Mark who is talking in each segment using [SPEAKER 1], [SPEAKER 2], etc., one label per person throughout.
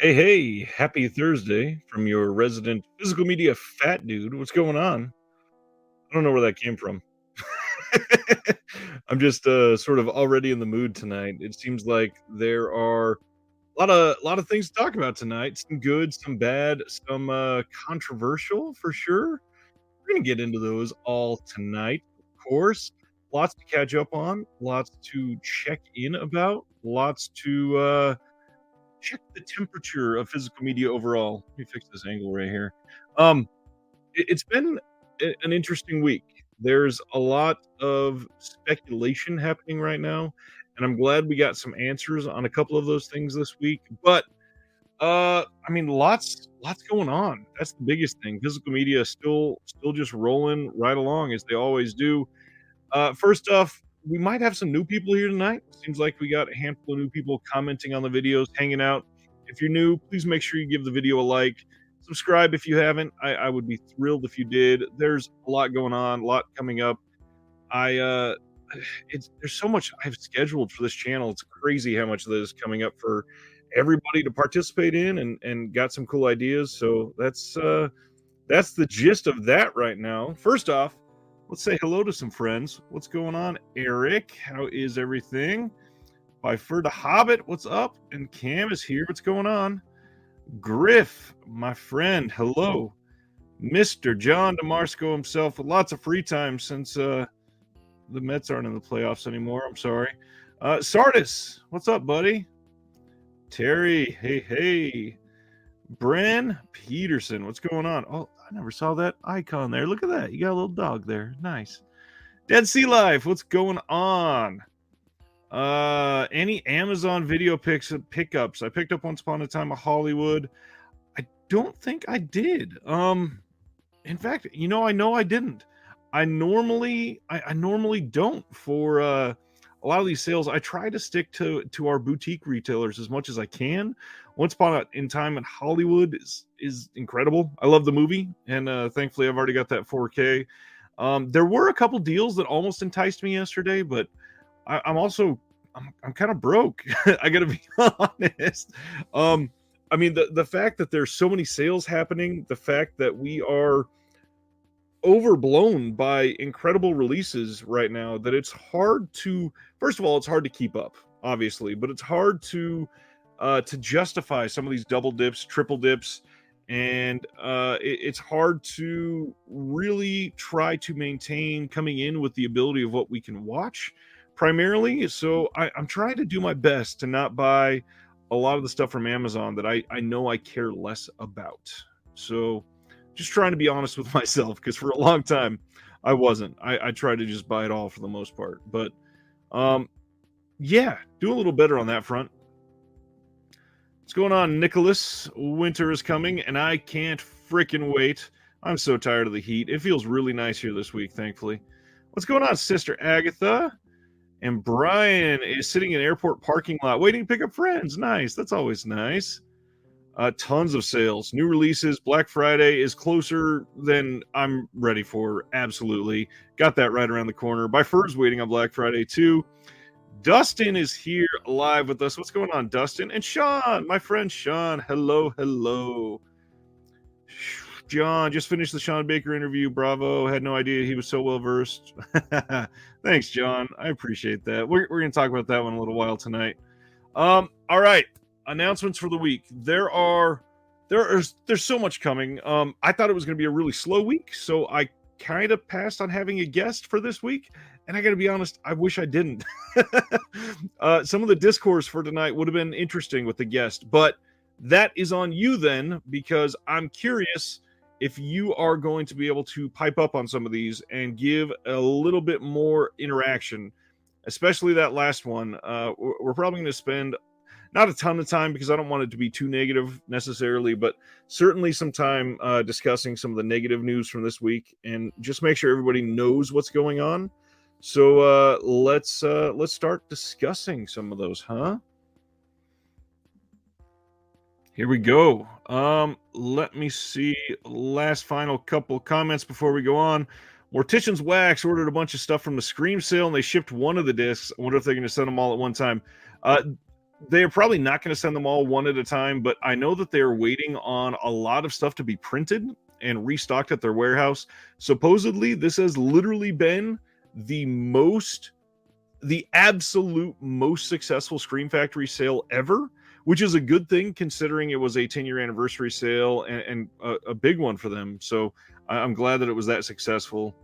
[SPEAKER 1] Hey, hey, happy Thursday from your resident physical media fat dude. What's going on? I don't know where that came from. I'm just sort of already in the mood tonight. It seems like there are a lot of things to talk about tonight. Some good, some bad, some controversial for sure. We're gonna get into those all tonight, of course. Lots to catch up on, lots to check in about, lots to check the temperature of physical media overall. Let me fix this angle right here. It's been an interesting week. There's a lot of speculation happening right now, and I'm glad we got some answers on a couple of those things this week. But I mean, lots going on. That's the biggest thing. Physical media is still just rolling right along as they always do. First off, we might have some new people here tonight. Seems like we got a handful of new people commenting on the videos, hanging out. If you're new, please make sure you give the video a like. Subscribe if you haven't. I would be thrilled if you did. There's a lot going on, a lot coming up. I it's there's so much I've scheduled for this channel. It's crazy how much of this is coming up for everybody to participate in and got some cool ideas. So that's the gist of that right now. First off, let's say hello to some friends. What's going on, Eric? How is everything? By Fur the Hobbit, what's up? And Cam is here. What's going on? Griff, my friend, hello. Mr. John DeMarsco himself with lots of free time since the Mets aren't in the playoffs anymore. I'm sorry. Sardis, what's up, buddy? Terry, hey. Bren Peterson, what's going on? Oh, I never saw that icon there. Look at that. You got a little dog there. Nice. Dead Sea Life, what's going on? Any Amazon video pickups? I picked up Once Upon a Time of Hollywood. I don't think I did. In fact, I know I didn't. I normally don't for a lot of these sales. I try to stick to our boutique retailers as much as I can. Once Upon a Time in Hollywood is incredible. I love the movie, and thankfully I've already got that 4K. There were a couple deals that almost enticed me yesterday, but I'm kind of broke. I gotta be honest. I mean, the fact that there's so many sales happening, the fact that we are overblown by incredible releases right now, that it's hard to, first of all, it's hard to keep up, obviously, but it's hard to justify some of these double dips, triple dips, and it's hard to really try to maintain coming in with the ability of what we can watch primarily. So I'm trying to do my best to not buy a lot of the stuff from Amazon that I know I care less about. So just trying to be honest with myself, because for a long time I wasn't. I tried to just buy it all for the most part. But yeah, do a little better on that front. What's going on, Nicholas? Winter is coming, and I can't freaking wait. I'm so tired of the heat. It feels really nice here this week, thankfully. What's going on, Sister Agatha? And Brian is sitting in an airport parking lot waiting to pick up friends. Nice. That's always nice. Tons of sales. New releases. Black Friday is closer than I'm ready for. Absolutely. Got that right around the corner. By Fur's waiting on Black Friday, too. Dustin is here live with us. What's going on, Dustin? And Sean, my friend Sean. Hello. John, just finished the Sean Baker interview. Bravo. Had no idea he was so well versed. Thanks, John. I appreciate that. We're going to talk about that one a little while tonight. All right. Announcements for the week. There's so much coming. I thought it was going to be a really slow week, so I kind of passed on having a guest for this week. And I got to be honest, I wish I didn't. Some of the discourse for tonight would have been interesting with the guest, but that is on you then, because I'm curious if you are going to be able to pipe up on some of these and give a little bit more interaction, especially that last one. We're probably going to spend not a ton of time, because I don't want it to be too negative necessarily, but certainly some time discussing some of the negative news from this week, and just make sure everybody knows what's going on. So let's start discussing some of those, huh? Here we go. Let me see. Last final couple comments before we go on. Mortician's Wax ordered a bunch of stuff from the Scream sale, and they shipped one of the discs. I wonder if they're going to send them all at one time. They're probably not going to send them all one at a time, but I know that they're waiting on a lot of stuff to be printed and restocked at their warehouse. Supposedly, this has literally been the most, the absolute most successful Scream Factory sale ever, which is a good thing considering it was a 10-year anniversary sale and a big one for them. So I'm glad that it was that successful.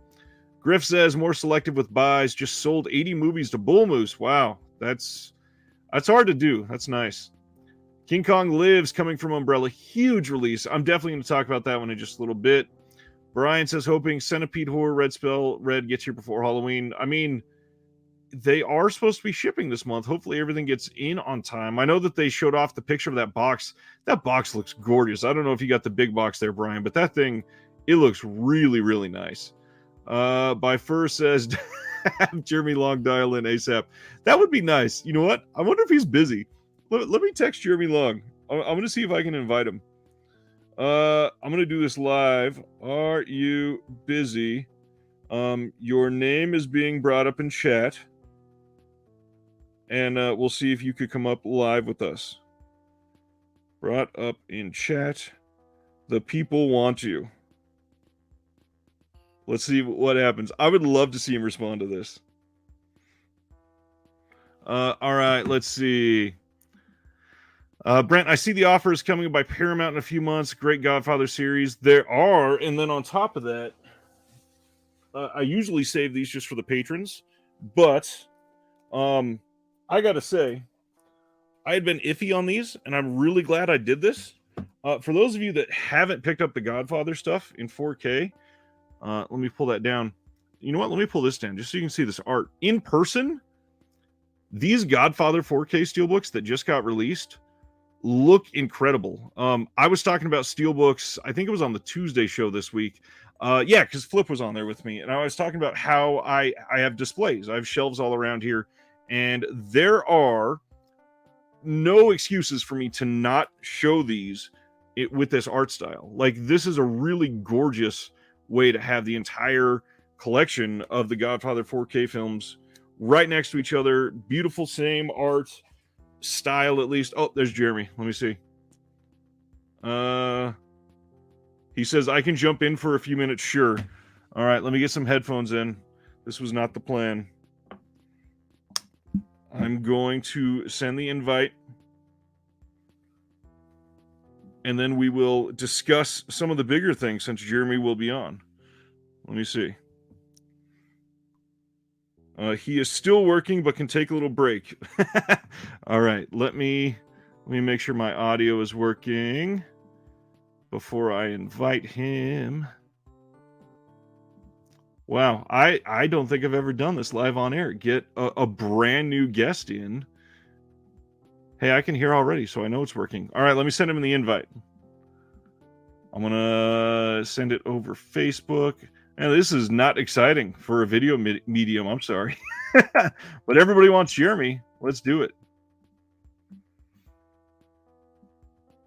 [SPEAKER 1] Griff says more selective with buys, just sold 80 movies to Bull Moose. Wow, that's hard to do. That's nice. King Kong Lives coming from Umbrella. Huge release. I'm definitely going to talk about that one in just a little bit. Brian says, hoping Centipede Horror Red Spell Red gets here before Halloween. I mean, they are supposed to be shipping this month. Hopefully everything gets in on time. I know that they showed off the picture of that box. That box looks gorgeous. I don't know if you got the big box there, Brian, but that thing, it looks really, really nice. By Fur says, have Jeremy Long dial in ASAP. That would be nice. You know what? I wonder if he's busy. Let me text Jeremy Long. I'm going to see if I can invite him. I'm going to do this live. Are you busy? Your name is being brought up in chat. And we'll see if you could come up live with us. Brought up in chat. The people want you. Let's see what happens. I would love to see him respond to this. All right, let's see. Brent, I see the offer is coming by Paramount in a few months. Great Godfather series. There are, and then on top of that, I usually save these just for the patrons, but I gotta say, I had been iffy on these, and I'm really glad I did this. For those of you that haven't picked up the Godfather stuff in 4K, let me pull that down. You know what? Let me pull this down just so you can see this art. In person, these Godfather 4K steelbooks that just got released look incredible. I was talking about steelbooks, I think it was on the Tuesday show this week. Yeah, because Flip was on there with me, and I was talking about how I have displays. I have shelves all around here, and there are no excuses for me to not show these with this art style. Like, this is a really gorgeous way to have the entire collection of the Godfather 4K films right next to each other. Beautiful, same art style, at least. Oh, there's Jeremy. Let me see. He says, I can jump in for a few minutes. Sure. All right, let me get some headphones in. This was not the plan. I'm going to send the invite, and then we will discuss some of the bigger things since Jeremy will be on. Let me see. He is still working, but can take a little break. All right, let me make sure my audio is working before I invite him. Wow, I don't think I've ever done this live on air. Get a brand new guest in. Hey, I can hear already, so I know it's working. All right, let me send him the invite. I'm gonna send it over Facebook. And this is not exciting for a video medium. I'm sorry. But everybody wants Jeremy. Let's do it.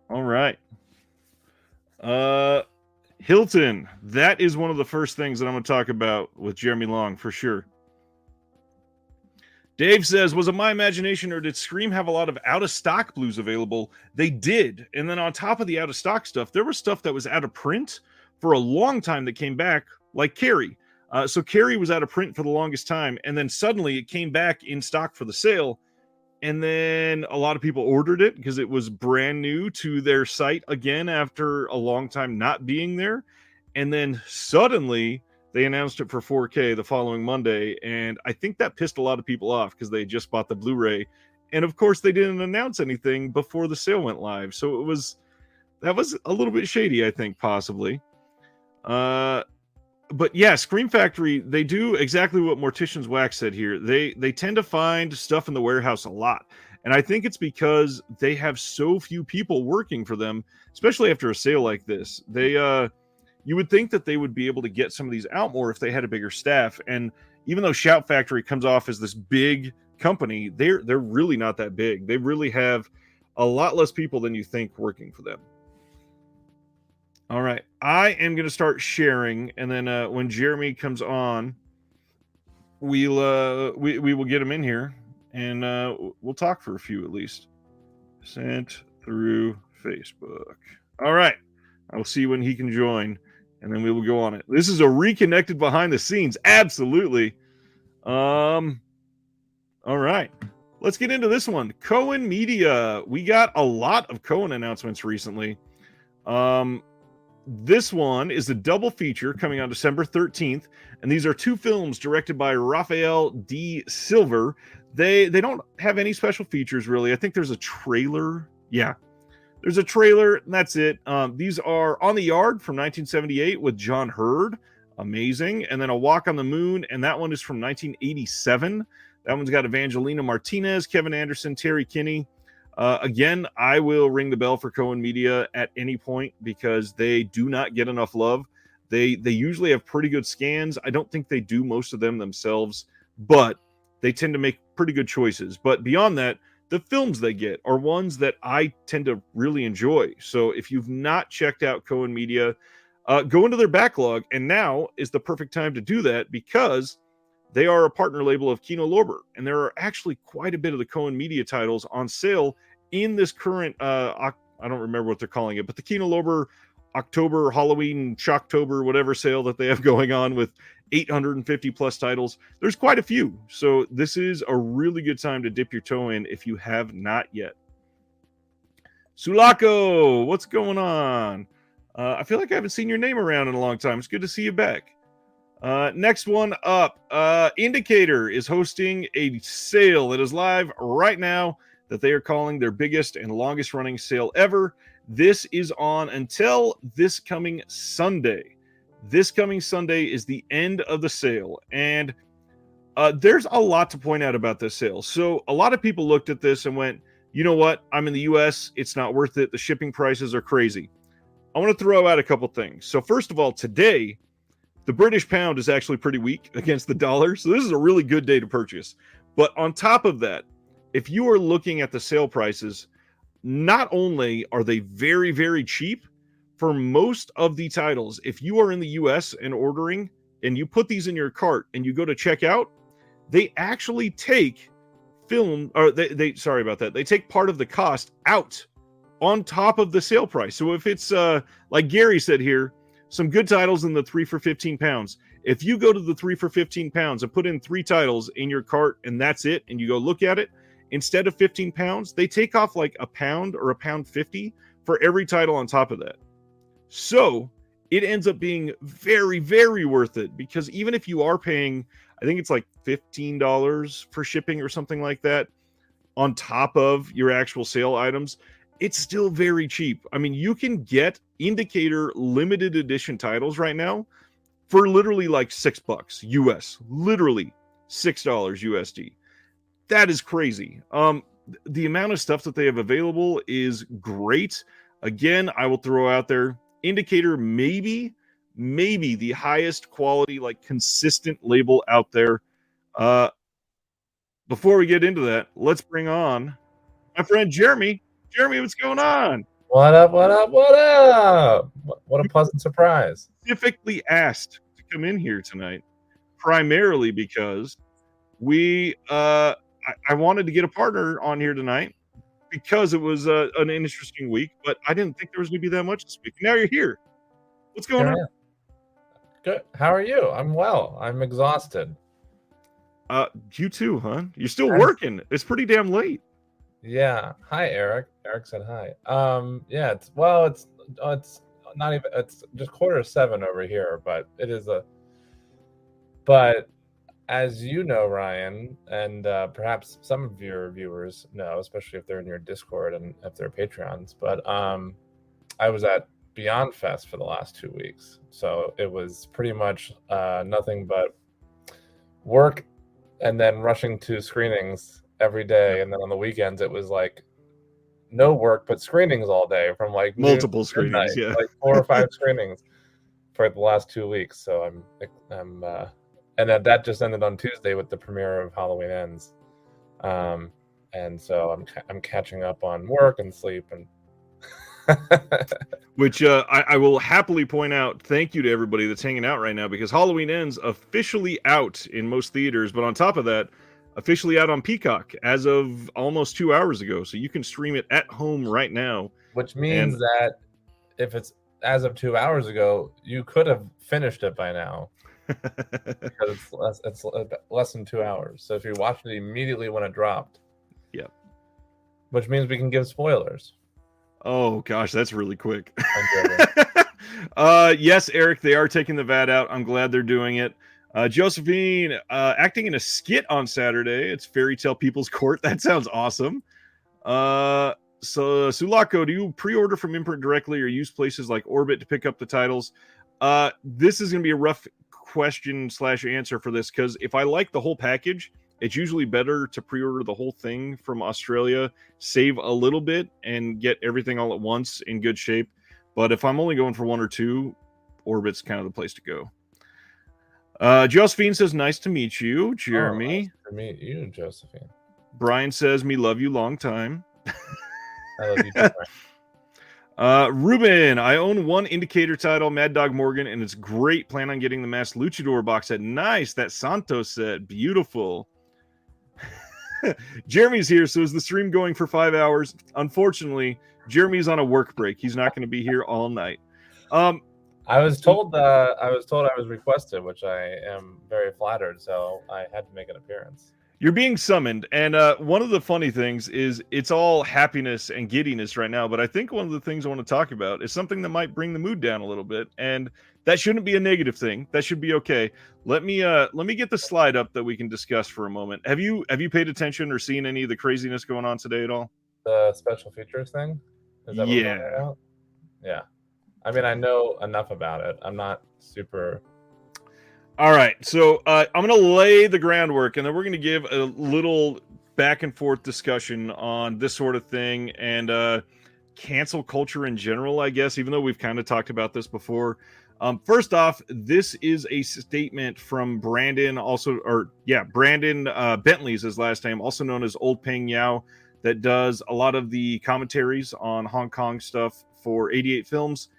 [SPEAKER 1] All right. Hilton. That is one of the first things that I'm going to talk about with Jeremy Long, for sure. Dave says, was it my imagination or did Scream have a lot of out-of-stock blues available? They did. And then on top of the out-of-stock stuff, there was stuff that was out of print for a long time that came back, like Carrie. So Carrie was out of print for the longest time, and then suddenly it came back in stock for the sale, and then a lot of people ordered it because it was brand new to their site again after a long time not being there. And then suddenly they announced it for 4K the following Monday, and I think that pissed a lot of people off because they just bought the Blu-ray. And of course, they didn't announce anything before the sale went live, so that was a little bit shady, I think, possibly. But yeah, Scream Factory, they do exactly what Mortician's Wax said here. They tend to find stuff in the warehouse a lot. And I think it's because they have so few people working for them, especially after a sale like this. You would think that they would be able to get some of these out more if they had a bigger staff. And even though Shout Factory comes off as this big company, they're really not that big. They really have a lot less people than you think working for them. All right, I am going to start sharing, and then when Jeremy comes on, we will get him in here, and we'll talk for a few at least. Sent through Facebook. All right. I will see when he can join, and then we will go on it. This is a reconnected behind the scenes. Absolutely. All right. Let's get into this one. Cohen Media. We got a lot of Cohen announcements recently. This one is a double feature coming on December 13th, and these are two films directed by Raphael D. Silver. They don't have any special features, really. I think there's a trailer. Yeah, there's a trailer, and that's it. These are On the Yard from 1978 with John Hurd. Amazing. And then A Walk on the Moon, and that one is from 1987. That one's got Evangelina Martinez, Kevin Anderson, Terry Kinney. Again, I will ring the bell for Cohen Media at any point because they do not get enough love. They usually have pretty good scans. I don't think they do most of them themselves, but they tend to make pretty good choices. But beyond that, the films they get are ones that I tend to really enjoy. So if you've not checked out Cohen Media, go into their backlog, and now is the perfect time to do that because they are a partner label of Kino Lorber, and there are actually quite a bit of the Cohen Media titles on sale in this current, I don't remember what they're calling it, but the Kino Lorber October, Halloween, Shocktober, whatever sale that they have going on with 850 plus titles. There's quite a few. So this is a really good time to dip your toe in if you have not yet. Sulako, what's going on? I feel like I haven't seen your name around in a long time. It's good to see you back. Next one up, Indicator is hosting a sale that is live right now that they are calling their biggest and longest running sale ever. This is on until this coming Sunday. This coming Sunday is the end of the sale, and there's a lot to point out about this sale. So a lot of people looked at this and went, you know what, I'm in the US, it's not worth it, the shipping prices are crazy. I want to throw out a couple things. So first of all, today the British pound is actually pretty weak against the dollar, so this is a really good day to purchase. But on top of that, if you are looking at the sale prices, not only are they very, very cheap for most of the titles, if you are in the US and ordering and you put these in your cart and you go to check out, they actually take sorry about that. They take part of the cost out on top of the sale price. So if it's like Gary said here, some good titles in the 3 for 15 pounds. If you go to the 3 for 15 pounds and put in 3 titles in your cart and that's it, and you go look at it, instead of 15 pounds, they take off like a pound or £1.50 for every title on top of that. So it ends up being very, very worth it because even if you are paying, I think it's like $15 for shipping or something like that on top of your actual sale items, it's still very cheap. I mean, you can get Indicator limited edition titles right now for literally like $6 US, literally $6 USD. That is crazy. The amount of stuff that they have available is great. Again, I will throw out there, Indicator maybe the highest quality, like consistent label out there. Before we get into that, let's bring on my friend Jeremy. Jeremy, what's going on?
[SPEAKER 2] What up, what up, what up? What a pleasant surprise.
[SPEAKER 1] Specifically asked to come in here tonight, primarily because I wanted to get a partner on here tonight because it was an interesting week, but I didn't think there was going to be that much this week. Now you're here. What's going on?
[SPEAKER 2] Good. How are you? I'm well. I'm exhausted.
[SPEAKER 1] You too, huh? You're still working. It's pretty damn late.
[SPEAKER 2] Yeah. Hi, Eric. Eric said hi. Yeah. It's not even. It's just 6:45 over here, but it is But as you know, Ryan, and perhaps some of your viewers know, especially if they're in your Discord and if they're Patreons, but I was at Beyond Fest for the last 2 weeks, so it was pretty much nothing but work and then rushing to screenings every day, and then on the weekends it was like no work but screenings all day from like
[SPEAKER 1] multiple screenings, yeah,
[SPEAKER 2] like 4 or 5 screenings for the last 2 weeks. So I'm and then that just ended on Tuesday with the premiere of Halloween Ends, and so I'm catching up on work and sleep and
[SPEAKER 1] which I will happily point out. Thank you to everybody that's hanging out right now because Halloween Ends officially out in most theaters. But on top of that, officially out on Peacock as of almost 2 hours ago. So you can stream it at home right now.
[SPEAKER 2] Which means
[SPEAKER 1] And
[SPEAKER 2] that if it's as of 2 hours ago, you could have finished it by now because it's less than 2 hours. So if you watched it immediately when it dropped,
[SPEAKER 1] Yep.
[SPEAKER 2] Which means we can give spoilers.
[SPEAKER 1] Oh gosh, that's really quick.
[SPEAKER 2] I'm
[SPEAKER 1] Yes, Eric, they are taking the VAT out. I'm glad they're doing it. Josephine, acting in a skit on Saturday. It's Fairy Tale People's Court. That sounds awesome. So Sulaco, do you pre-order from Imprint directly or use places like Orbit to pick up the titles? This is going to be a rough question/answer for this, because if I like the whole package, it's usually better to pre-order the whole thing from Australia, save a little bit, and get everything all at once in good shape. But if I'm only going for one or two, Orbit's kind of the place to go. Josephine says, nice to meet you. Jeremy.
[SPEAKER 2] Nice to meet you, Josephine.
[SPEAKER 1] Brian says, me love you long time.
[SPEAKER 2] I love you too, Brian.
[SPEAKER 1] Ruben, I own one Indicator title, Mad Dog Morgan, and it's great. Plan on getting the Masked Luchador box set. Nice. That Santos set. Beautiful. Jeremy's here, so is the stream going for 5 hours? Unfortunately, Jeremy's on a work break. He's not going to be here all night.
[SPEAKER 2] I was told I was requested, which I am very flattered, so I had to make an appearance.
[SPEAKER 1] You're being summoned, and one of the funny things is it's all happiness and giddiness right now, but I think one of the things I want to talk about is something that might bring the mood down a little bit, and that shouldn't be a negative thing. That should be okay. Let me get the slide up that we can discuss for a moment. Have you paid attention or seen any of the craziness going on today at all?
[SPEAKER 2] The special features thing? Is that what we're talking about? Yeah. I mean, I know enough about it. I'm not super...
[SPEAKER 1] All right, so I'm going to lay the groundwork, and then we're going to give a little back and forth discussion on this sort of thing and cancel culture in general, I guess, even though we've kind of talked about this before. First off, this is a statement from Brandon, Brandon Bentley's his last name, also known as Old Peng Yao, that does a lot of the commentaries on Hong Kong stuff for 88 Films.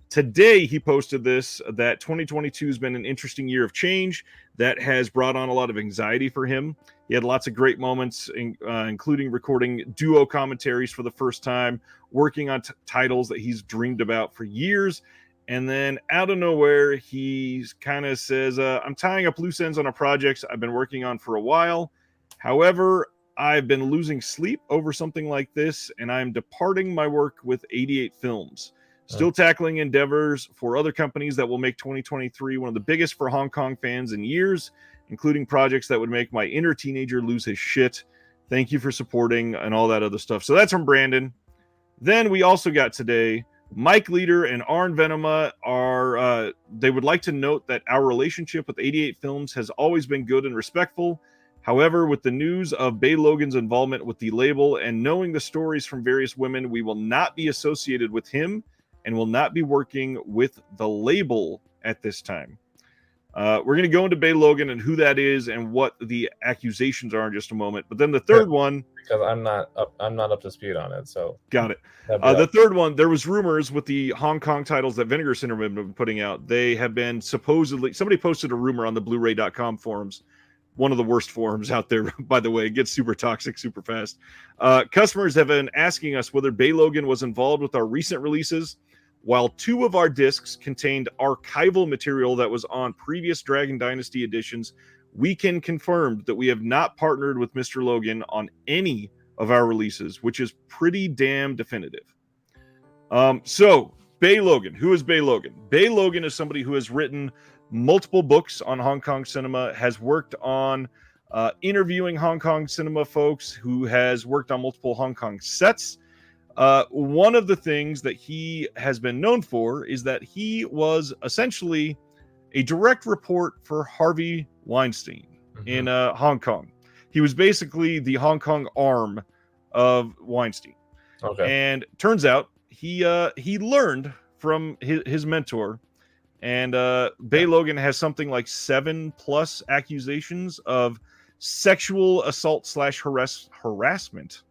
[SPEAKER 1] Today, he posted this, that 2022 has been an interesting year of change that has brought on a lot of anxiety for him. He had lots of great moments, including recording duo commentaries for the first time, working on titles that he's dreamed about for years. And then out of nowhere, he kind of says, I'm tying up loose ends on a project I've been working on for a while. However, I've been losing sleep over something like this, and I'm departing my work with 88 Films. Still tackling endeavors for other companies that will make 2023 one of the biggest for Hong Kong fans in years, including projects that would make my inner teenager lose his shit. Thank you for supporting and all that other stuff. So that's from Brandon. Then we also got today, Mike Leader and Arn Venema they would like to note that our relationship with 88 Films has always been good and respectful. However, with the news of Bay Logan's involvement with the label and knowing the stories from various women, we will not be associated with him and will not be working with the label at this time. We're going to go into Bay Logan and who that is and what the accusations are in just a moment. But then the third one,
[SPEAKER 2] because I'm not up to speed on it, so
[SPEAKER 1] got it. The third one, there was rumors with the Hong Kong titles that Vinegar Syndrome have been putting out. They have been supposedly, somebody posted a rumor on the Blu-ray.com forums. One of the worst forums out there, by the way. It gets super toxic super fast. Customers have been asking us whether Bay Logan was involved with our recent releases. While 2 of our discs contained archival material that was on previous Dragon Dynasty editions, we can confirm that we have not partnered with Mr. Logan on any of our releases, which is pretty damn definitive. So, Bay Logan. Who is Bay Logan? Bay Logan is somebody who has written multiple books on Hong Kong cinema, has worked on interviewing Hong Kong cinema folks, who has worked on multiple Hong Kong sets. One of the things that he has been known for is that he was essentially a direct report for Harvey Weinstein in Hong Kong. He was basically the Hong Kong arm of Weinstein. Okay. And turns out he learned from his mentor, and Bay Logan has something like 7+ accusations of sexual assault / harassment.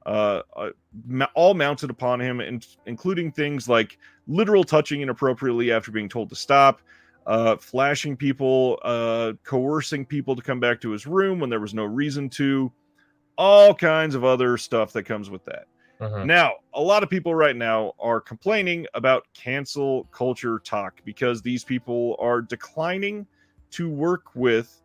[SPEAKER 1] All mounted upon him, including things like literal touching inappropriately after being told to stop, flashing people, coercing people to come back to his room when there was no reason to, all kinds of other stuff that comes with that.
[SPEAKER 2] Mhm.
[SPEAKER 1] Now, a lot of people right now are complaining about cancel culture talk because these people are declining to work with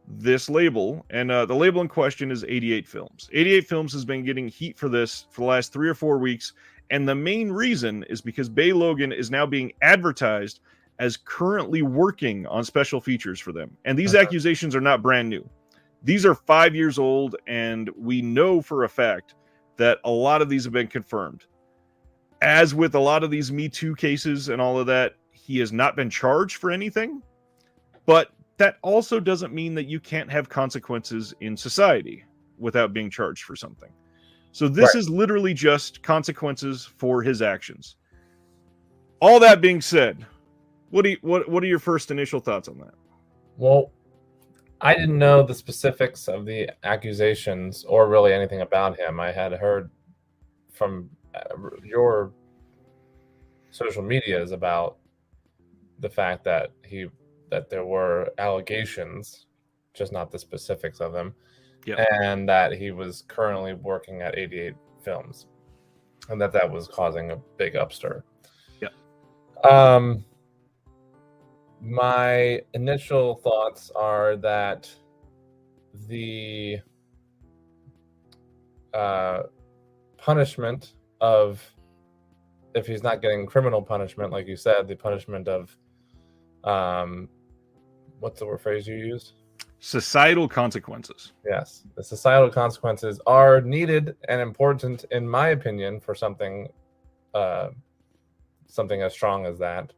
[SPEAKER 1] this label. And the label in question is 88 Films. 88 Films has been getting heat for this for the last 3 or 4 weeks. And the main reason is because Bay Logan is now being advertised as currently working on special features for them. And these accusations are not brand new. These are 5 years old, and we know for a fact that a lot of these have been confirmed. As with a lot of these Me Too cases and all of that, he has not been charged for anything, but that also doesn't mean that you can't have consequences in society without being charged for something. So this is literally just consequences for his actions. All that being said, what are your first initial thoughts on that?
[SPEAKER 2] Well, I didn't know the specifics of the accusations or really anything about him. I had heard from your social medias about the fact that there were allegations, just not the specifics of them, and that he was currently working at 88 Films, and that was causing a big upstir. My initial thoughts are that the punishment of, if he's not getting criminal punishment, like you said, the punishment of, what's the phrase you used?
[SPEAKER 1] Societal consequences.
[SPEAKER 2] Yes, the societal consequences are needed and important, in my opinion, for something as strong as that.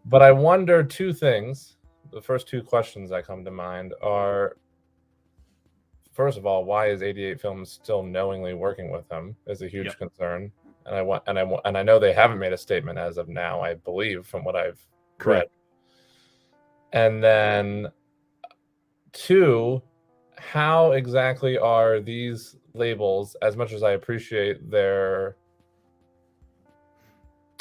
[SPEAKER 2] But I wonder two things. The first two questions that come to mind are, first of all, why is 88 Films still knowingly working with him is a huge concern. And I know they haven't made a statement as of now, I believe, from what I've read. And then two, how exactly are these labels, as much as I appreciate their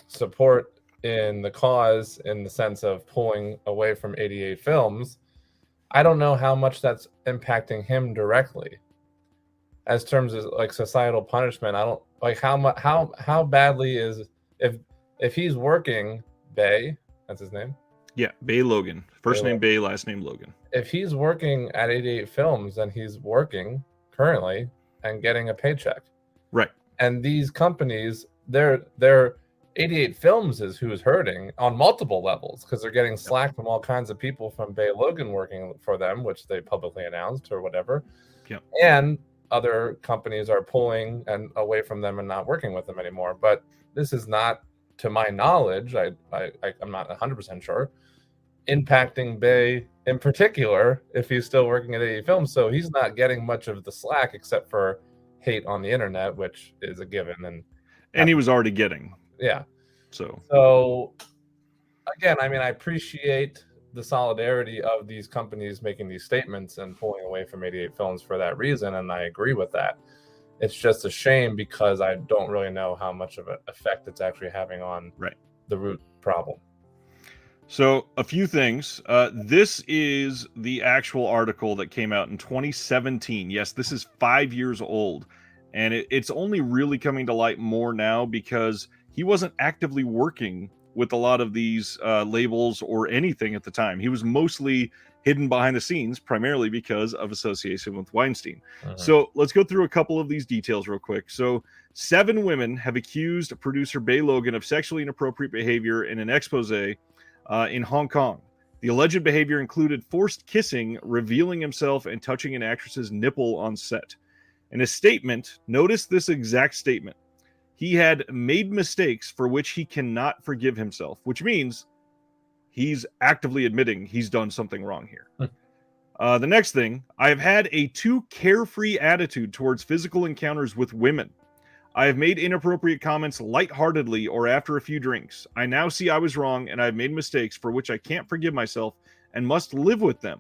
[SPEAKER 2] support in the cause in the sense of pulling away from 88 Films, I don't know how much that's impacting him directly. As terms of like societal punishment, I don't like how badly is, if he's working, Bay, that's his name?
[SPEAKER 1] Yeah, Bay Logan. First name Bay, last name Logan. If
[SPEAKER 2] he's working at 88 Films, then he's working currently and getting a paycheck.
[SPEAKER 1] Right.
[SPEAKER 2] And these companies, they're 88 Films is who's hurting on multiple levels, because they're getting slack from all kinds of people from Bay Logan working for them, which they publicly announced or whatever.
[SPEAKER 1] Yep.
[SPEAKER 2] And other companies are pulling and away from them and not working with them anymore. But this is not, to my knowledge, I'm not 100% sure, impacting Bay in particular if he's still working at 88 Films. So he's not getting much of the slack except for hate on the internet, which is a given.
[SPEAKER 1] And he was already getting.
[SPEAKER 2] Yeah.
[SPEAKER 1] So
[SPEAKER 2] again, I mean, I appreciate the solidarity of these companies making these statements and pulling away from 88 Films for that reason, and I agree with that. It's just a shame because I don't really know how much of an effect it's actually having on the root problem.
[SPEAKER 1] So a few things. This is the actual article that came out in 2017. Yes, this is 5 years old. And it's only really coming to light more now because he wasn't actively working with a lot of these labels or anything at the time. He was mostly hidden behind the scenes, primarily because of association with Weinstein. So let's go through a couple of these details real quick. So 7 women have accused producer Bay Logan of sexually inappropriate behavior in an expose in Hong Kong. The alleged behavior included forced kissing, revealing himself, and touching an actress's nipple on set. In a statement, notice this exact statement. He had made mistakes for which he cannot forgive himself, which means he's actively admitting he's done something wrong here. The next thing, I have had a too carefree attitude towards physical encounters with women. I have made inappropriate comments lightheartedly or after a few drinks. I now see I was wrong and I have made mistakes for which I can't forgive myself and must live with them.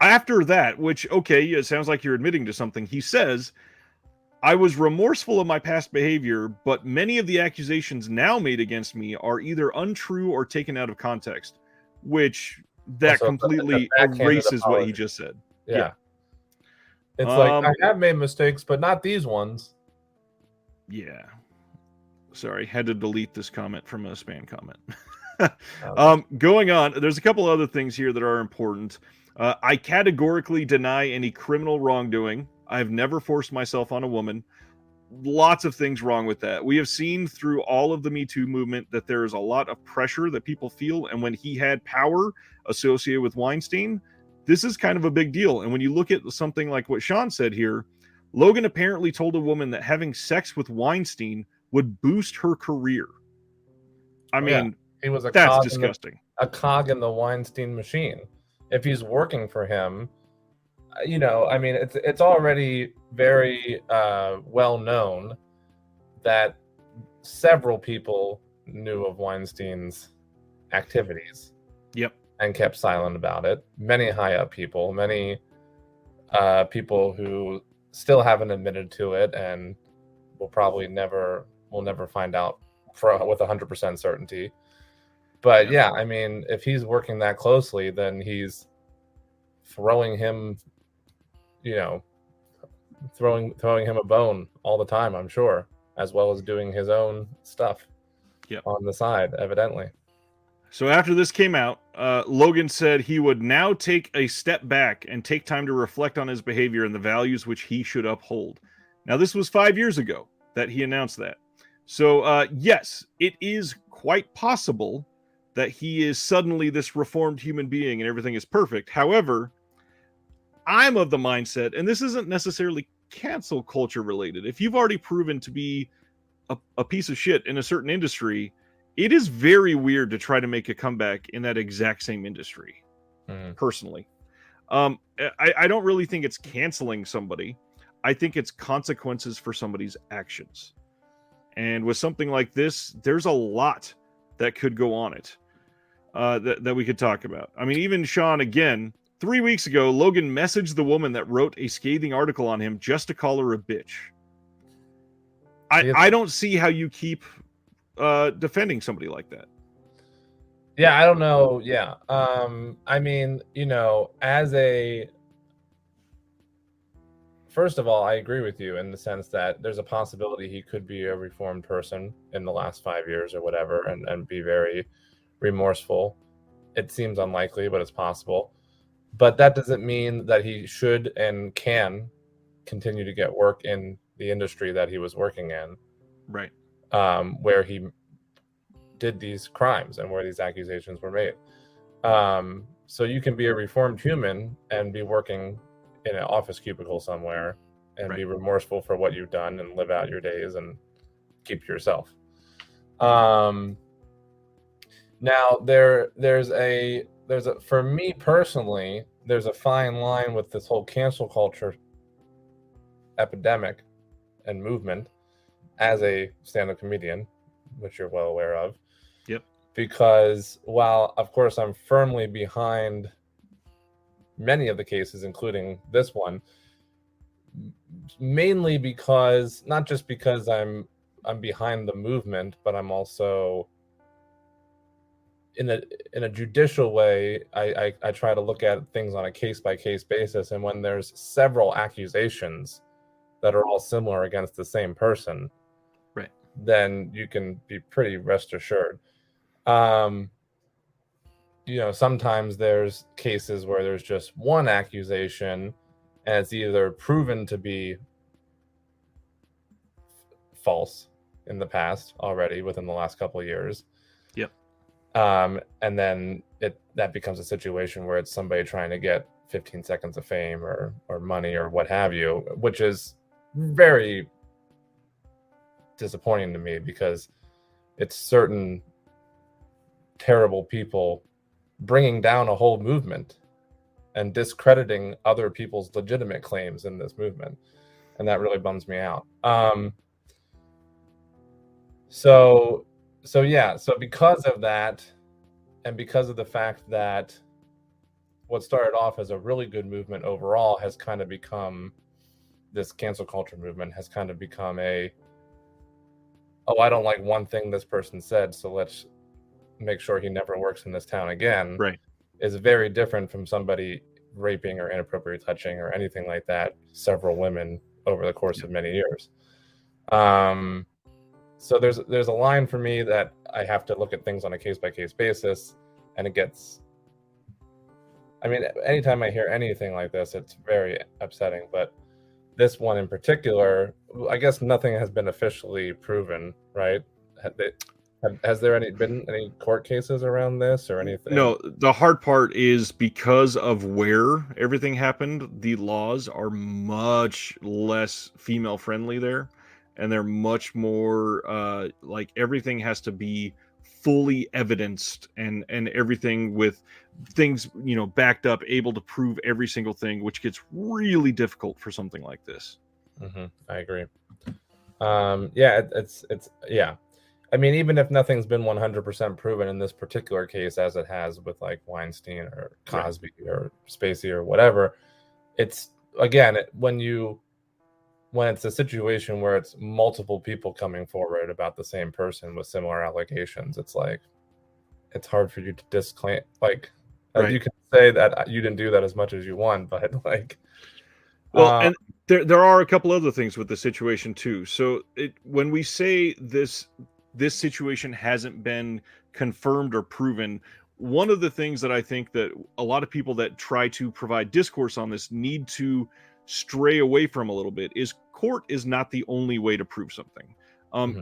[SPEAKER 1] After that, which, okay, it sounds like you're admitting to something, he says, I was remorseful of my past behavior, but many of the accusations now made against me are either untrue or taken out of context, which that
[SPEAKER 2] Also, it's a
[SPEAKER 1] completely
[SPEAKER 2] backhanded
[SPEAKER 1] erases what he
[SPEAKER 2] apology.
[SPEAKER 1] just said.
[SPEAKER 2] Yeah. It's like, I
[SPEAKER 1] Um,
[SPEAKER 2] have made mistakes, but not these ones.
[SPEAKER 1] yeah. Sorry, had to delete this comment from a spam comment.
[SPEAKER 2] Okay.
[SPEAKER 1] Going on, there's a couple other things here that are important. I categorically deny any criminal wrongdoing. I've never forced myself on a woman. Lots of things wrong with that. We have seen through all of the Me Too movement that there is a lot of pressure that people feel. And when he had power associated with Weinstein, this is kind of a big deal. And when you look at something like what Sean said here, Logan apparently told a woman that having sex with Weinstein would boost her career. I mean,
[SPEAKER 2] he was
[SPEAKER 1] that's disgusting.
[SPEAKER 2] a cog in the Weinstein machine. If he's working for him, I mean, it's already very well known that several people knew of Weinstein's activities.
[SPEAKER 1] Yep.
[SPEAKER 2] And kept silent about it. Many high up people, many people who still haven't admitted to it, and will never find out with 100% certainty. But yeah, I mean, if he's working that closely, then he's throwing him, throwing him a bone all the time, I'm sure, as well as doing his own stuff on the side, evidently.
[SPEAKER 1] So after this came out, Logan said he would now take a step back and take time to reflect on his behavior and the values which he should uphold. Now, this was 5 years ago that he announced that. So, yes, it is quite possible that he is suddenly this reformed human being and everything is perfect. However, I'm of the mindset, and this isn't necessarily cancel culture related. If you've already proven to be a piece of shit in a certain industry, it is very weird to try to make a comeback in that exact same industry. Personally, I don't really think it's canceling somebody. I think it's consequences for somebody's actions. And with something like this, there's a lot that could go on it that we could talk about. I mean, even Sean, again, 3 weeks ago, Logan messaged the woman that wrote a scathing article on him just to call her a bitch. I don't see how you keep defending somebody like that.
[SPEAKER 2] Yeah, I don't know. Yeah. I mean, first of all, I agree with you in the sense that there's a possibility he could be a reformed person in the last 5 years or whatever, and be very remorseful. It seems unlikely, but it's possible. But that doesn't mean that he should and can continue to get work in the industry that he was working in.
[SPEAKER 1] Right.
[SPEAKER 2] Where he did these crimes and where these accusations were made. So you can be a reformed human and be working in an office cubicle somewhere and be remorseful for what you've done and live out your days and keep to yourself. Now for me personally, there's a fine line with this whole cancel culture epidemic and movement as a stand-up comedian, which you're well aware of.
[SPEAKER 1] Yep.
[SPEAKER 2] Because while, of course, I'm firmly behind many of the cases, including this one, mainly because, not just because I'm behind the movement, but I'm also in a judicial way, I try to look at things on a case-by-case basis, and when there's several accusations that are all similar against the same person,
[SPEAKER 1] right,
[SPEAKER 2] then you can be pretty rest assured. Sometimes there's cases where there's just one accusation and it's either proven to be false in the past already within the last couple of years.
[SPEAKER 1] Yep.
[SPEAKER 2] And then that becomes a situation where it's somebody trying to get 15 seconds of fame or money or what have you, which is very disappointing to me because it's certain terrible people bringing down a whole movement and discrediting other people's legitimate claims in this movement, and that really bums me out. So because of that, and because of the fact that what started off as a really good movement overall has kind of become this cancel culture movement has kind of become oh, I don't like one thing this person said, so let's make sure he never works in this town again,
[SPEAKER 1] Right.
[SPEAKER 2] is very different from somebody raping or inappropriate touching or anything like that several women over the course of many years. So there's a line for me that I have to look at things on a case-by-case basis, and it gets, I mean, anytime I hear anything like this, it's very upsetting, but this one in particular, I guess nothing has been officially proven, right? Has there been any court cases around this or anything?
[SPEAKER 1] No, the hard part is because of where everything happened, the laws are much less female friendly there, and they're much more like everything has to be fully evidenced and everything with things, you know, backed up, able to prove every single thing, which gets really difficult for something like this.
[SPEAKER 2] I agree. Yeah, it's yeah. I mean, even if nothing's been 100% proven in this particular case, as it has with like Weinstein or Cosby or Spacey or whatever, it's again when it's a situation where it's multiple people coming forward about the same person with similar allegations, it's like it's hard for you to disclaim. Like you can say that you didn't do that as much as you want, but like,
[SPEAKER 1] well, and there are a couple other things with the situation too. So when we say this situation hasn't been confirmed or proven, one of the things that I think that a lot of people that try to provide discourse on this need to stray away from a little bit is court is not the only way to prove something.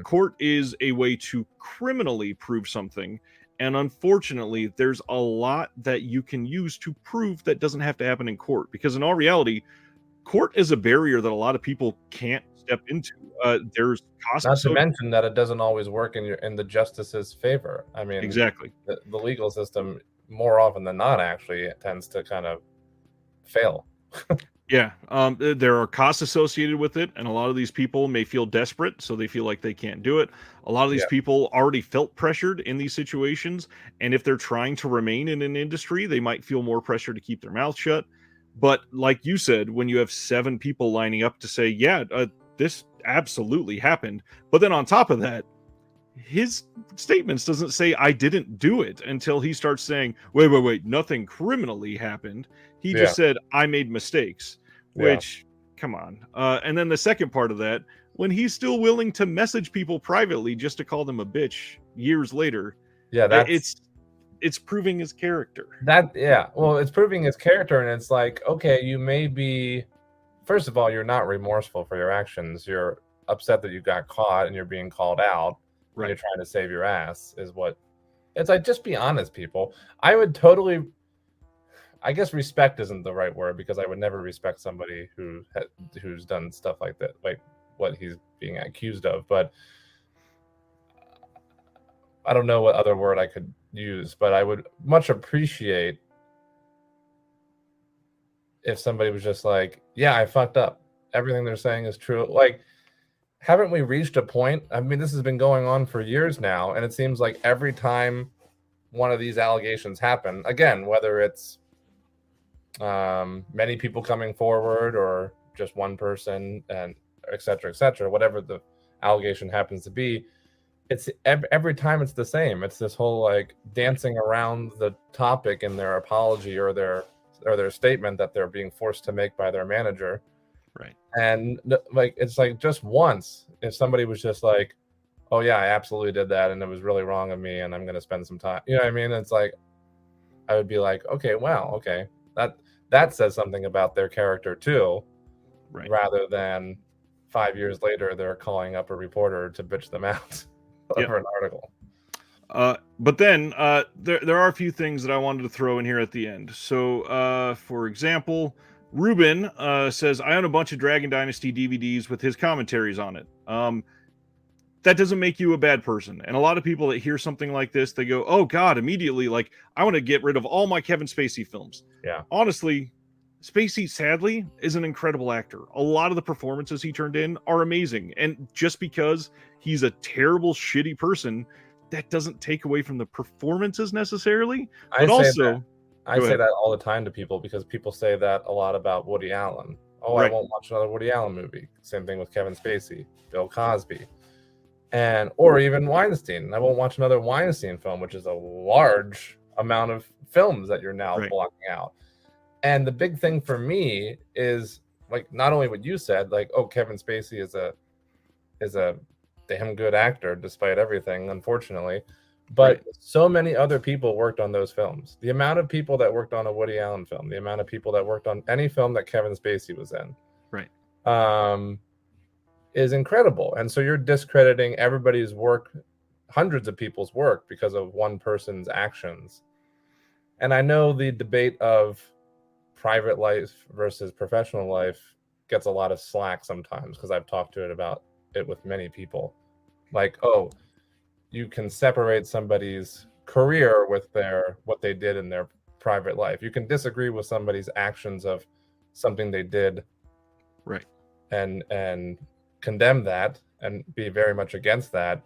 [SPEAKER 1] Court is a way to criminally prove something, and unfortunately there's a lot that you can use to prove that doesn't have to happen in court, because in all reality, court is a barrier that a lot of people can't step into. There's costs.
[SPEAKER 2] Not to mention that it doesn't always work in the justice's favor. I mean,
[SPEAKER 1] exactly,
[SPEAKER 2] the legal system more often than not actually tends to kind of fail.
[SPEAKER 1] Yeah, there are costs associated with it, and a lot of these people may feel desperate, so they feel like they can't do it. A lot of these people already felt pressured in these situations, and if they're trying to remain in an industry, they might feel more pressure to keep their mouth shut. But like you said, when you have 7 people lining up to say, yeah, this absolutely happened, but then on top of that, his statements doesn't say I didn't do it until he starts saying, wait, nothing criminally happened. He just said I made mistakes, which, come on. And then the second part of that, when he's still willing to message people privately just to call them a bitch years later. Yeah, it's proving his character.
[SPEAKER 2] Well, it's proving his character, and it's like, okay, you may be, first of all, you're not remorseful for your actions. You're upset that you got caught and you're being called out. Right. You're trying to save your ass is what it's like. Just be honest, people. I would totally, I guess respect isn't the right word, because I would never respect somebody who's done stuff like that, like what he's being accused of. But I don't know what other word I could use, but I would much appreciate if somebody was just like, yeah, I fucked up. Everything they're saying is true. Like, haven't we reached a point? I mean, this has been going on for years now, and it seems like every time one of these allegations happen, again, whether it's many people coming forward or just one person, and et cetera, whatever the allegation happens to be, it's every time it's the same. It's this whole like dancing around the topic in their apology or their statement that they're being forced to make by their manager.
[SPEAKER 1] Right.
[SPEAKER 2] And like, it's like just once, if somebody was just like, oh yeah, I absolutely did that, and it was really wrong of me, and I'm going to spend some time, you know what I mean? It's like, I would be like, okay, wow, okay. That says something about their character too, right? Rather than 5 years later, they're calling up a reporter to bitch them out over an article.
[SPEAKER 1] But then there are a few things that I wanted to throw in here at the end. So, for example, Ruben says, I own a bunch of Dragon Dynasty DVDs with his commentaries on it. That doesn't make you a bad person. And a lot of people that hear something like this, they go, oh God, immediately, like, I want to get rid of all my Kevin Spacey films.
[SPEAKER 2] Yeah.
[SPEAKER 1] Honestly, Spacey, sadly, is an incredible actor. A lot of the performances he turned in are amazing. And just because he's a terrible, shitty person, that doesn't take away from the performances necessarily. But I say that all the time to people, because people say that a lot about Woody Allen.
[SPEAKER 2] Oh, I
[SPEAKER 1] Right.
[SPEAKER 2] won't watch another Woody Allen movie. Same thing with Kevin Spacey, Bill Cosby, or even Weinstein. I won't watch another Weinstein film, which is a large amount of films that you're now
[SPEAKER 1] Right.
[SPEAKER 2] blocking out. And the big thing for me is like not only what you said, like, oh, Kevin Spacey is a damn good actor despite everything, unfortunately. But
[SPEAKER 1] Right.
[SPEAKER 2] so many other people worked on those films. The amount of people that worked on a Woody Allen film, the amount of people that worked on any film that Kevin Spacey was in,
[SPEAKER 1] Right.
[SPEAKER 2] is incredible. And so you're discrediting everybody's work, hundreds of people's work, because of one person's actions. And I know the debate of private life versus professional life gets a lot of slack sometimes, because I've talked to it about it with many people. Like, oh, you can separate somebody's career with what they did in their private life. You can disagree with somebody's actions of something they did,
[SPEAKER 1] Right.
[SPEAKER 2] and condemn that and be very much against that,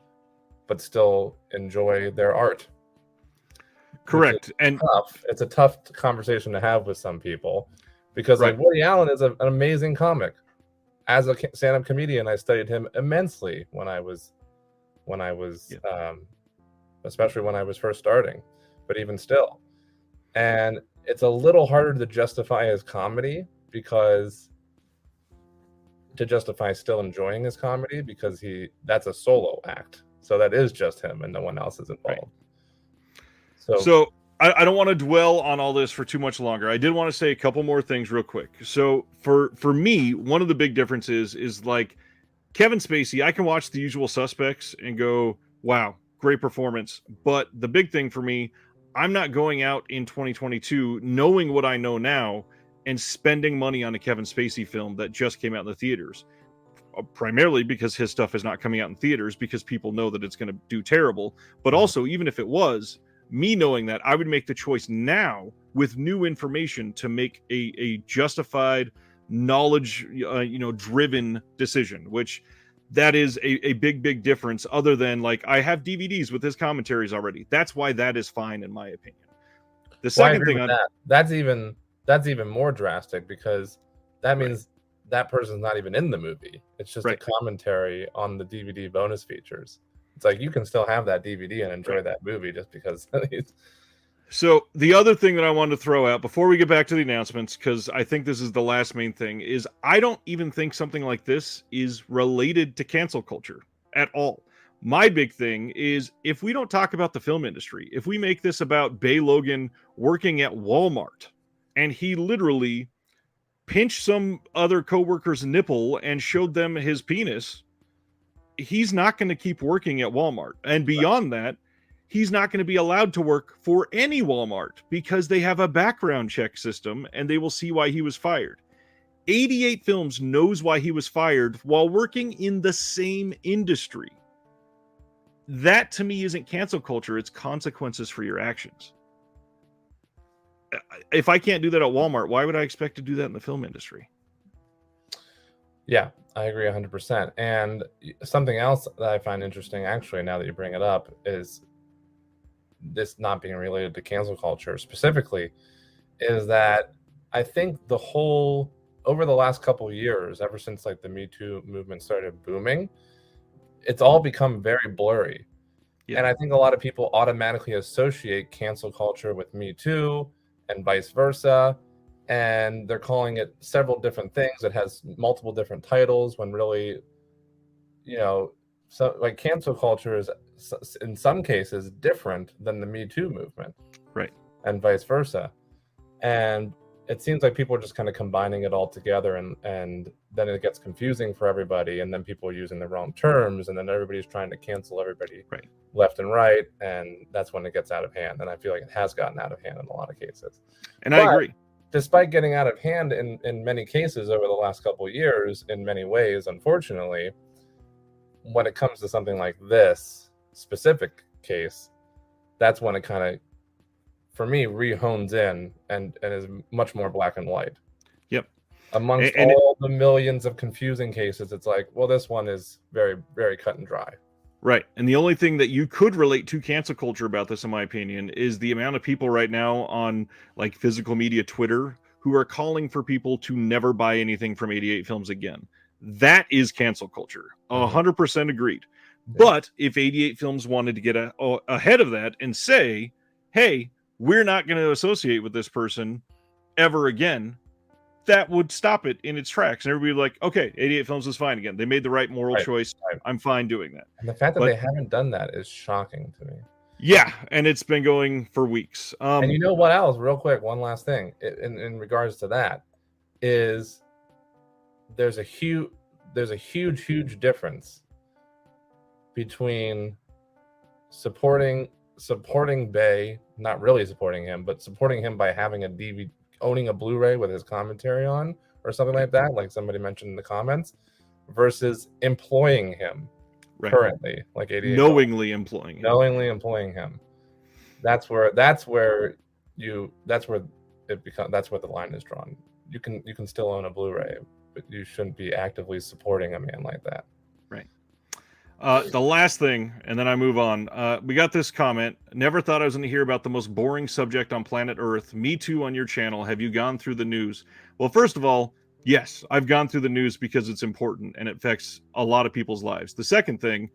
[SPEAKER 2] but still enjoy their art.
[SPEAKER 1] Correct. And
[SPEAKER 2] tough. It's a tough conversation to have with some people, because
[SPEAKER 1] Right.
[SPEAKER 2] like Woody Allen is an amazing comic. As a stand-up comedian, I studied him immensely when I was especially when I was first starting, but even still. And it's a little harder to justify his comedy, because to justify still enjoying his comedy, because that's a solo act. So that is just him and no one else is involved.
[SPEAKER 1] Right. So I don't want to dwell on all this for too much longer. I did want to say a couple more things real quick. So for me, one of the big differences is like Kevin Spacey, I can watch The Usual Suspects and go, wow, great performance. But the big thing for me, I'm not going out in 2022 knowing what I know now and spending money on a Kevin Spacey film that just came out in the theaters. Primarily because his stuff is not coming out in theaters because people know that it's going to do terrible. But also, even if it was, me knowing that, I would make the choice now with new information to make a justified, knowledge driven decision, which that is a big difference. Other than like, I have DVDs with his commentaries already. That's why that is fine in my opinion. The second thing
[SPEAKER 2] that's even more drastic, because that means that person's not even in the movie. It's just a commentary on the DVD bonus features. It's like you can still have that DVD and enjoy that movie just because.
[SPEAKER 1] So the other thing that I wanted to throw out before we get back to the announcements, because I think this is the last main thing, is I don't even think something like this is related to cancel culture at all. My big thing is, if we don't talk about the film industry, if we make this about Bay Logan working at Walmart and he literally pinched some other coworker's nipple and showed them his penis, he's not going to keep working at Walmart. And beyond that, he's not going to be allowed to work for any Walmart because they have a background check system and they will see why he was fired. 88 Films knows why he was fired while working in the same industry. That to me isn't cancel culture, it's consequences for your actions. If I can't do that at Walmart, why would I expect to do that in the film industry?
[SPEAKER 2] Yeah, I agree 100%. And something else that I find interesting, actually, now that you bring it up, is this not being related to cancel culture specifically, is that I think over the last couple of years, ever since like the Me Too movement started booming, it's all become very blurry. Yeah. And I think a lot of people automatically associate cancel culture with Me Too and vice versa. And they're calling it several different things. It has multiple different titles, when really, so like cancel culture is in some cases different than the Me Too movement.
[SPEAKER 1] Right.
[SPEAKER 2] And vice versa. And it seems like people are just kind of combining it all together, and then it gets confusing for everybody, and then people are using the wrong terms, and then everybody's trying to cancel everybody left and right, and that's when it gets out of hand. And I feel like it has gotten out of hand in a lot of cases.
[SPEAKER 1] And I agree.
[SPEAKER 2] Despite getting out of hand in many cases over the last couple of years, in many ways, unfortunately, when it comes to something like this specific case, that's when it kind of, for me, re-hones in and is much more black and white.
[SPEAKER 1] Yep.
[SPEAKER 2] Amongst all the millions of confusing cases, it's like, well, this one is very, very cut and dry.
[SPEAKER 1] Right. And the only thing that you could relate to cancel culture about this, in my opinion, is the amount of people right now on like physical media Twitter who are calling for people to never buy anything from 88 Films again. That is cancel culture. 100% agreed.
[SPEAKER 2] Yeah.
[SPEAKER 1] But if 88 Films wanted to get ahead of that and say, hey, we're not going to associate with this person ever again, that would stop it in its tracks. And everybody would be like, okay, 88 Films is fine again. They made the right moral choice.
[SPEAKER 2] Right.
[SPEAKER 1] I'm fine doing that.
[SPEAKER 2] And the fact that they haven't done that is shocking to me.
[SPEAKER 1] Yeah, and it's been going for weeks.
[SPEAKER 2] And you know what else? Real quick, one last thing in regards to that is there's a huge difference between supporting Bay, not really supporting him, but supporting him by having a DVD, owning a Blu-ray with his commentary on, or something like that, like somebody mentioned in the comments, versus employing him currently, like 88
[SPEAKER 1] knowingly employing
[SPEAKER 2] him. That's where it becomes. That's where the line is drawn. You can still own a Blu-ray, but you shouldn't be actively supporting a man like that.
[SPEAKER 1] Right. The last thing, and then I move on. We got this comment. Never thought I was going to hear about the most boring subject on planet Earth. Me too on your channel. Have you gone through the news? Well, first of all, yes, I've gone through the news because it's important and it affects a lot of people's lives. The second thing,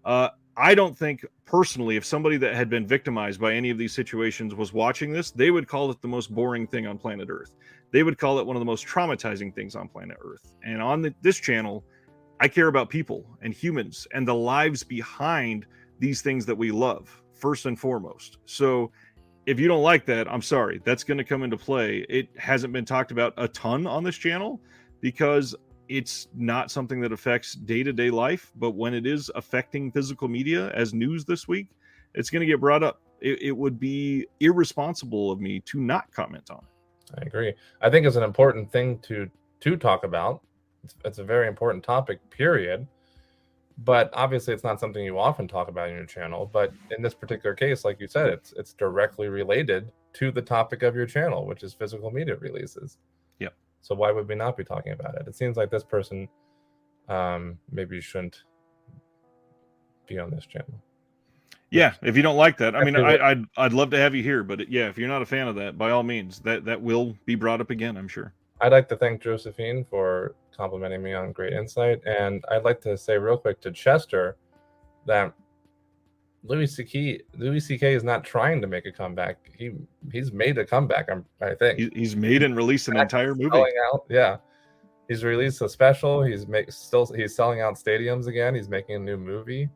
[SPEAKER 1] I don't think personally, if somebody that had been victimized by any of these situations was watching this, they would call it the most boring thing on planet Earth. They would call it one of the most traumatizing things on planet Earth. And on this channel, I care about people and humans and the lives behind these things that we love, first and foremost. So if you don't like that, I'm sorry. That's going to come into play. It hasn't been talked about a ton on this channel because it's not something that affects day-to-day life. But when it is affecting physical media as news this week, it's going to get brought up. It would be irresponsible of me to not comment on it.
[SPEAKER 2] I agree. I think it's an important thing to talk about. It's a very important topic, period. But obviously, it's not something you often talk about in your channel. But in this particular case, like you said, it's directly related to the topic of your channel, which is physical media releases.
[SPEAKER 1] Yep.
[SPEAKER 2] So why would we not be talking about it? It seems like this person maybe shouldn't be on this channel.
[SPEAKER 1] Yeah, if you don't like that, I mean, I'd love to have you here, but yeah, if you're not a fan of that, by all means, that will be brought up again, I'm sure.
[SPEAKER 2] I'd like to thank Josephine for complimenting me on great insight, and I'd like to say real quick to Chester that Louis C.K. is not trying to make a comeback. He's made a comeback. I think
[SPEAKER 1] he's made and released an entire movie.
[SPEAKER 2] Yeah, he's released a special. He's selling out stadiums again. He's making a new movie.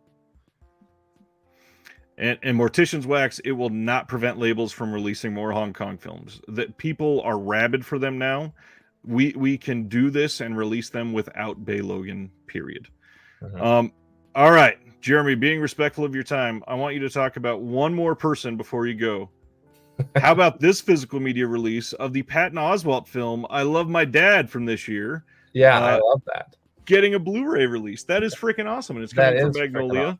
[SPEAKER 1] And Mortician's Wax, it will not prevent labels from releasing more Hong Kong films. That people are rabid for them now. We can do this and release them without Bay Logan, period. All right, Jeremy, being respectful of your time, I want you to talk about one more person before you go. How about this physical media release of the Patton Oswalt film, I Love My Dad, from this year?
[SPEAKER 2] Yeah, I love that.
[SPEAKER 1] Getting a Blu-ray release. That is freaking awesome. And it's coming from Magnolia.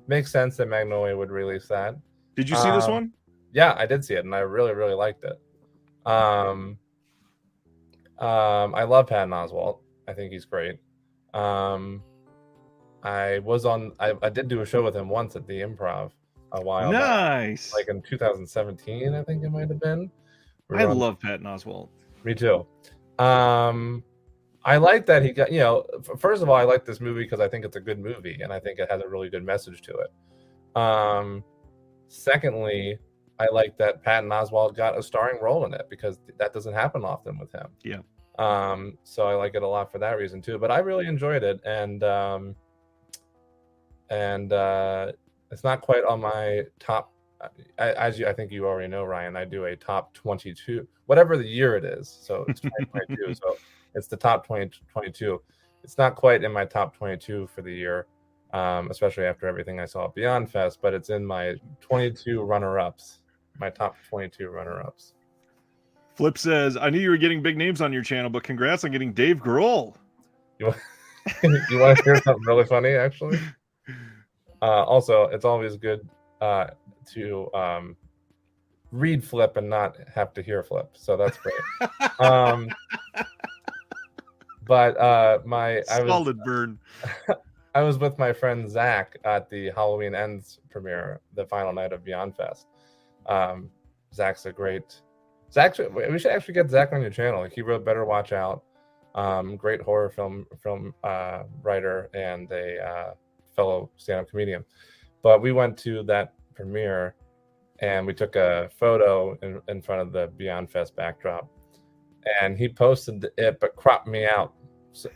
[SPEAKER 2] Makes sense that Magnolia would release that.
[SPEAKER 1] Did you see this one?
[SPEAKER 2] Yeah, I did see it, and I really, really liked it. I love Patton Oswalt. I think he's great. I did do a show with him once at the Improv a while back, like in 2017, I think it might have been.
[SPEAKER 1] I love Patton Oswalt.
[SPEAKER 2] Me too. I like that he got, first of all, I like this movie because I think it's a good movie and I think it has a really good message to it. Secondly, I like that Patton Oswalt got a starring role in it because that doesn't happen often with him.
[SPEAKER 1] Yeah.
[SPEAKER 2] So I like it a lot for that reason too. But I really enjoyed it, and it's not quite on my top. I think you already know, Ryan, I do a top 22, whatever the year it is. So it's 2022. So it's the top 2022. It's not quite in my top 22 for the year, especially after everything I saw at Beyond Fest. But it's in my 22 runner-ups. My top 22 runner-ups.
[SPEAKER 1] Flip says, I knew you were getting big names on your channel, but congrats on getting Dave Grohl.
[SPEAKER 2] You want to hear something really funny, actually? Also, it's always good to read Flip and not have to hear Flip. So that's great.
[SPEAKER 1] Burn.
[SPEAKER 2] I was with my friend Zach at the Halloween Ends premiere, the final night of Beyond Fest. Zach's a great Zach, we should actually get Zach on your channel. Like, he wrote Better Watch Out, great horror film writer and a fellow stand-up comedian. But we went to that premiere and we took a photo in front of the Beyond Fest backdrop, and he posted it but cropped me out.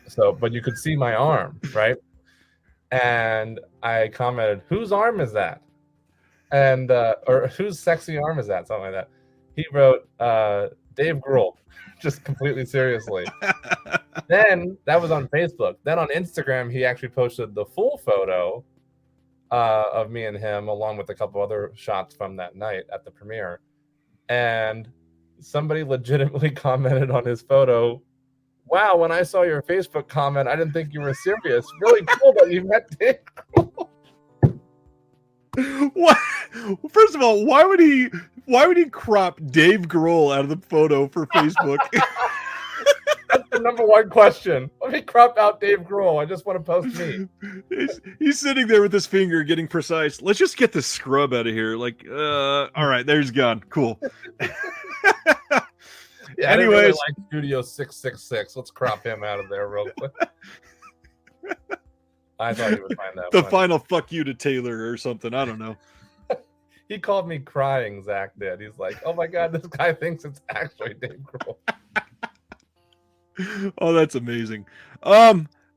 [SPEAKER 2] So but you could see my arm, right? And I commented, "Whose arm is that?" And or whose sexy arm is that? Something like that. He wrote Dave Grohl, just completely seriously. Then that was on Facebook. Then on Instagram, he actually posted the full photo of me and him, along with a couple other shots from that night at the premiere. And somebody legitimately commented on his photo, "Wow, when I saw your Facebook comment, I didn't think you were serious. Really cool that you met Dave Grohl."
[SPEAKER 1] What? First of all, why would he crop Dave Grohl out of the photo for Facebook?
[SPEAKER 2] That's the number one question. Let me crop out Dave Grohl. I just want to post me.
[SPEAKER 1] He's sitting there with his finger getting precise. Let's just get this scrub out of here. Like, all right, there's gone. Cool.
[SPEAKER 2] Yeah, anyways, I really like Studio 666. Let's crop him out of there real quick. I thought he would find that
[SPEAKER 1] the
[SPEAKER 2] funny.
[SPEAKER 1] Final fuck you to Taylor or something. I don't know.
[SPEAKER 2] He called me crying, Zach did. He's like, "Oh my God, this guy thinks it's actually Dave Grohl."
[SPEAKER 1] Oh, that's amazing.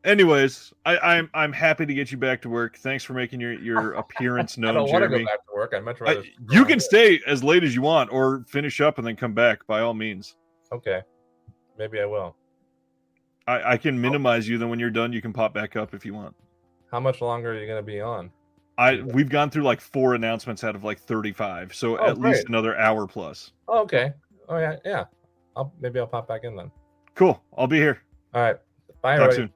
[SPEAKER 1] Anyways, I'm happy to get you back to work. Thanks for making your appearance known,
[SPEAKER 2] I don't
[SPEAKER 1] Jeremy.
[SPEAKER 2] want to go back to work. I'd much rather.
[SPEAKER 1] You can stay as late as you want, or finish up and then come back by all means.
[SPEAKER 2] Okay, maybe I will.
[SPEAKER 1] I can minimize you. Then when you're done, you can pop back up if you want.
[SPEAKER 2] How much longer are you going to be on?
[SPEAKER 1] We've gone through like 4 announcements out of like 35, so at least another hour plus.
[SPEAKER 2] Oh, okay. Oh yeah. Maybe I'll pop back in then.
[SPEAKER 1] Cool. I'll be here.
[SPEAKER 2] All right. Bye.
[SPEAKER 1] Talk soon.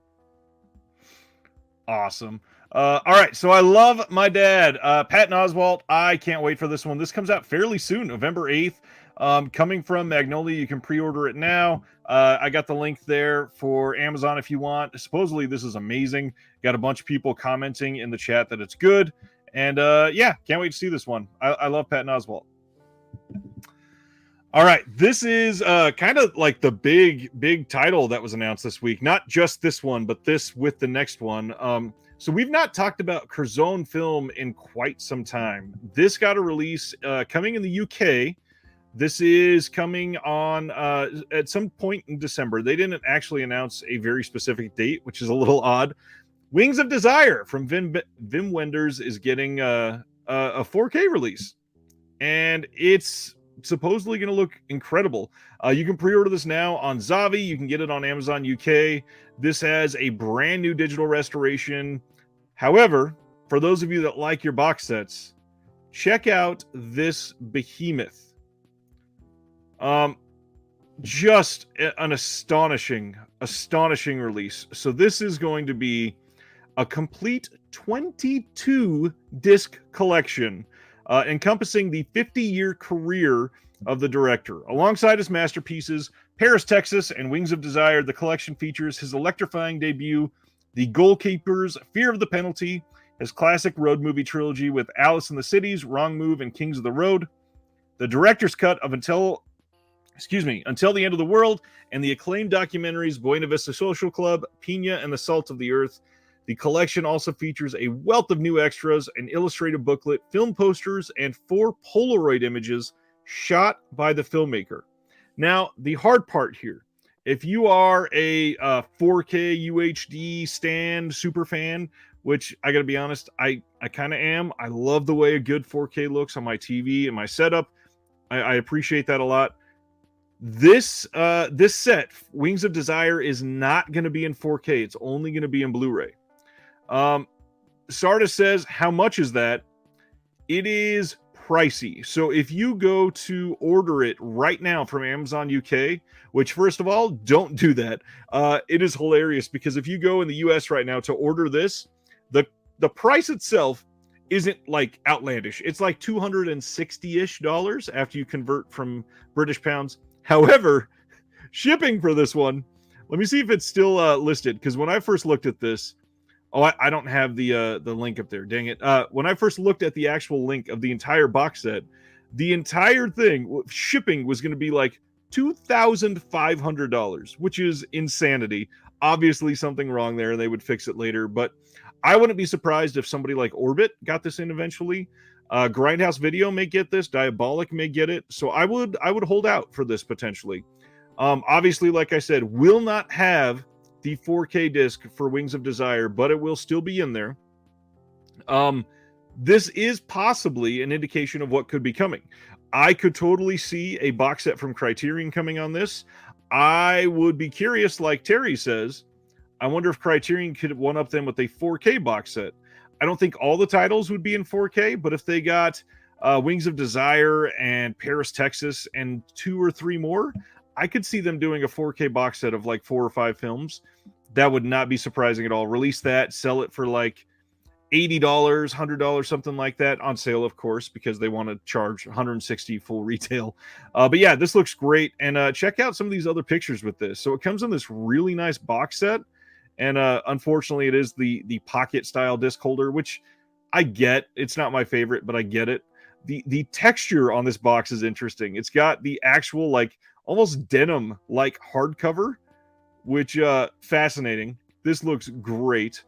[SPEAKER 1] Awesome. All right. So I love my dad, Patton Oswalt. I can't wait for this one. This comes out fairly soon, November 8th. Coming from Magnolia, you can pre-order it now. I got the link there for Amazon if you want. Supposedly this is amazing. Got a bunch of people commenting in the chat that it's good. And yeah, can't wait to see this one. I love Patton Oswalt. All right, this is kind of like the big title that was announced this week. Not just this one, but this with the next one. So we've not talked about Curzon film in quite some time. This got a release coming in the UK. This is coming on at some point in December. They didn't actually announce a very specific date, which is a little odd. Wings of Desire from Wim Wenders is getting a 4K release. And it's supposedly going to look incredible. You can pre-order this now on Zavi. You can get it on Amazon UK. This has a brand new digital restoration. However, for those of you that like your box sets, check out this behemoth. Just an astonishing release. So this is going to be a complete 22 disc collection encompassing the 50-year career of the director. Alongside his masterpieces, Paris, Texas, and Wings of Desire, the collection features his electrifying debut, The Goalkeepers, Fear of the Penalty, his classic road movie trilogy with Alice in the Cities, Wrong Move, and Kings of the Road, the director's cut of Until the End of the World, and the acclaimed documentaries Buena Vista Social Club, Pina, and the Salt of the Earth. The collection also features a wealth of new extras, an illustrated booklet, film posters, and 4 Polaroid images shot by the filmmaker. Now, the hard part here, if you are a 4K UHD stan super fan, which I got to be honest, I kind of am. I love the way a good 4K looks on my TV and my setup. I appreciate that a lot. This set, Wings of Desire, is not going to be in 4K. It's only going to be in Blu-ray. Sardis says, how much is that? It is pricey. So if you go to order it right now from Amazon UK, which first of all, don't do that. It is hilarious because if you go in the US right now to order this, the price itself isn't like outlandish. It's like $260-ish after you convert from British pounds. However, shipping for this one, let me see if it's still listed, because when I first looked at this, I don't have the link up there. Dang it. When I first looked at the actual link of the entire box set, The entire thing, shipping was going to be like $2,500, which is insanity. Obviously, something wrong there, and they would fix it later. But I wouldn't be surprised if somebody like Orbit got this in eventually. Grindhouse Video may get this. Diabolic may get it. So I would hold out for this potentially. Obviously, like I said, will not have the 4K disc for Wings of Desire, but it will still be in there. This is possibly an indication of what could be coming. I could totally see a box set from Criterion coming on this. I would be curious, like Terry says. I wonder if Criterion could one-up them with a 4K box set. I don't think all the titles would be in 4K, but if they got Wings of Desire and Paris, Texas, and 2 or 3 more, I could see them doing a 4K box set of like 4 or 5 films. That would not be surprising at all. Release that, sell it for like $80, $100, something like that, on sale, of course, because they want to charge $160 full retail. But yeah, this looks great. And check out some of these other pictures with this. So it comes in this really nice box set. And unfortunately, it is the pocket style disc holder, which I get. It's not my favorite, but I get it. The texture on this box is interesting. It's got the actual like almost denim like hardcover, which fascinating. This looks great.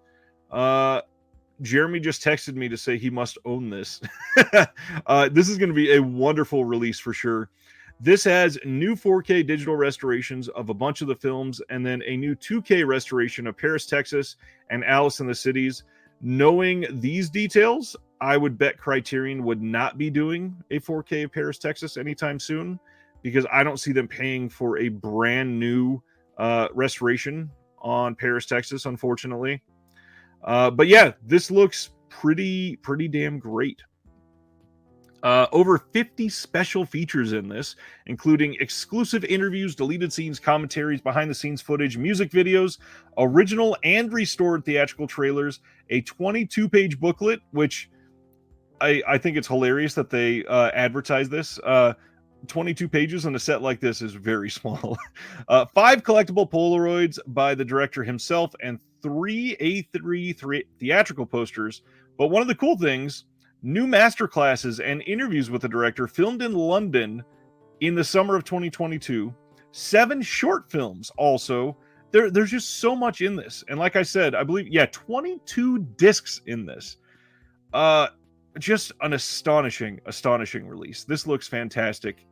[SPEAKER 1] Jeremy just texted me to say he must own this. This is going to be a wonderful release for sure. This has new 4K digital restorations of a bunch of the films, and then a new 2K restoration of Paris, Texas, and Alice in the Cities. Knowing these details, I would bet Criterion would not be doing a 4K of Paris, Texas anytime soon, because I don't see them paying for a brand new restoration on Paris, Texas, unfortunately. But yeah, this looks pretty damn great. Over 50 special features in this, including exclusive interviews, deleted scenes, commentaries, behind-the-scenes footage, music videos, original and restored theatrical trailers, a 22-page booklet, which I think it's hilarious that they advertise this. 22 pages in a set like this is very small. 5 collectible Polaroids by the director himself, and 3 A3 theatrical posters. But one of the cool things, new masterclasses and interviews with the director filmed in London in the summer of 2022. 7 short films also. There's just so much in this. And like I said, I believe, 22 discs in this. Just an astonishing release. This looks fantastic.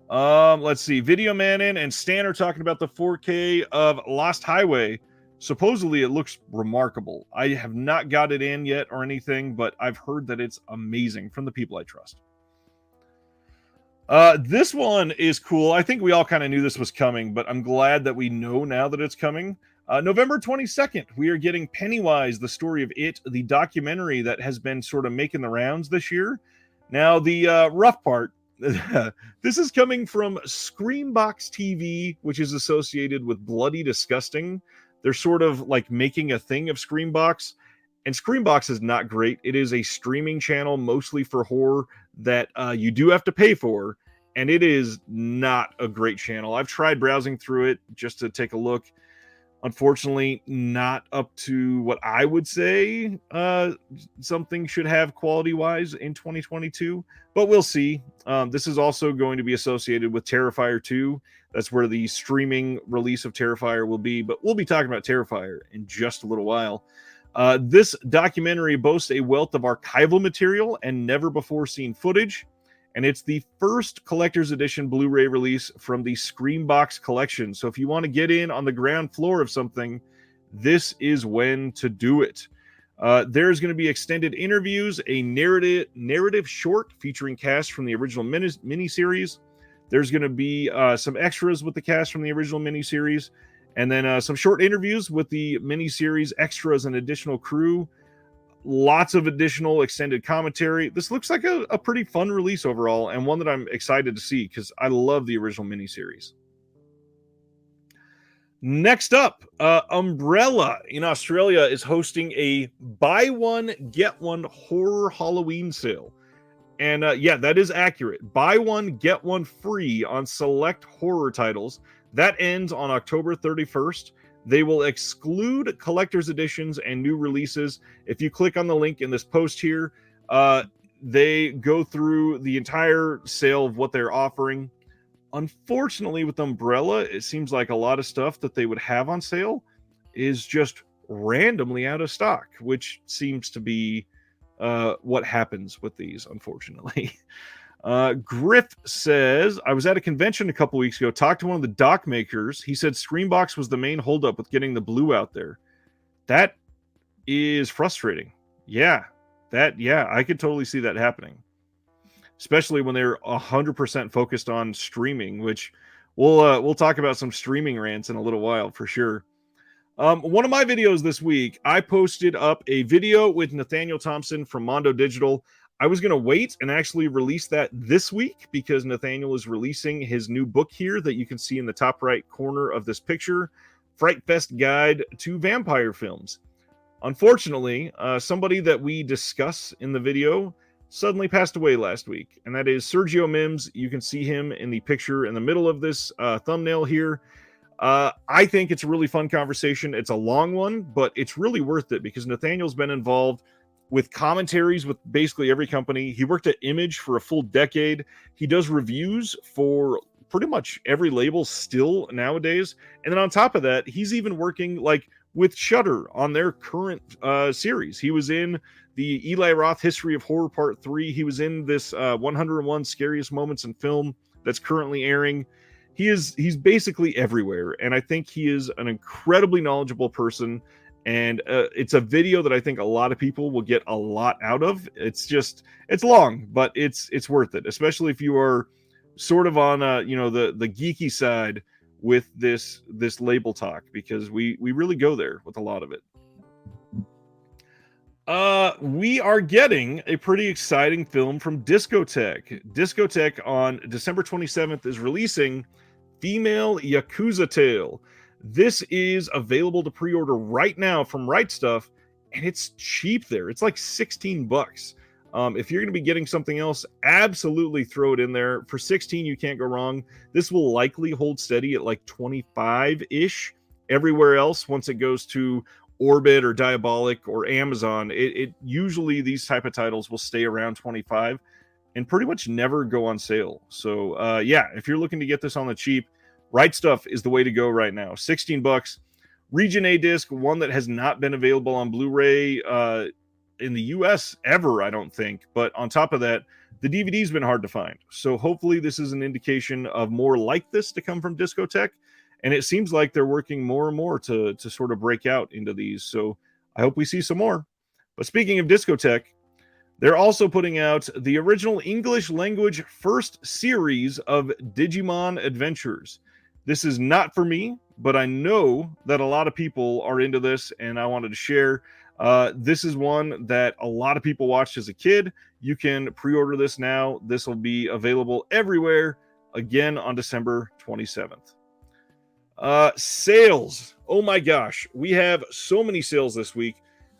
[SPEAKER 1] Let's see. Video Manon and Stan are talking about the 4K of Lost Highway. Supposedly it looks remarkable. I have not got it in yet or anything, but I've heard that it's amazing from the people I trust. This one is cool. I think we all kind of knew this was coming, but I'm glad that we know now that it's coming. November 22nd, we are getting Pennywise, the story of it, the documentary that has been sort of making the rounds this year. Now, the rough part, this is coming from Screambox TV, which is associated with Bloody Disgusting. They're sort of like making a thing of Screambox, and Screambox is not great. It is a streaming channel mostly for horror that you do have to pay for, and it is not a great channel. I've tried browsing through it just to take a look. Unfortunately, not up to what I would say something should have quality-wise in 2022, but we'll see. This is also going to be associated with Terrifier 2. That's where the streaming release of Terrifier will be, but we'll be talking about Terrifier in just a little while. This documentary boasts a wealth of archival material and never-before-seen footage, and it's the first collector's edition Blu-ray release from the Screambox collection. So if you want to get in on the ground floor of something, this is when to do it. There's going to be extended interviews, a narrative short featuring cast from the original miniseries. There's going to be some extras with the cast from the original miniseries, and then some short interviews with the miniseries extras and additional crew. Lots of additional extended commentary. This looks like a pretty fun release overall, and one that I'm excited to see because I love the original miniseries. Next up, Umbrella in Australia is hosting a buy one, get one horror Halloween sale. And that is accurate. Buy one, get one free on select horror titles. That ends on October 31st. They will exclude collector's editions and new releases. If you click on the link in this post here, they go through the entire sale of what they're offering. Unfortunately, with Umbrella, it seems like a lot of stuff that they would have on sale is just randomly out of stock, which seems to be what happens with these, unfortunately. Griff says, I was at a convention a couple weeks ago, talked to one of the dock makers. He said Screambox was the main holdup with getting the blue out there. That is frustrating. Yeah, I could totally see that happening. Especially when they're 100% focused on streaming, which we'll talk about some streaming rants in a little while for sure. One of my videos this week, I posted up a video with Nathaniel Thompson from Mondo Digital. I was going to wait and actually release that this week because Nathaniel is releasing his new book here that you can see in the top right corner of this picture, Fright Fest Guide to Vampire Films. Unfortunately, somebody that we discuss in the video suddenly passed away last week, and that is Sergio Mims. You can see him in the picture in the middle of this thumbnail here. I think it's a really fun conversation. It's a long one, but it's really worth it because Nathaniel's been involved with commentaries with basically every company. He worked at Image for a full decade. He does reviews for pretty much every label still nowadays. And then on top of that, he's even working like with Shudder on their current series. He was in the Eli Roth History of Horror Part 3. He was in this 101 Scariest Moments in Film that's currently airing. He's basically everywhere, and I think he is an incredibly knowledgeable person, and it's a video that I think a lot of people will get a lot out of. It's long, but it's worth it, especially if you are sort of on the geeky side with this label talk, because we really go there with a lot of it. We are getting a pretty exciting film from Discotek. Discotek on December 27th is releasing Female Yakuza Tale. This is available to pre-order right now from Right Stuff, and it's cheap there. It's like $16. If you're going to be getting something else, absolutely throw it in there. For $16, you can't go wrong. This will likely hold steady at like 25-ish. Everywhere else, once it goes to Orbit or Diabolic or Amazon, it usually these type of titles will stay around 25 and pretty much never go on sale. So if you're looking to get this on the cheap, Right Stuff is the way to go right now. $16. Region A disc, one that has not been available on Blu-ray in the US ever, I don't think. But on top of that, the DVD's been hard to find. So hopefully this is an indication of more like this to come from Discotek. And it seems like they're working more and more to sort of break out into these. So I hope we see some more. But speaking of Discotek, they're also putting out the original English language first series of Digimon Adventures. This is not for me, but I know that a lot of people are into this, and I wanted to share. This is one that a lot of people watched as a kid. You can pre-order this now. This will be available everywhere, again, on December 27th. Sales. Oh my gosh. We have so many sales this week.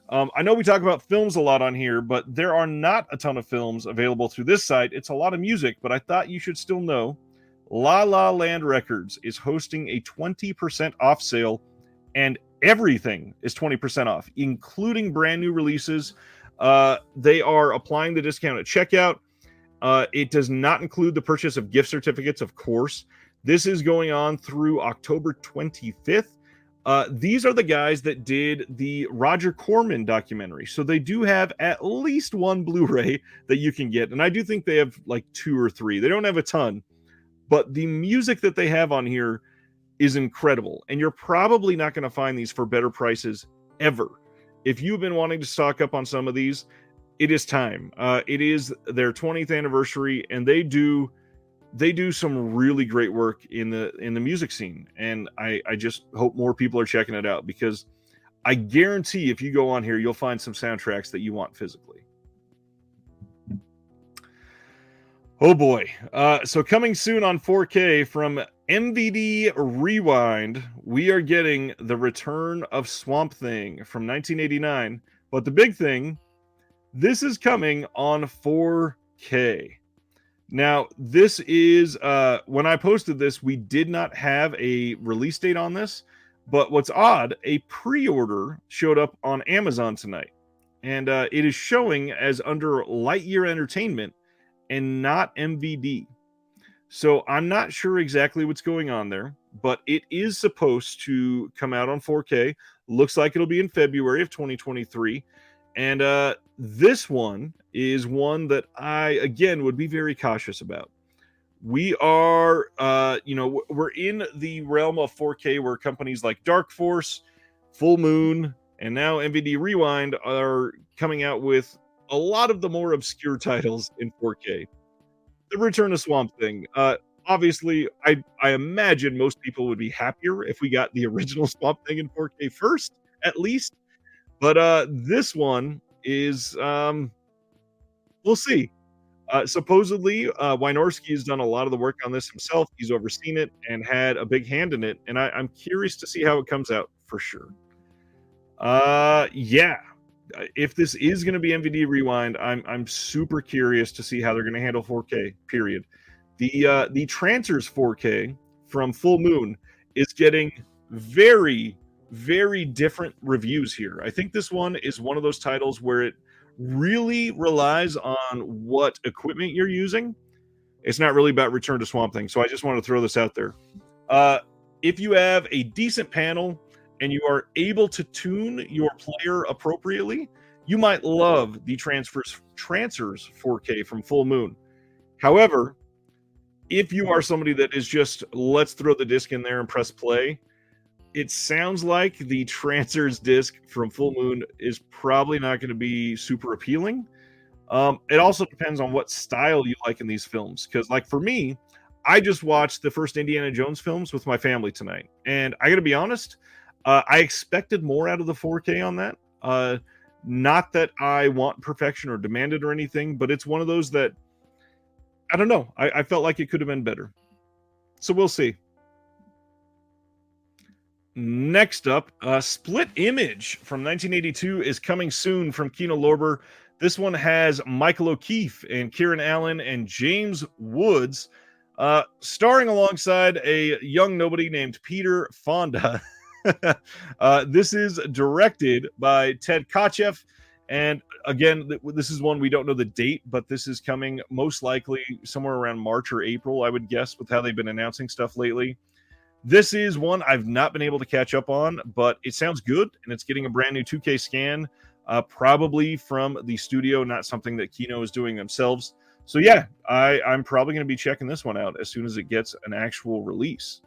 [SPEAKER 1] I know we talk about films a lot on here, but there are not a ton of films available through this site. It's a lot of music, but I thought you should still know La La Land Records is hosting a 20% off sale, and everything is 20% off, including brand new releases. They are applying the discount at checkout. It does not include the purchase of gift certificates, of course. This is going on through October 25th. These are the guys that did the Roger Corman documentary. So they do have at least one Blu-ray that you can get. And I do think they have like 2 or 3. They don't have a ton. But the music that they have on here is incredible. And you're probably not going to find these for better prices ever. If you've been wanting to stock up on some of these, it is time. It is their 20th anniversary, and they do some really great work in the music scene, and I just hope more people are checking it out, because I guarantee if you go on here, you'll find some soundtracks that you want physically. Oh boy. So coming soon on 4K from MVD Rewind, we are getting The Return of Swamp Thing from 1989. But the big thing, this is coming on 4K. Now, this is, when I posted this, we did not have a release date on this, but what's odd, a pre-order showed up on Amazon tonight. and it is showing as under Lightyear Entertainment and not MVD. So I'm not sure exactly what's going on there, but it is supposed to come out on 4K. Looks like it'll be in February of 2023. And this one is one that I, again, would be very cautious about. We are, we're in the realm of 4K where companies like Dark Force, Full Moon, and now MVD Rewind are coming out with a lot of the more obscure titles in 4K. The Return of Swamp Thing. Obviously, I imagine most people would be happier if we got the original Swamp Thing in 4K first, at least. But this one is, we'll see. Supposedly, Wynorski has done a lot of the work on this himself. He's overseen it and had a big hand in it, and I'm curious to see how it comes out for sure. Yeah. If this is going to be MVD Rewind, I'm super curious to see how they're going to handle 4K. Period. The Trancers 4K from Full Moon is getting very, very different reviews here. I think this one is one of those titles where it really relies on what equipment you're using. It's not really about Return to Swamp Thing. So I just want to throw this out there. If you have a decent panel and you are able to tune your player appropriately, you might love the Trancers 4K from Full Moon. However, if you are somebody that is just, let's throw the disc in there and press play, it sounds like the Trancers disc from Full Moon is probably not going to be super appealing. It also depends on what style you like in these films. Because, like, for me, I just watched the first Indiana Jones films with my family tonight. And I got to be honest, I expected more out of the 4K on that. Not that I want perfection or demand it or anything, but it's one of those that, I don't know. I felt like it could have been better. So we'll see. Next up, Split Image from 1982 is coming soon from Kino Lorber. This one has Michael O'Keefe and Kieran Allen and James Woods, starring alongside a young nobody named Peter Fonda. This is directed by Ted Kotcheff. And again, this is one we don't know the date, but this is coming most likely somewhere around March or April, I would guess, with how they've been announcing stuff lately. This is one I've not been able to catch up on, but it sounds good, and it's getting a brand new 2K scan, probably from the studio, not something that Kino is doing themselves. So yeah, I'm probably going to be checking this one out as soon as it gets an actual release.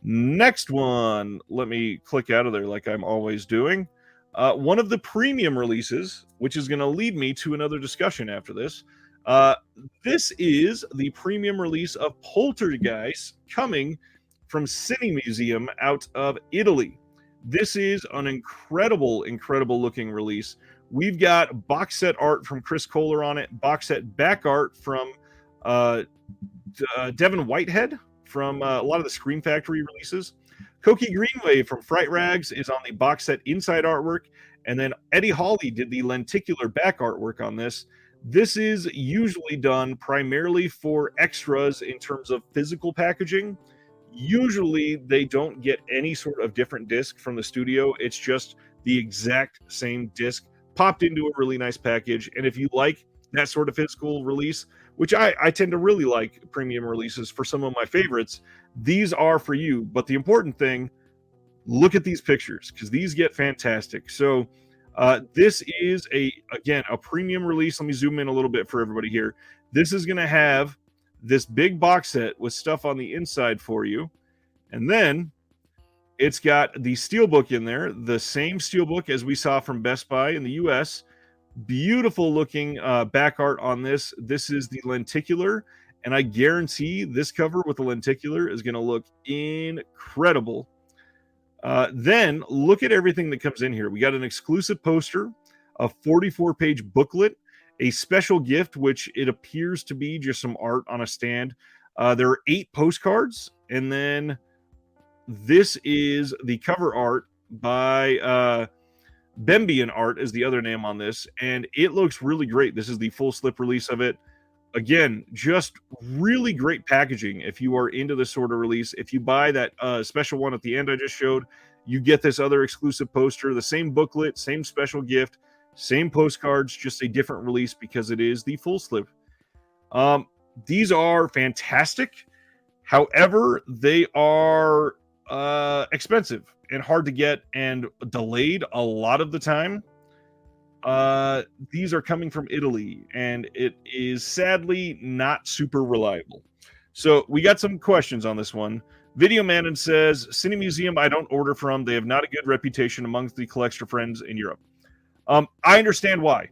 [SPEAKER 1] Next one, let me click out of there like I'm always doing. One of the premium releases, which is going to lead me to another discussion after this. This is the premium release of Poltergeist coming from Cine Museum out of Italy. This is an incredible, incredible looking release. We've got box set art from Chris Kohler on it, box set back art from Devin Whitehead from a lot of the Scream Factory releases. Koki Greenway from Fright Rags is on the box set inside artwork, and then Eddie Hawley did the lenticular back artwork on this. This is usually done primarily for extras in terms of physical packaging. Usually they don't get any sort of different disc from the studio. It's just the exact same disc popped into a really nice package. And if you like that sort of physical release, which I tend to really like premium releases for some of my favorites, these are for you. But the important thing, look at these pictures, because these get fantastic. So this is again a premium release. Let me zoom in a little bit for everybody here. This is going to have this big box set with stuff on the inside for you, and then it's got the steelbook in there, the same steelbook as we saw from Best Buy in the US. Beautiful looking back art on this. This is the lenticular, and I guarantee this cover with the lenticular is going to look incredible. Then look at everything that comes in here. We got an exclusive poster, a 44-page booklet, a special gift, which it appears to be just some art on a stand. There are 8 postcards, and then this is the cover art by Bembian Art is the other name on this, and it looks really great. This is the full slip release of it. Again, just really great packaging if you are into this sort of release. If you buy that special one at the end I just showed, you get this other exclusive poster, the same booklet, same special gift, Same postcards, just a different release because it is the full slip. These are fantastic. However, they are expensive and hard to get and delayed a lot of the time. These are coming from Italy, and it is sadly not super reliable. So we got some questions on this one. Video Manon says, Cine Museum I don't order from. They have not a good reputation amongst the collector friends in Europe. I understand why.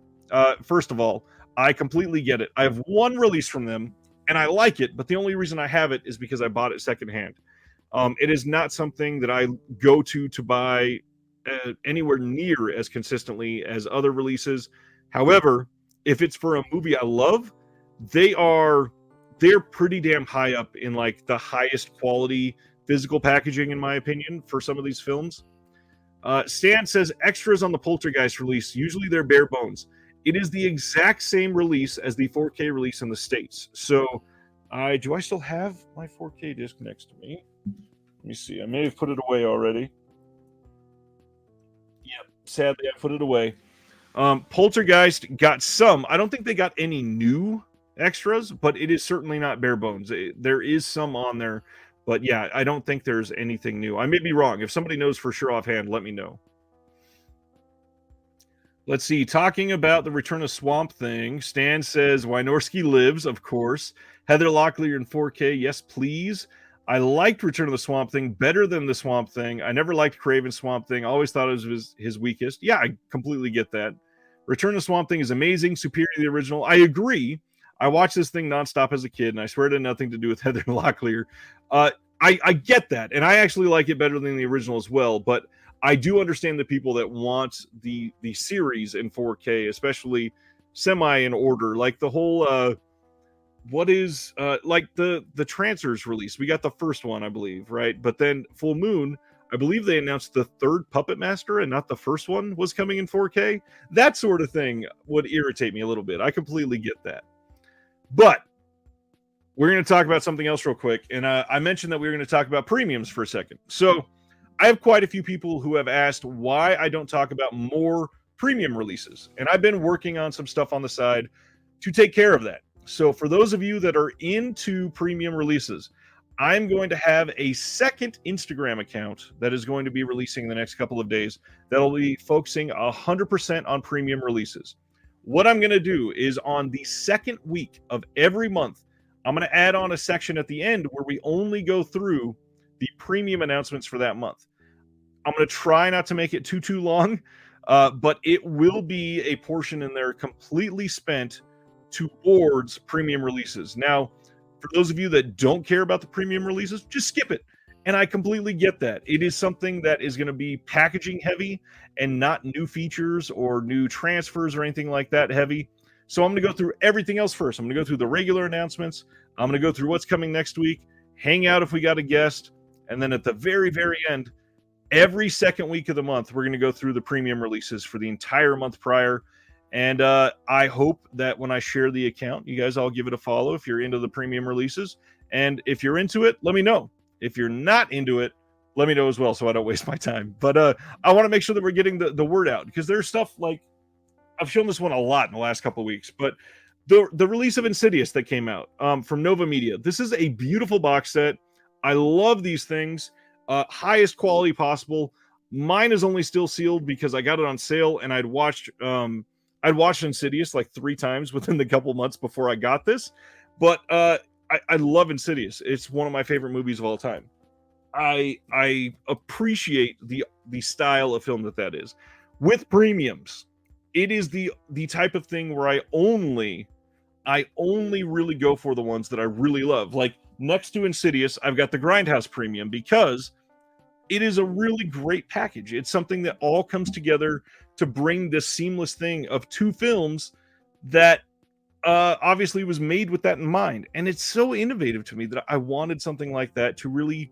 [SPEAKER 1] First of all, I completely get it. I have one release from them, and I like it, but the only reason I have it is because I bought it secondhand. It is not something that I go to buy anywhere near as consistently as other releases. However, if it's for a movie I love, they're pretty damn high up in like the highest quality physical packaging, in my opinion, for some of these films. Stan says extras on the Poltergeist release, usually they're bare bones. It is the exact same release as the 4K release in the States. So do I still have my 4K disc next to me? Let me see. I may have put it away already. Yep, sadly I put it away. Poltergeist got some. I don't think they got any new extras, but it is certainly not bare bones. There is some on there, but yeah, I don't think there's anything new. I may be wrong. If somebody knows for sure offhand, let me know. Let's see. Talking about the Return of Swamp Thing, Stan says Wynorski lives, of course. Heather Locklear in 4K, yes, please. I liked Return of the Swamp Thing better than the Swamp Thing. I never liked Craven Swamp Thing. I always thought it was his weakest. Yeah, I completely get that. Return of the Swamp Thing is amazing, superior to the original. I agree. I watched this thing nonstop as a kid, and I swear it had nothing to do with Heather Locklear. I get that, and I actually like it better than the original as well, but I do understand the people that want the series in 4K, especially semi in order. Like the whole like the Trancers release. We got the first one, I believe, right? But then Full Moon, I believe they announced the third Puppet Master and not the first one was coming in 4K. That sort of thing would irritate me a little bit. I completely get that. But we're going to talk about something else real quick. And I mentioned that we were going to talk about premiums for a second. So I have quite a few people who have asked why I don't talk about more premium releases. And I've been working on some stuff on the side to take care of that. So for those of you that are into premium releases, I'm going to have a second Instagram account that is going to be releasing in the next couple of days that'll be focusing 100% on premium releases. What I'm going to do is on the second week of every month, I'm going to add on a section at the end where we only go through the premium announcements for that month. I'm going to try not to make it too long, but it will be a portion in there completely spent towards premium releases. Now, for those of you that don't care about the premium releases, just skip it. And I completely get that. It is something that is going to be packaging heavy and not new features or new transfers or anything like that heavy. So I'm going to go through everything else first. I'm going to go through the regular announcements. I'm going to go through what's coming next week, hang out if we got a guest. And then at the very, very end, every second week of the month, we're going to go through the premium releases for the entire month prior. And I hope that when I share the account, you guys all give it a follow if you're into the premium releases. And if you're into it, let me know. If you're not into it, let me know as well so I don't waste my time. But I want to make sure that we're getting the word out because there's stuff like, I've shown this one a lot in the last couple of weeks, but the release of Insidious that came out from Nova Media. This is a beautiful box set. I love these things. Highest quality possible. Mine is only still sealed because I got it on sale and I'd watched Insidious like 3 times within the couple months before I got this. But I love Insidious. It's one of my favorite movies of all time. I appreciate the style of film that is. With premiums, it is the type of thing where I only really go for the ones that I really love. Like next to Insidious, I've got the Grindhouse Premium because it is a really great package. It's something that all comes together to bring this seamless thing of 2 films that obviously was made with that in mind. And it's so innovative to me that I wanted something like that to really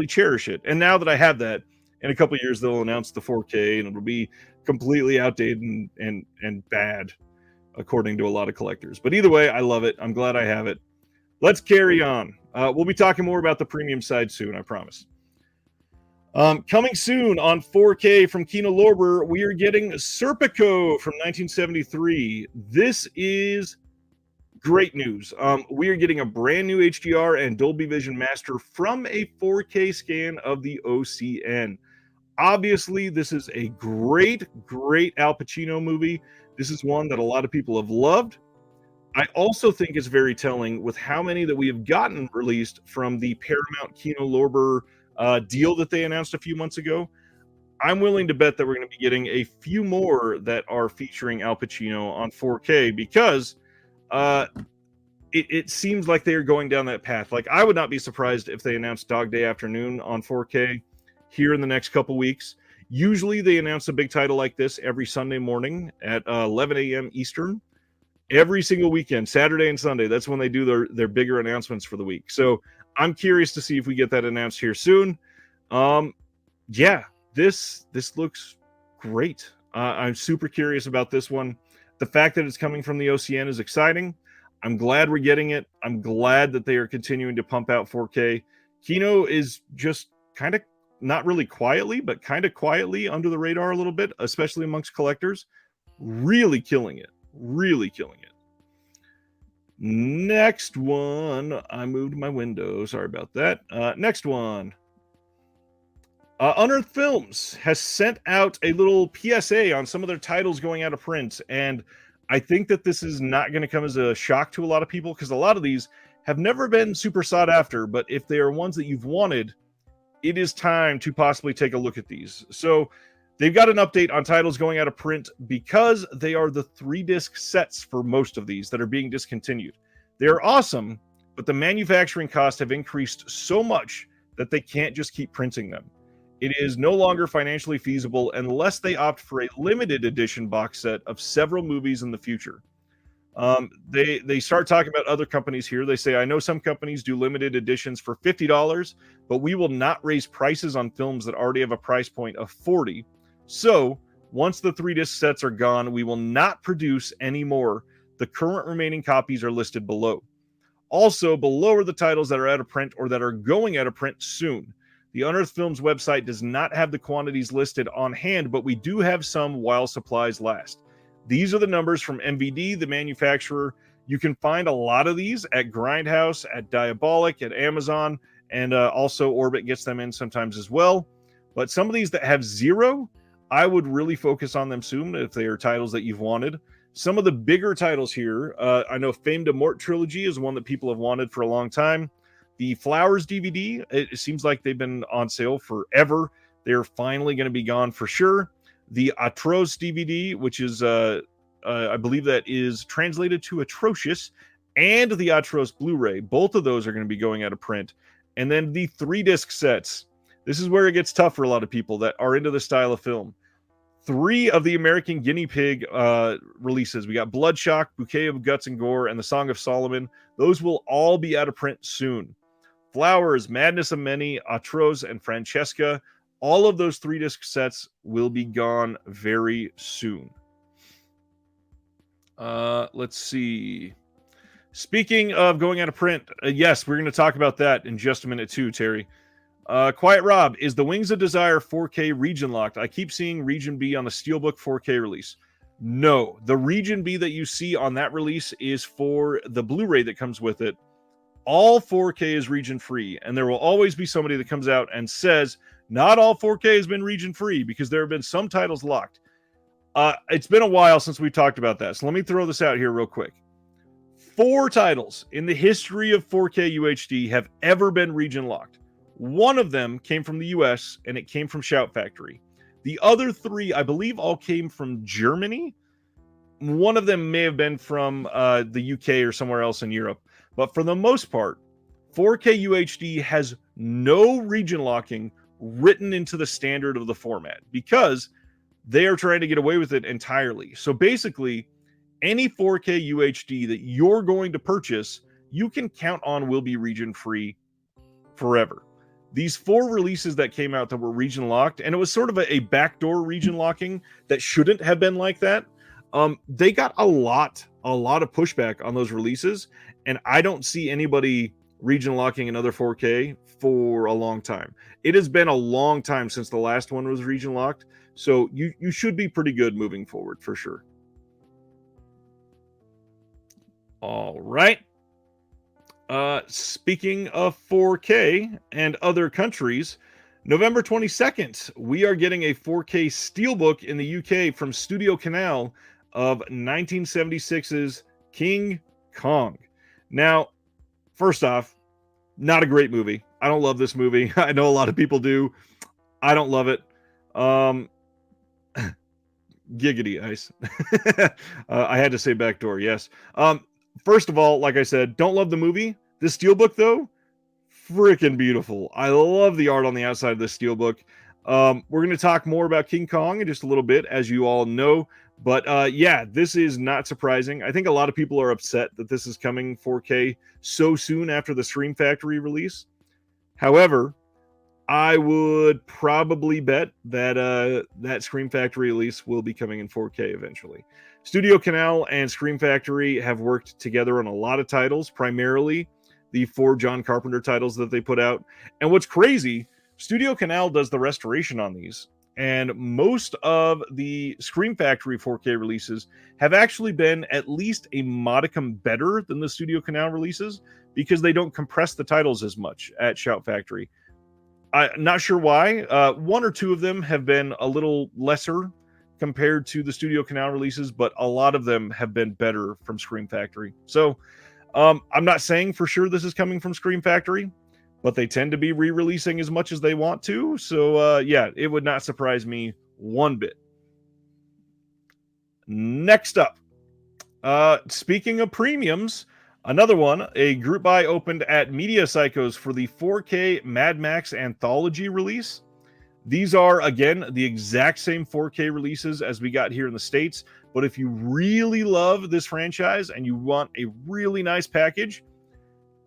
[SPEAKER 1] cherish it. And now that I have that, in a couple of years, they'll announce the 4K and it'll be completely outdated and bad, according to a lot of collectors. But either way, I love it. I'm glad I have it. Let's carry on. We'll be talking more about the premium side soon, I promise. Coming soon on 4K from Kino Lorber, we are getting Serpico from 1973. This is great news. We are getting a brand new HDR and Dolby Vision master from a 4K scan of the OCN. Obviously, this is a great Al Pacino movie. This is one that a lot of people have loved. I also think it's very telling with how many that we have gotten released from the Paramount Kino Lorber deal that they announced a few months ago. I'm willing to bet that we're going to be getting a few more that are featuring Al Pacino on 4K because it seems like they are going down that path. Like, I would not be surprised if they announced Dog Day Afternoon on 4K here in the next couple weeks. Usually they announce a big title like this every Sunday morning at 11 a.m. Eastern. Every single weekend, Saturday and Sunday, that's when they do their bigger announcements for the week. So I'm curious to see if we get that announced here soon. Yeah, this looks great. I'm super curious about this one. The fact that it's coming from the OCN is exciting. I'm glad we're getting it. I'm glad that they are continuing to pump out 4K. Kino is just kind of not really quietly, but kind of quietly under the radar a little bit, especially amongst collectors. Really killing it. Really killing it. Next one. I moved my window. Sorry about that. Next one. Unearthed Films has sent out a little PSA on some of their titles going out of print. And I think that this is not going to come as a shock to a lot of people because a lot of these have never been super sought after. But if they are ones that you've wanted, it is time to possibly take a look at these. So they've got an update on titles going out of print because they are the 3-disc sets for most of these that are being discontinued. They're awesome, but the manufacturing costs have increased so much that they can't just keep printing them. It is no longer financially feasible unless they opt for a limited edition box set of several movies in the future. They start talking about other companies here. They say, I know some companies do limited editions for $50, but we will not raise prices on films that already have a price point of $40. So, once the 3-disc sets are gone, we will not produce any more. The current remaining copies are listed below. Also, below are the titles that are out of print or that are going out of print soon. The Unearthed Films website does not have the quantities listed on hand, but we do have some while supplies last. These are the numbers from MVD, the manufacturer. You can find a lot of these at Grindhouse, at Diabolic, at Amazon, and also Orbit gets them in sometimes as well. But some of these that have 0, I would really focus on them soon if they are titles that you've wanted. Some of the bigger titles here, I know Fame de Mort Trilogy is one that people have wanted for a long time. The Flowers DVD, it seems like they've been on sale forever. They're finally going to be gone for sure. The Atroz DVD, which is, I believe that is translated to Atrocious, and the Atroz Blu-ray. Both of those are going to be going out of print. And then the 3-disc sets. This is where it gets tough for a lot of people that are into the style of film. 3 of the American Guinea Pig releases. We got Bloodshock, Bouquet of Guts and Gore, and The Song of Solomon. Those will all be out of print soon. Flowers, Madness of Many, Atroz, and Francesca. All of those 3-disc sets will be gone very soon. Let's see. Speaking of going out of print, yes, we're going to talk about that in just a minute too, Terry. Quiet Rob, is the Wings of Desire 4K region locked? I keep seeing Region B on the Steelbook 4K release. No, the Region B that you see on that release is for the Blu-ray that comes with it. All 4K is region free, and there will always be somebody that comes out and says, not all 4K has been region free because there have been some titles locked. It's been a while since we talked about that, so let me throw this out here real quick. 4 titles in the history of 4K UHD have ever been region locked. One of them came from the US, and it came from Shout Factory. The other 3, I believe, all came from Germany. One of them may have been from the UK or somewhere else in Europe. But for the most part, 4K UHD has no region locking written into the standard of the format because they are trying to get away with it entirely. So basically, any 4K UHD that you're going to purchase, you can count on will be region free forever. These 4 releases that came out that were region locked, and it was sort of a backdoor region locking that shouldn't have been like that. They got a lot of pushback on those releases, and I don't see anybody region locking another 4K for a long time. It has been a long time since the last one was region locked, so you should be pretty good moving forward for sure. All right. Speaking of 4K and other countries, November 22nd, we are getting a 4K Steelbook in the UK from Studio Canal of 1976's King Kong. Now, first off, not a great movie. I don't love this movie. I know a lot of people do. I don't love it. Giggity ice. I had to say backdoor, yes. First of all, like I said, don't love the movie. This Steelbook, though, freaking beautiful. I love the art on the outside of this Steelbook. We're going to talk more about King Kong in just a little bit, as you all know. But yeah, this is not surprising. I think a lot of people are upset that this is coming 4K so soon after the Scream Factory release. However, I would probably bet that that Scream Factory release will be coming in 4K eventually. Studio Canal and Scream Factory have worked together on a lot of titles, primarily the 4 John Carpenter titles that they put out. And what's crazy, Studio Canal does the restoration on these. And most of the Scream Factory 4K releases have actually been at least a modicum better than the Studio Canal releases because they don't compress the titles as much at Shout Factory. I'm not sure why. 1 or 2 of them have been a little lesser compared to the Studio Canal releases, but a lot of them have been better from Scream Factory. So I'm not saying for sure this is coming from Scream Factory, but they tend to be re-releasing as much as they want to. So yeah, it would not surprise me one bit. Next up, speaking of premiums, another one, a group buy opened at Media Psychos for the 4K Mad Max Anthology release. These are, again, the exact same 4K releases as we got here in the States. But if you really love this franchise and you want a really nice package,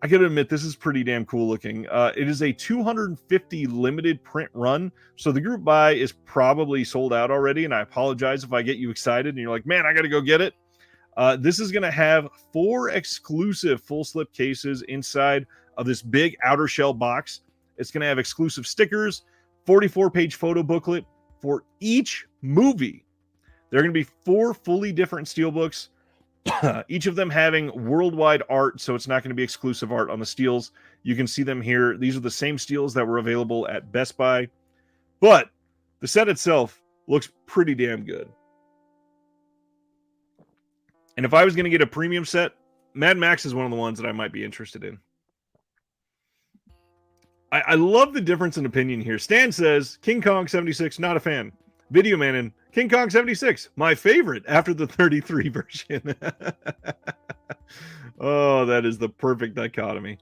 [SPEAKER 1] I gotta admit, this is pretty damn cool looking. It is a 250 limited print run. So the group buy is probably sold out already. And I apologize if I get you excited and you're like, man, I gotta go get it. This is going to have 4 exclusive full slip cases inside of this big outer shell box. It's going to have exclusive stickers, 44-page photo booklet for each movie. There are going to be 4 fully different steelbooks, each of them having worldwide art, so it's not going to be exclusive art on the steels. You can see them here. These are the same steels that were available at Best Buy, but the set itself looks pretty damn good. And if I was going to get a premium set, Mad Max is one of the ones that I might be interested in. I love the difference in opinion here. Stan says, King Kong 76, not a fan. Video Man and King Kong 76, my favorite after the 33 version. Oh, that is the perfect dichotomy.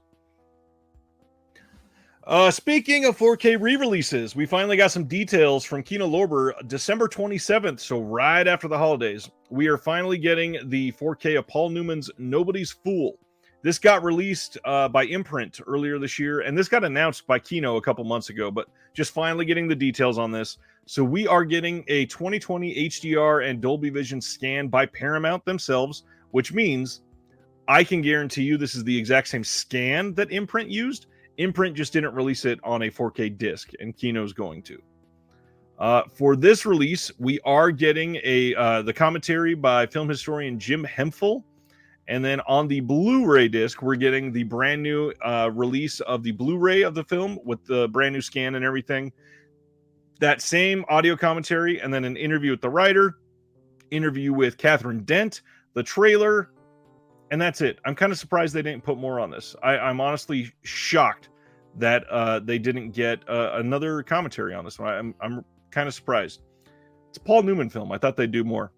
[SPEAKER 1] Speaking of 4K re-releases, we finally got some details from Kino Lorber. December 27th, so right after the holidays, we are finally getting the 4K of Paul Newman's Nobody's Fool. This got released by Imprint earlier this year, and this got announced by Kino a couple months ago, but just finally getting the details on this. So we are getting a 2020 HDR and Dolby Vision scan by Paramount themselves, which means I can guarantee you this is the exact same scan that Imprint used. Imprint just didn't release it on a 4K disc, and Kino's going to. For this release, we are getting the commentary by film historian Jim Hemphill. And then on the Blu-ray disc, we're getting the brand new release of the Blu-ray of the film with the brand new scan and everything. That same audio commentary, and then an interview with the writer, interview with Catherine Dent, the trailer, and that's it. I'm kind of surprised they didn't put more on this. I'm honestly shocked that they didn't get another commentary on this one. I'm kind of surprised. It's a Paul Newman film. I thought they'd do more.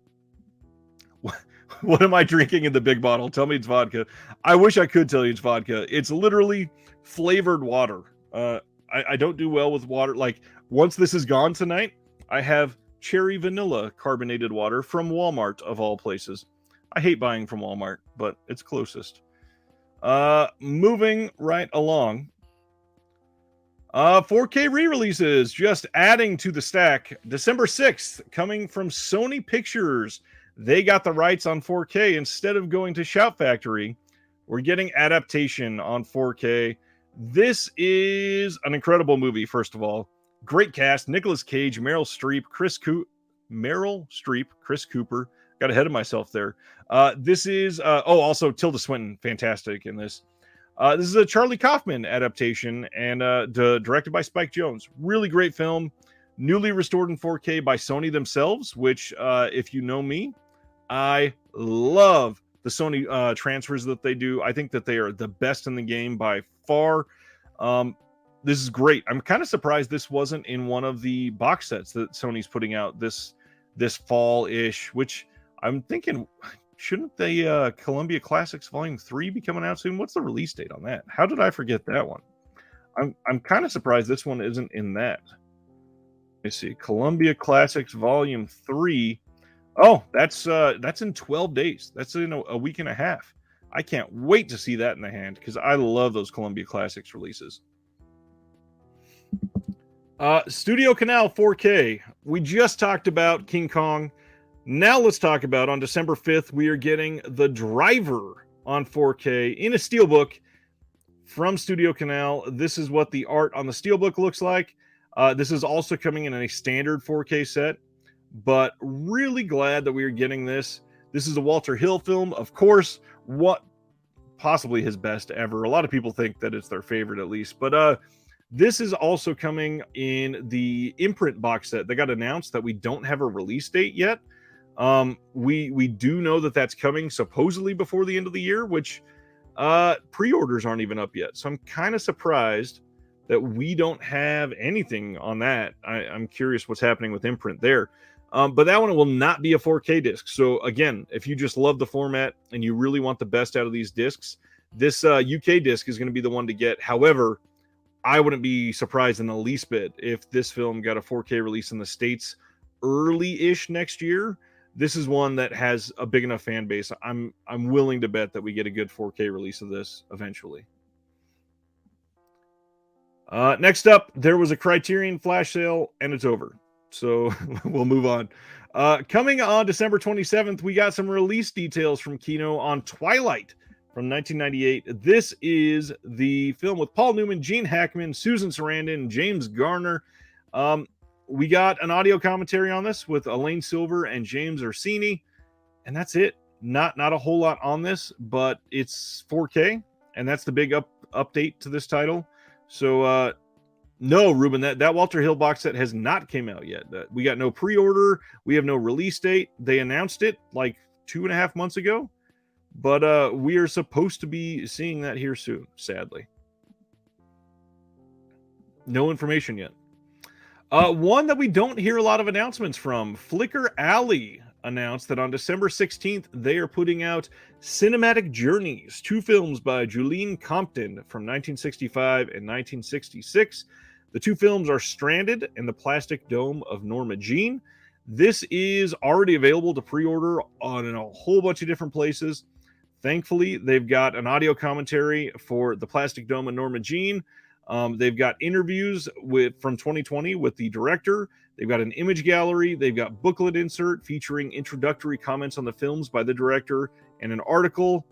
[SPEAKER 1] What am I drinking in the big bottle? Tell me it's vodka. I wish I could tell you it's vodka. It's literally flavored water. I don't do well with water. Like, once this is gone tonight, I have cherry vanilla carbonated water from Walmart, of all places. I hate buying from Walmart, but it's closest. Moving right along. 4K re-releases, just adding to the stack. December 6th, coming from Sony Pictures. They got the rights on 4K instead of going to Shout Factory. We're getting Adaptation on 4K. This is an incredible movie, first of all. Great cast: Nicolas Cage, Meryl Streep, Chris Cooper. Got ahead of myself there. This is also Tilda Swinton, fantastic in this. This is a Charlie Kaufman adaptation and directed by Spike Jonze. Really great film, newly restored in 4K by Sony themselves, which, if you know me, I love the Sony transfers that they do. I think that they are the best in the game by far. This is great. I'm kind of surprised this wasn't in one of the box sets that Sony's putting out this fall-ish, which I'm thinking, shouldn't the Columbia Classics Volume 3 be coming out soon? What's the release date on that? How did I forget that one? I'm kind of surprised this one isn't in that. Let me see. Columbia Classics Volume 3. Oh, that's in 12 days. That's in a week and a half. I can't wait to see that in the hand because I love those Columbia Classics releases. Studio Canal 4K. We just talked about King Kong. Now let's talk about, on December 5th, we are getting The Driver on 4K in a steelbook from Studio Canal. This is what the art on the steelbook looks like. This is also coming in a standard 4K set, but really glad that we are getting this. This is a Walter Hill film, of course, what possibly his best ever. A lot of people think that it's their favorite, at least, but this is also coming in the imprint box set that got announced that we don't have a release date yet. We do know that that's coming supposedly before the end of the year, which pre-orders aren't even up yet. So I'm kind of surprised that we don't have anything on that. I'm curious what's happening with imprint there. But that one will not be a 4K disc. So again, if you just love the format and you really want the best out of these discs, this UK disc is going to be the one to get. However, I wouldn't be surprised in the least bit if this film got a 4K release in the States early-ish next year. This is one that has a big enough fan base. I'm willing to bet that we get a good 4K release of this eventually. Next up, there was a Criterion flash sale, and it's over. So we'll move on. Coming on December 27th, we got some release details from Kino on Twilight from 1998. This is the film with Paul Newman, Gene Hackman, Susan Sarandon, and James Garner. We got an audio commentary on this with Elaine Silver and James Orsini, and that's it. Not a whole lot on this, but it's 4K, and that's the big update to this title. So, no, Ruben, that Walter Hill box set has not came out yet. We got no pre-order. We have no release date. They announced it like 2.5 months ago, but we are supposed to be seeing that here soon, sadly. No information yet. One that we don't hear a lot of announcements from, Flicker Alley announced that on December 16th, they are putting out Cinematic Journeys, 2 films by Julian Compton from 1965 and 1966. The 2 films are Stranded and The Plastic Dome of Norma Jean. This is already available to pre-order in a whole bunch of different places. Thankfully, they've got an audio commentary for The Plastic Dome of Norma Jean. They've got interviews from 2020 with the director. They've got an image gallery. They've got booklet insert featuring introductory comments on the films by the director and an article.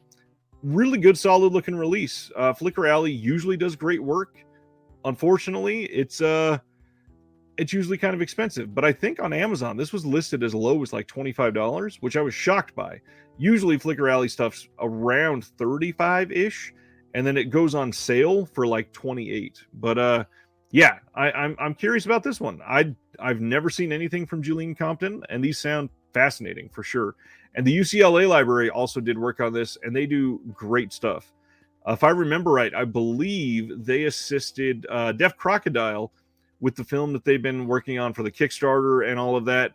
[SPEAKER 1] Really good, solid looking release. Flicker Alley usually does great work. Unfortunately, it's usually kind of expensive, but I think on Amazon this was listed as low as like $25, which I was shocked by. Usually Flicker Alley stuff's around 35-ish. And then it goes on sale for like 28. But yeah, I'm curious about this one. I've never seen anything from Julian Compton, and these sound fascinating for sure. And the UCLA library also did work on this, and they do great stuff. If I remember right, I believe they assisted Deaf Crocodile with the film that they've been working on for the Kickstarter and all of that.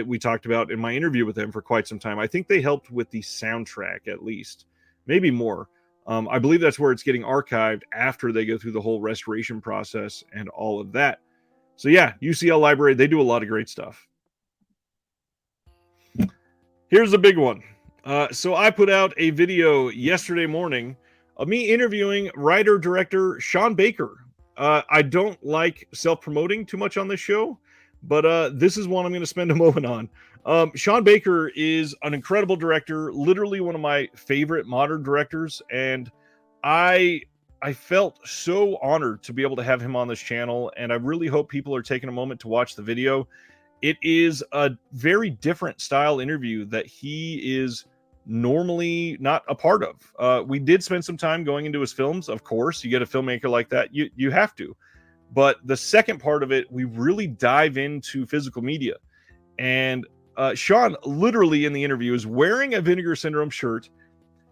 [SPEAKER 1] We talked about in my interview with them for quite some time. I think they helped with the soundtrack at least, maybe more. I believe that's where it's getting archived after they go through the whole restoration process and all of that. So yeah, UCL Library, they do a lot of great stuff. Here's the big one. So I put out a video yesterday morning of me interviewing writer-director Sean Baker. I don't like self-promoting too much on this show, but this is one I'm going to spend a moment on. Sean Baker is an incredible director, literally one of my favorite modern directors, and I I felt so honored to be able to have him on this channel, and I really hope people are taking a moment to watch the video. It is a very different style interview that he is normally not a part of. We did spend some time going into his films, of course. You get a filmmaker like that, you have to. But the second part of it, we really dive into physical media. And Sean, literally in the interview, is wearing a Vinegar Syndrome shirt.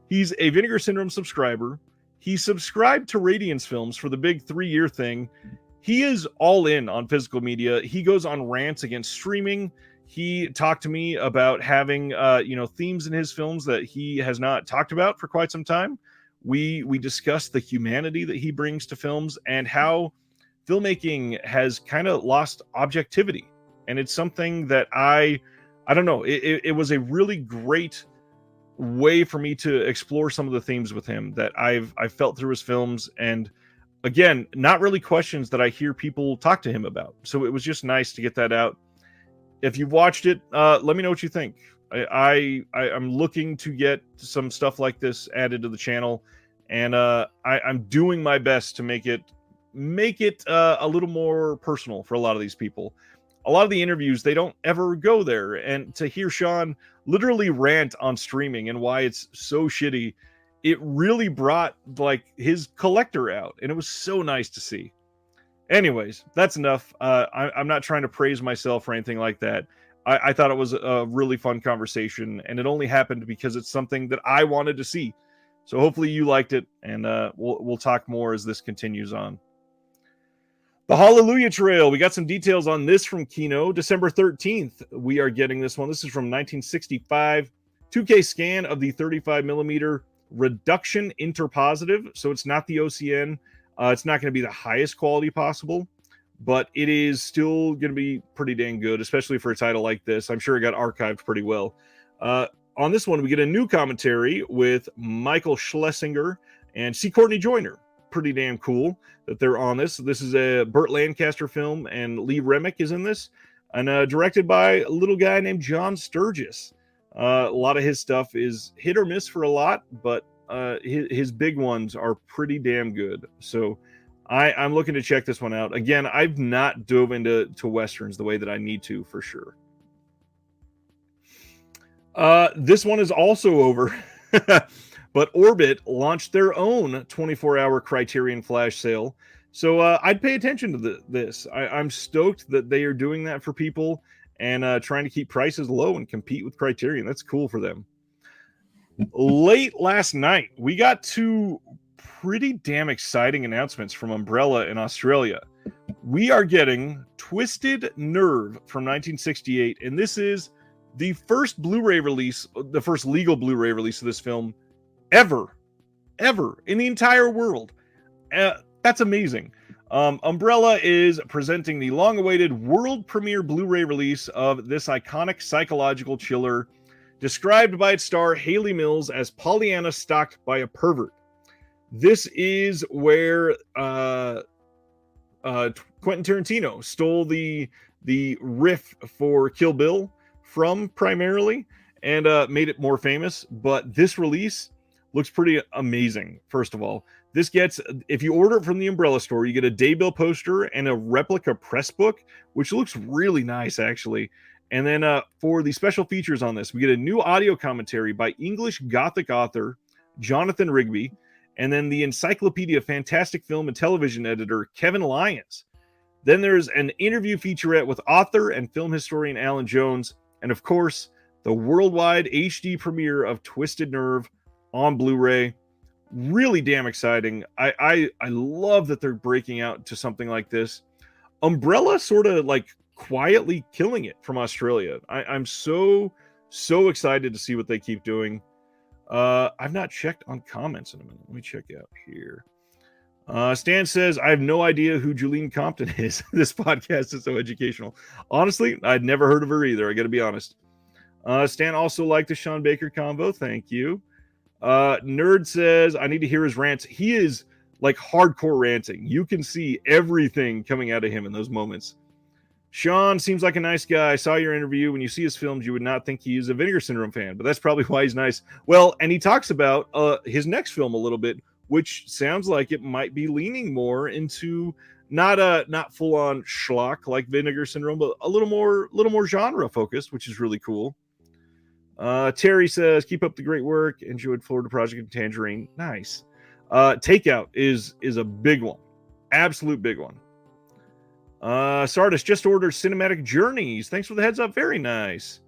[SPEAKER 1] He's a Vinegar Syndrome subscriber. He subscribed to Radiance Films for the big 3-year thing. He is all in on physical media. He goes on rants against streaming. He talked to me about having, themes in his films that he has not talked about for quite some time. We discussed the humanity that he brings to films and how filmmaking has kind of lost objectivity. And it's something that I don't know. It was a really great way for me to explore some of the themes with him that I've felt through his films. And again, not really questions that I hear people talk to him about. So it was just nice to get that out. If you've watched it, let me know what you think. I'm looking to get some stuff like this added to the channel, and I'm doing my best to make it a little more personal for a lot of these people. A lot of the interviews, they don't ever go there, and to hear Sean literally rant on streaming and why it's so shitty, it really brought like his collector out, and it was so nice to see. Anyways, that's enough. I'm not trying to praise myself or anything like that. I thought it was a really fun conversation, and it only happened because it's something that I wanted to see. So hopefully you liked it, and we'll talk more as this continues on. The Hallelujah Trail. We got some details on this from Kino. December 13th, we are getting this one. This is from 1965. 2K scan of the 35mm reduction interpositive. So it's not the OCN. It's not going to be the highest quality possible, but it is still going to be pretty dang good, especially for a title like this. I'm sure it got archived pretty well. On this one, we get a new commentary with Michael Schlesinger and C. Courtney Joyner. Pretty damn cool that they're on this. This is a Burt Lancaster film, and Lee Remick is in this, and directed by a little guy named John Sturgis. A lot of his stuff is hit or miss for a lot, but his big ones are pretty damn good. So I'm looking to check this one out. Again, I've not dove into Westerns the way that I need to, for sure. This one is also over. But Orbit launched their own 24-hour Criterion flash sale. So I'd pay attention to this. I'm stoked that they are doing that for people and trying to keep prices low and compete with Criterion. That's cool for them. Late last night, we got two pretty damn exciting announcements from Umbrella in Australia. We are getting Twisted Nerve from 1968, and this is the first Blu-ray release, the first legal Blu-ray release of this film ever in the entire world. That's amazing. Umbrella is presenting the long-awaited world premiere Blu-ray release of this iconic psychological chiller, described by its star Hayley Mills as Pollyanna stalked by a pervert. This is where Quentin Tarantino stole the riff for Kill Bill from, primarily, and made it more famous. But this release looks pretty amazing. First of all, this gets, if you order it from the Umbrella store, you get a daybill poster and a replica press book, which looks really nice, actually. And then for the special features on this, we get a new audio commentary by English Gothic author Jonathan Rigby, and then the Encyclopedia Fantastic Film and Television editor Kevin Lyons. Then there's an interview featurette with author and film historian Alan Jones, and of course, the worldwide HD premiere of Twisted Nerve on Blu-ray. Really damn exciting. I love that they're breaking out to something like this. Umbrella sort of like quietly killing it from Australia. I'm so excited to see what they keep doing. I've not checked on comments in a minute. Let me check out here. Stan says, I have no idea who Julene Compton is. This podcast is so educational. Honestly, I'd never heard of her either. I got to be honest. Stan also liked the Sean Baker combo. Thank you. Nerd says, I need to hear his rants. He is like hardcore ranting. You can see everything coming out of him in those moments. Sean seems like a nice guy. I saw your interview. When you see his films, you would not think he is a Vinegar Syndrome fan, but that's probably why he's nice. Well, and he talks about his next film a little bit, which sounds like it might be leaning more into not full on schlock like Vinegar Syndrome, but a little more genre focused, which is really cool. Terry says, "Keep up the great work. Enjoyed Florida Project and Tangerine. Nice." Takeout is a big one, absolute big one. Sardis just ordered Cinematic Journeys. Thanks for the heads up. Very nice.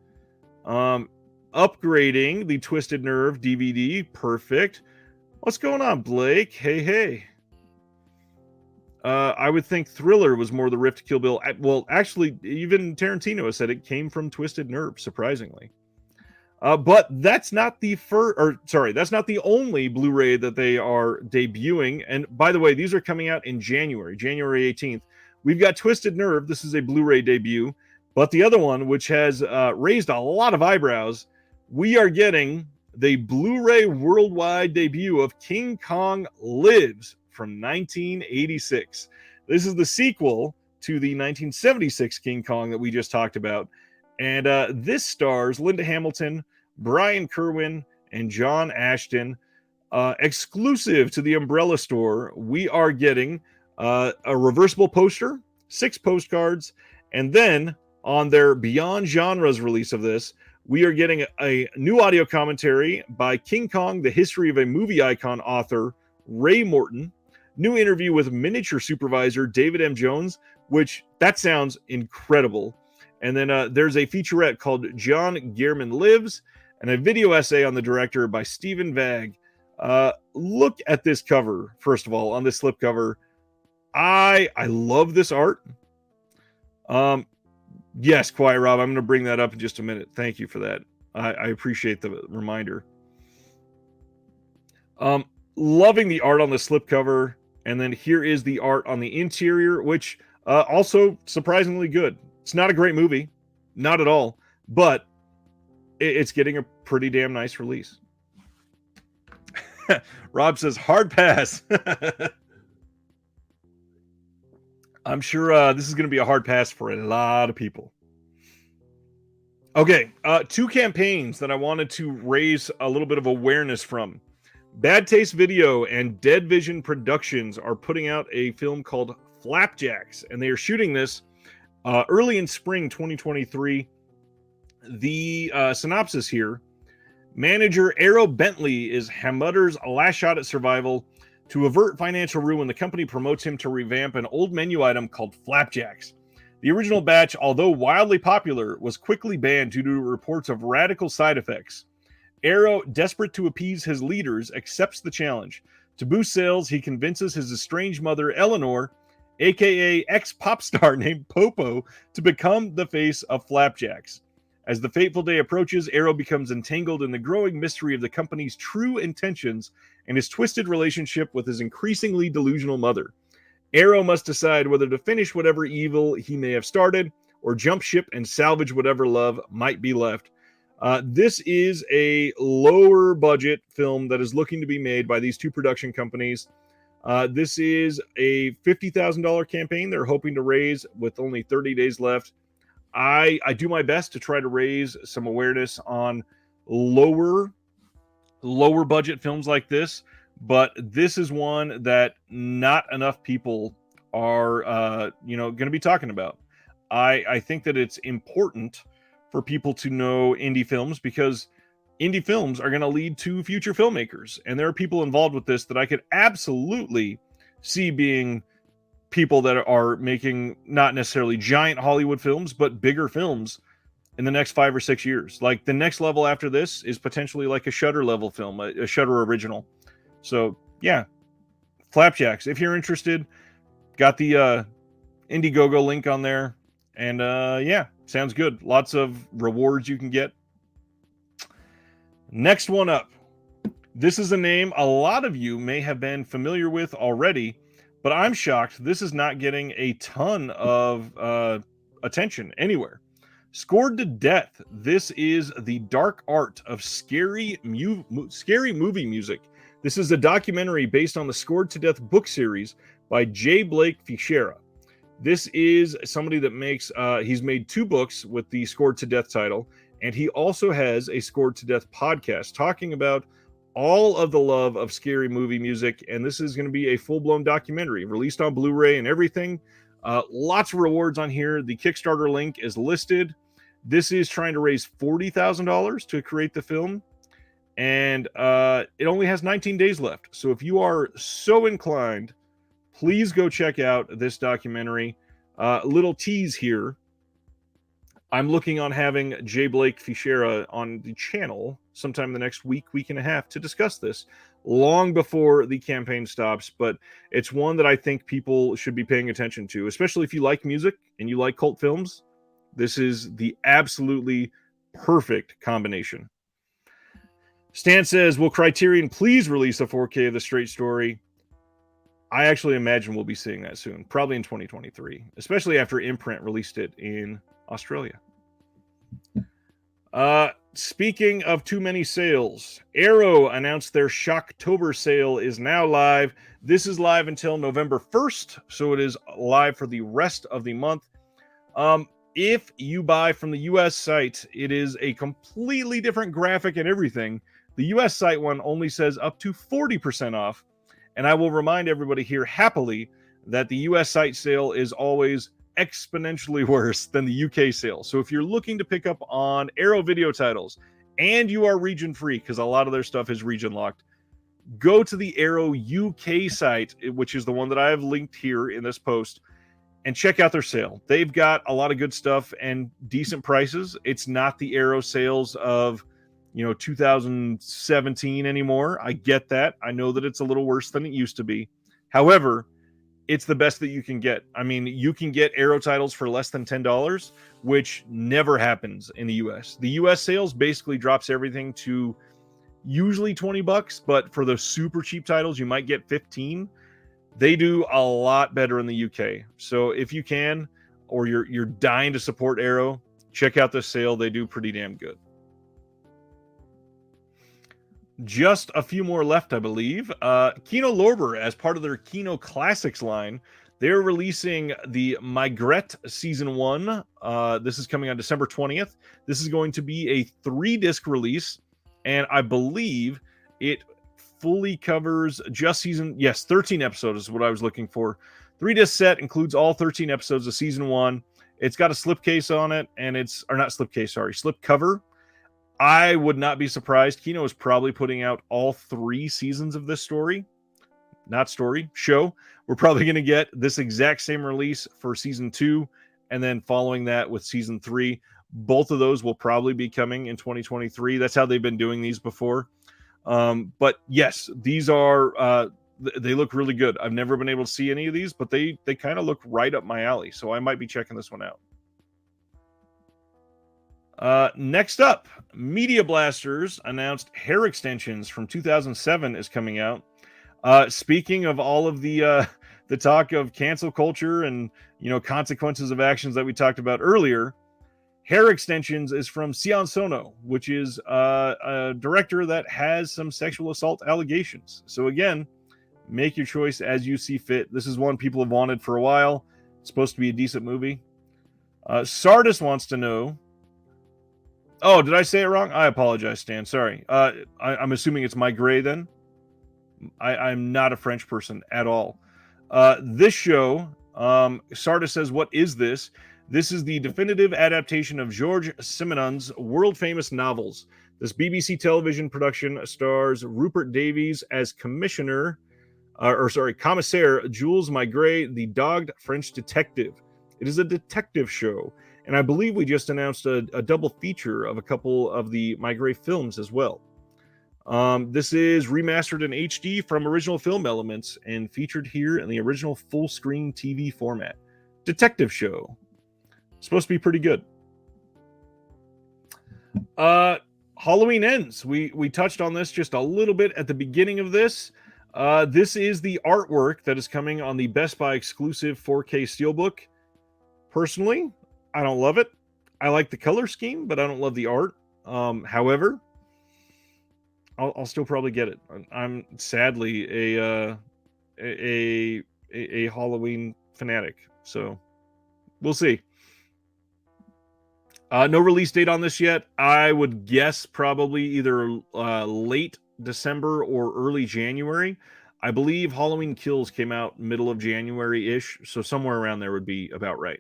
[SPEAKER 1] Upgrading the Twisted Nerve DVD. Perfect. What's going on, Blake? Hey. I would think Thriller was more the riff to Kill Bill. Well, actually, even Tarantino has said it came from Twisted Nerve, surprisingly. But that's not the that's not the only Blu-ray that they are debuting. And by the way, these are coming out in January 18th. We've got Twisted Nerve. This is a Blu-ray debut. But the other one, which has raised a lot of eyebrows, we are getting the Blu-ray worldwide debut of King Kong Lives from 1986. This is the sequel to the 1976 King Kong that we just talked about. And this stars Linda Hamilton, Brian Kerwin, and John Ashton. Exclusive to the Umbrella Store, we are getting a reversible poster, 6 postcards, and then on their Beyond Genres release of this, we are getting a new audio commentary by King Kong, the History of a Movie Icon author, Ray Morton, new interview with miniature supervisor David M. Jones, which that sounds incredible. And then there's a featurette called John Gehrman Lives, and a video essay on the director by Stephen Vagg. Look at this cover, first of all, on this slipcover. I love this art. Yes, Quiet Rob, I'm going to bring that up in just a minute. Thank you for that. I appreciate the reminder. Loving the art on the slipcover, and then here is the art on the interior, which also surprisingly good. It's not a great movie, not at all, but it's getting a pretty damn nice release. Rob says, hard pass. I'm sure this is going to be a hard pass for a lot of people. Okay, 2 campaigns that I wanted to raise a little bit of awareness from. Bad Taste Video and Dead Vision Productions are putting out a film called Flapjacks, and they are shooting this early in spring 2023. The synopsis here: manager Arrow Bentley is Hamutter's last shot at survival. To avert financial ruin, the company promotes him to revamp an old menu item called Flapjacks. The original batch, although wildly popular, was quickly banned due to reports of radical side effects. Arrow, desperate to appease his leaders, accepts the challenge. To boost sales, he convinces his estranged mother, Eleanor, aka ex-pop star named Popo, to become the face of Flapjacks. As the fateful day approaches, Arrow becomes entangled in the growing mystery of the company's true intentions and his twisted relationship with his increasingly delusional mother. Arrow must decide whether to finish whatever evil he may have started or jump ship and salvage whatever love might be left. This is a lower budget film that is looking to be made by these 2 production companies. This is a $50,000 campaign they're hoping to raise with only 30 days left. I do my best to try to raise some awareness on lower budget films like this, but this is one that not enough people are going to be talking about. I think that it's important for people to know indie films, because indie films are going to lead to future filmmakers, and there are people involved with this that I could absolutely see being people that are making not necessarily giant Hollywood films, but bigger films in the next 5 or 6 years. Like, the next level after this is potentially like a Shudder level film, a Shudder original. So yeah, Flapjacks, if you're interested, got the Indiegogo link on there, and yeah, sounds good. Lots of rewards you can get. Next one up. This is a name a lot of you may have been familiar with already, but I'm shocked this is not getting a ton of attention anywhere. Scored to Death. This is the dark art of scary movie music. This is a documentary based on the Scored to Death book series by J. Blake Fichera. This is somebody that makes, he's made 2 books with the Scored to Death title, and he also has a Scored to Death podcast talking about all of the love of scary movie music. And this is going to be a full-blown documentary released on Blu-ray and everything. Lots of rewards on here. The Kickstarter link is listed. This is trying to raise $40,000 to create the film, and it only has 19 days left. So if you are so inclined, please go check out this documentary. Little tease here. I'm looking on having J. Blake Fichera on the channel sometime in the next week and a half to discuss this, long before the campaign stops. But it's one that I think people should be paying attention to, especially if you like music and you like cult films. This is the absolutely perfect combination. Stan says, will Criterion please release a 4K of The Straight Story? I actually imagine we'll be seeing that soon, probably in 2023, especially after Imprint released it in Australia. Speaking of too many sales, Arrow announced their Shocktober sale is now live. This is live until November 1st, so it is live for the rest of the month. If you buy from the US site, it is a completely different graphic and everything. The US site one only says up to 40% off. And I will remind everybody here happily that the US site sale is always exponentially worse than the UK sale. So if you're looking to pick up on Arrow video titles and you are region free, because a lot of their stuff is region locked, go to the Arrow UK site, which is the one that I have linked here in this post, and check out their sale. They've got a lot of good stuff and decent prices. It's not the Arrow sales of 2017 anymore. I get that. I know that it's a little worse than it used to be. However, it's the best that you can get. I mean, you can get Arrow titles for less than $10, which never happens in the US. The US sales basically drops everything to usually $20, but for the super cheap titles, you might get 15. They do a lot better in the UK. So if you can, or you're dying to support Arrow, check out this sale. They do pretty damn good. Just a few more left, I believe. Kino Lorber, as part of their Kino Classics line, they're releasing the Maigret Season 1. This is coming on December 20th. This is going to be a 3-disc release, and I believe it fully covers just 13 episodes is what I was looking for. 3-disc set includes all 13 episodes of Season 1. It's got a slipcase on it, and slip cover. I would not be surprised. Kino is probably putting out all 3 seasons of this show. We're probably going to get this exact same release for Season 2, and then following that with Season 3. Both of those will probably be coming in 2023. That's how they've been doing these before. But yes, these are they look really good. I've never been able to see any of these, but they kind of look right up my alley, so I might be checking this one out. Next up, Media Blasters announced Hair Extensions from 2007 is coming out. Speaking of all of the talk of cancel culture and consequences of actions that we talked about earlier, Hair Extensions is from Sion Sono, which is a director that has some sexual assault allegations. So again, make your choice as you see fit. This is one people have wanted for a while. It's supposed to be a decent movie. Sardis wants to know. Oh, did I say it wrong? I apologize, Stan. Sorry. I'm assuming it's Maigret then. I'm not a French person at all. This show, Sardis says, what is this? This is the definitive adaptation of Georges Simenon's world-famous novels. This BBC television production stars Rupert Davies as Commissaire Jules Maigret, the dogged French detective. It is a detective show, and I believe we just announced a double feature of a couple of the Maigret films as well. This is remastered in HD from original film elements and featured here in the original full-screen TV format. Detective show. Supposed to be pretty good. Halloween Ends. We touched on this just a little bit at the beginning of this. This is the artwork that is coming on the Best Buy exclusive 4K Steelbook. Personally, I don't love it. I like the color scheme, but I don't love the art. However, I'll still probably get it. I'm sadly a Halloween fanatic, so We'll see. No release date on this yet. I would guess probably either late December or early January. I believe Halloween Kills came out middle of January-ish, so somewhere around there would be about right.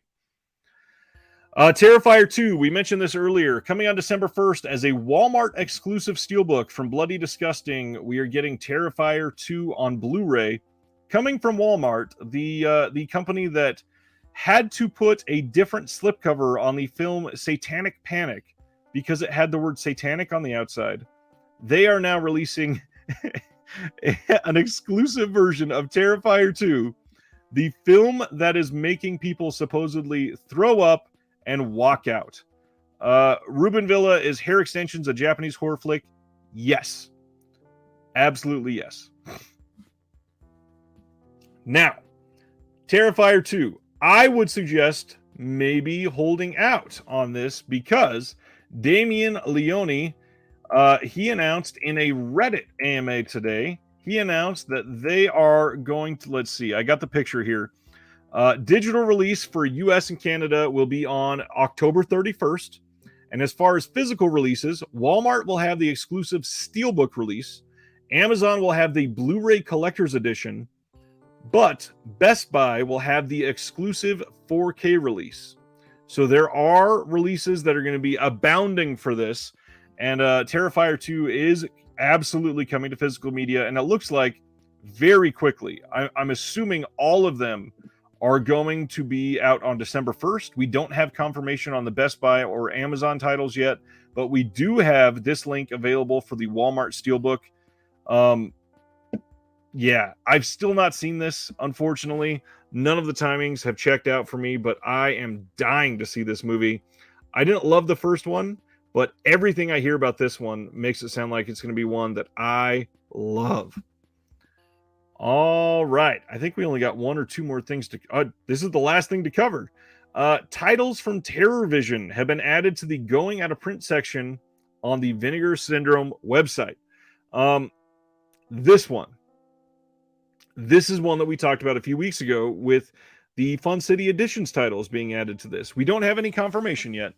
[SPEAKER 1] Terrifier 2, we mentioned this earlier, coming on December 1st as a Walmart exclusive steelbook from Bloody Disgusting. We are getting Terrifier 2 on Blu-ray, coming from Walmart, the company that had to put a different slipcover on the film Satanic Panic because it had the word satanic on the outside. They are now releasing an exclusive version of Terrifier 2, the film that is making people supposedly throw up and walk out. Ruben Villa, is Hair Extensions a Japanese horror flick? Yes. Absolutely yes. Now, Terrifier 2. I would suggest maybe holding out on this because Damien Leone, he announced in a Reddit AMA today, he announced that they are going to, let's see, I got the picture here. Digital release for US and Canada will be on October 31st. And as far as physical releases, Walmart will have the exclusive Steelbook release. Amazon will have the Blu-ray Collector's Edition. But Best Buy will have the exclusive 4K release. So there are releases that are going to be abounding for this. And Terrifier 2 is absolutely coming to physical media. And it looks like very quickly. I'm assuming all of them are going to be out on December 1st. We don't have confirmation on the Best Buy or Amazon titles yet, but we do have this link available for the Walmart Steelbook. Yeah, I've still not seen this, unfortunately. None of the timings have checked out for me, but I am dying to see this movie. I didn't love the first one, but everything I hear about this one makes it sound like it's going to be one that I love. All right. I think we only got one or two more things to... this is the last thing to cover. Titles from Terror Vision have been added to the Going Out of Print section on the Vinegar Syndrome website. This one. This is one that we talked about a few weeks ago with the Fun City Editions titles being added to this. We don't have any confirmation yet,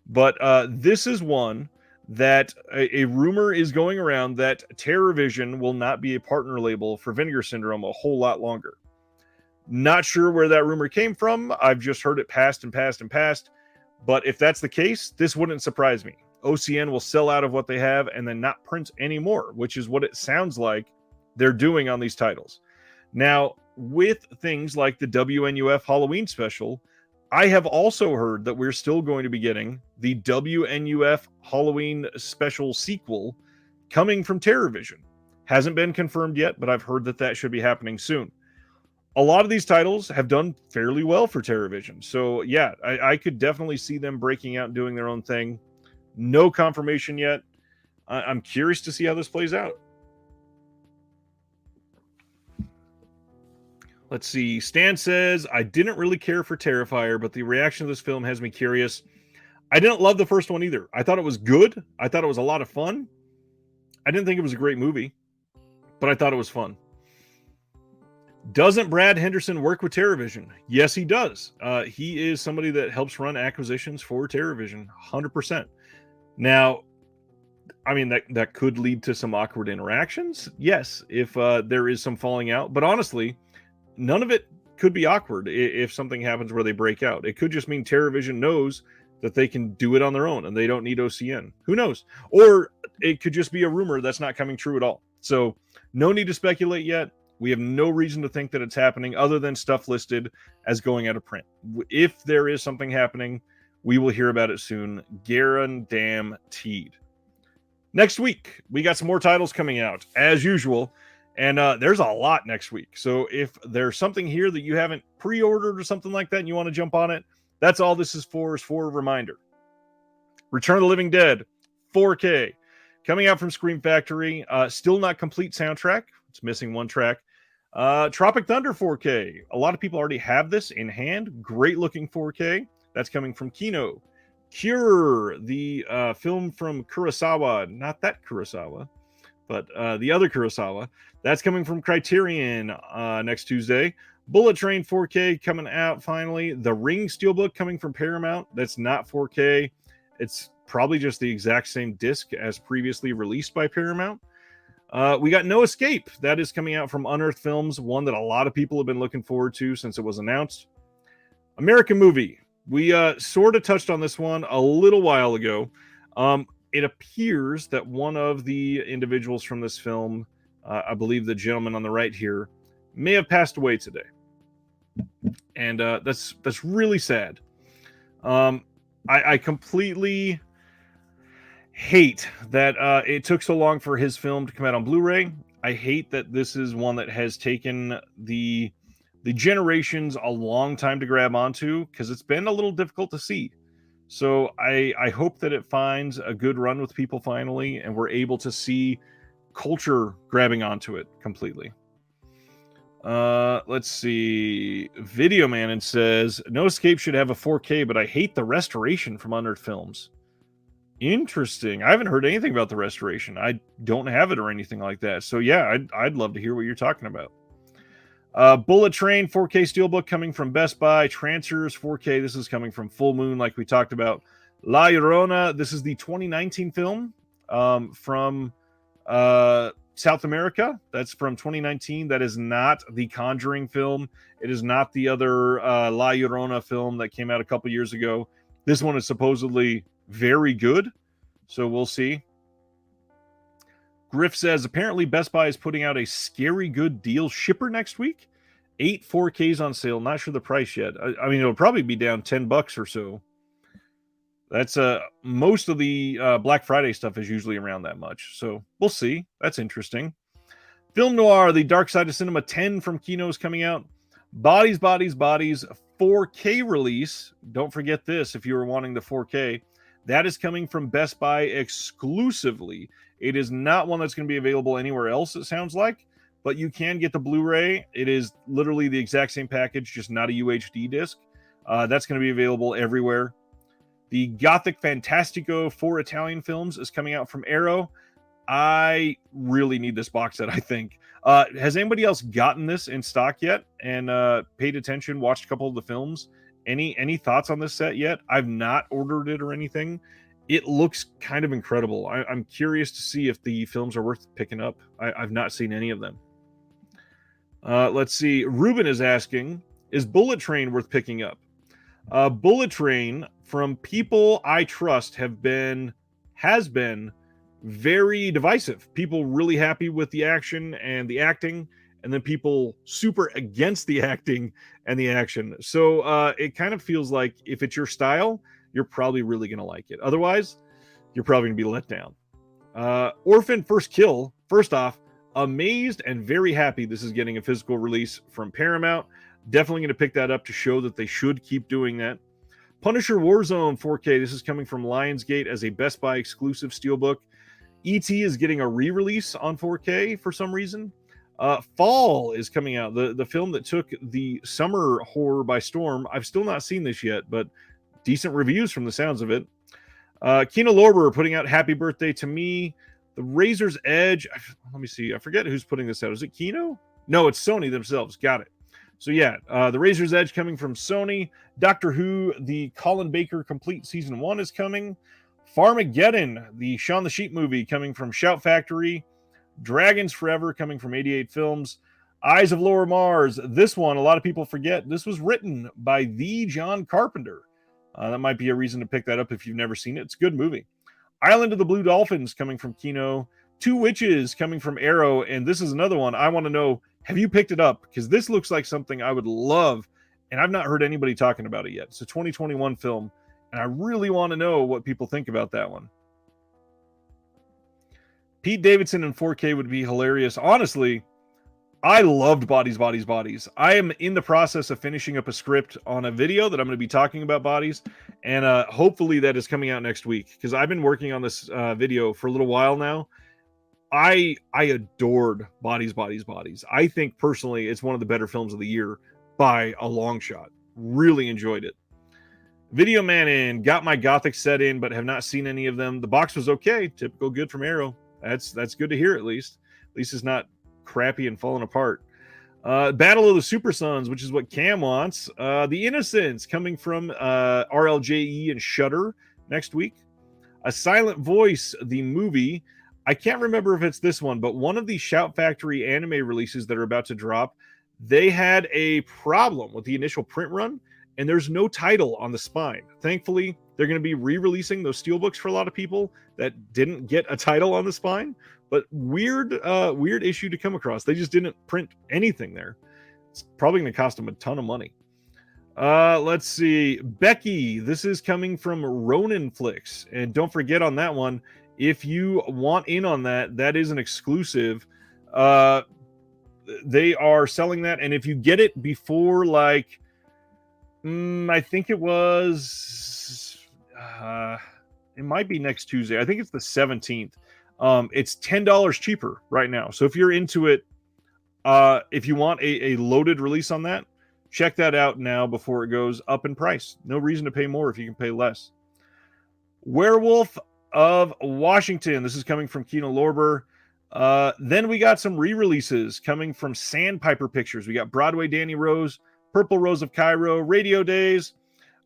[SPEAKER 1] but this is one that a rumor is going around that Terror Vision will not be a partner label for Vinegar Syndrome a whole lot longer. Not sure where that rumor came from. I've just heard it passed. But if that's the case, this wouldn't surprise me. OCN will sell out of what they have and then not print anymore, which is what it sounds like they're doing on these titles. Now, with things like the WNUF Halloween special, I have also heard that we're still going to be getting the WNUF Halloween special sequel coming from Terror Vision. Hasn't been confirmed yet, but I've heard that that should be happening soon. A lot of these titles have done fairly well for Terror Vision. So yeah, I could definitely see them breaking out and doing their own thing. No confirmation yet. I'm curious to see how this plays out. Let's see. Stan says, I didn't really care for Terrifier, but the reaction to this film has me curious. I didn't love the first one either. I thought it was good. I thought it was a lot of fun. I didn't think it was a great movie, but I thought it was fun. Doesn't Brad Henderson work with Terror Vision? Yes, he does. He is somebody that helps run acquisitions for Terror Vision, 100%. Now, I mean, that could lead to some awkward interactions. Yes, if there is some falling out. But honestly, none of it could be awkward if something happens where they break out. It could just mean Terror Vision knows that they can do it on their own and they don't need OCN. Who knows? Or it could just be a rumor that's not coming true at all. So no need to speculate yet. We have no reason to think that it's happening other than stuff listed as going out of print. If there is something happening, we will hear about it soon. Guaranteed. Next week, we got some more titles coming out, as usual. And there's a lot next week. So if there's something here that you haven't pre-ordered or something like that and you want to jump on it, that's all this is for a reminder. Return of the Living Dead, 4K. Coming out from Scream Factory. Still not complete soundtrack. It's missing one track. Tropic Thunder 4K. A lot of people already have this in hand. Great looking 4K. That's coming from Kino. Cure, the film from Kurosawa. Not that Kurosawa, but the other Kurosawa. That's coming from Criterion next Tuesday. Bullet Train 4K coming out finally. The Ring Steelbook coming from Paramount. That's not 4K. It's probably just the exact same disc as previously released by Paramount. We got No Escape. That is coming out from Unearthed Films, one that a lot of people have been looking forward to since it was announced. American Movie. We sort of touched on this one a little while ago. It appears that one of the individuals from this film, I believe the gentleman on the right here, may have passed away today. And that's really sad. I completely hate that it took so long for his film to come out on Blu-ray. I hate that this is one that has taken the generations a long time to grab onto, because it's been a little difficult to see. So I hope that it finds a good run with people finally, and we're able to see culture grabbing onto it completely. Let's see. Video Man and says, No Escape should have a 4K, but I hate the restoration from Unearthed Films. Interesting. I haven't heard anything about the restoration. I don't have it or anything like that. So yeah, I'd love to hear what you're talking about. Bullet Train 4K Steelbook coming from Best Buy. Trancers 4K. This is coming from Full Moon, like we talked about. La Llorona. This is the 2019 film from South America. That's from 2019. That is not the Conjuring film. It is not the other La Llorona film that came out a couple years ago. This one is supposedly very good, so we'll see. Griff says, apparently Best Buy is putting out a scary good deal shipper next week. 8 4Ks on sale. Not sure the price yet. I mean, it'll probably be down $10 or so. That's most of the Black Friday stuff is usually around that much. So we'll see. That's interesting. Film Noir, the Dark Side of Cinema 10 from Kino is coming out. Bodies, 4K release. Don't forget this if you were wanting the 4K. That is coming from Best Buy exclusively. It is not one that's going to be available anywhere else, it sounds like, but you can get the Blu-ray. It is literally the exact same package, just not a UHD disc. That's going to be available everywhere. The Gothic Fantastico 4 Italian films is coming out from Arrow. I really need this box set, I think. Has anybody else gotten this in stock yet and paid attention, watched a couple of the films? Any thoughts on this set yet? I've not ordered it or anything. It looks kind of incredible. I'm curious to see if the films are worth picking up. I've not seen any of them. Let's see. Ruben is asking, is Bullet Train worth picking up? Bullet Train, from people I trust, has been very divisive. People really happy with the action and the acting, and then people super against the acting and the action. So it kind of feels like if it's your style, you're probably really going to like it. Otherwise, you're probably going to be let down. Orphan First Kill, first off, amazed and very happy this is getting a physical release from Paramount. Definitely going to pick that up to show that they should keep doing that. Punisher Warzone 4K, this is coming from Lionsgate as a Best Buy exclusive steelbook. E.T. is getting a re-release on 4K for some reason. Fall is coming out, the film that took the summer horror by storm. I've still not seen this yet, but decent reviews from the sounds of it. Kino Lorber putting out Happy Birthday to Me. The Razor's Edge. Let me see. I forget who's putting this out. Is it Kino? No, it's Sony themselves. Got it. So yeah, The Razor's Edge coming from Sony. Doctor Who, the Colin Baker complete season 1 is coming. Farmageddon, the Shaun the Sheep movie coming from Shout Factory. Dragons Forever coming from 88 Films. Eyes of Lower Mars. This one, a lot of people forget, this was written by the John Carpenter. That might be a reason to pick that up if you've never seen it. It's a good movie. Island of the Blue Dolphins coming from Kino. Two Witches coming from Arrow. And this is another one I want to know, have you picked it up? Because this looks like something I would love, and I've not heard anybody talking about it yet. It's a 2021 film, and I really want to know what people think about that one. Pete Davidson in 4K would be hilarious. Honestly, I loved Bodies. I am in the process of finishing up a script on a video that I'm going to be talking about Bodies, and hopefully that is coming out next week, because I've been working on this video for a little while now. I adored Bodies. I think personally it's one of the better films of the year by a long shot. Really enjoyed it. Video Man in, got my Gothic set in, but have not seen any of them. The box was okay. Typical good from Arrow. That's good to hear at least. At least it's not crappy and falling apart. Battle of the Super Sons, which is what Cam wants. The Innocents coming from RLJE and Shudder next week. A Silent Voice, the movie. I can't remember if it's this one, but one of the Shout Factory anime releases that are about to drop, they had a problem with the initial print run, and there's no title on the spine. Thankfully, they're going to be re-releasing those steelbooks for a lot of people that didn't get a title on the spine. But weird issue to come across. They just didn't print anything there. It's probably going to cost them a ton of money. Let's see. Becky, this is coming from Ronin Flicks. And don't forget on that one, if you want in on that, that is an exclusive. They are selling that. And if you get it before, like, I think it was, it might be next Tuesday. I think it's the 17th. It's $10 cheaper right now. So if you're into it, if you want a loaded release on that, check that out now before it goes up in price. No reason to pay more if you can pay less. Werewolf of Washington. This is coming from Kino Lorber. Then we got some re-releases coming from Sandpiper Pictures. We got Broadway Danny Rose, Purple Rose of Cairo, Radio Days.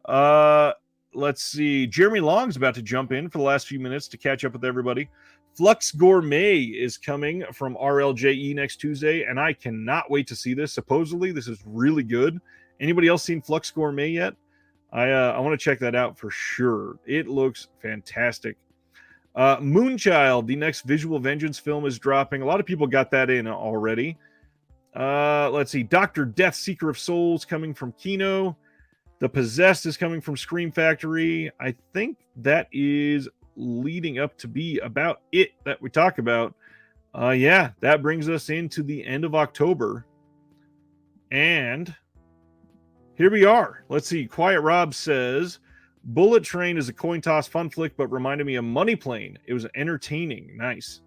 [SPEAKER 1] Let's see. Jeremy Long's about to jump in for the last few minutes to catch up with everybody. Flux Gourmet is coming from RLJE next Tuesday, and I cannot wait to see this. Supposedly, this is really good. Anybody else seen Flux Gourmet yet? I want to check that out for sure. It looks fantastic. Moonchild, the next Visual Vengeance film, is dropping. A lot of people got that in already. Let's see. Dr. Death, Seeker of Souls, coming from Kino. The Possessed is coming from Scream Factory. I think that is leading up to be about it that we talk about. Yeah, that brings us into the end of October. And here we are. Let's see. Quiet Rob says, Bullet Train is a coin toss fun flick, but reminded me of Money Plane. It was entertaining. Nice.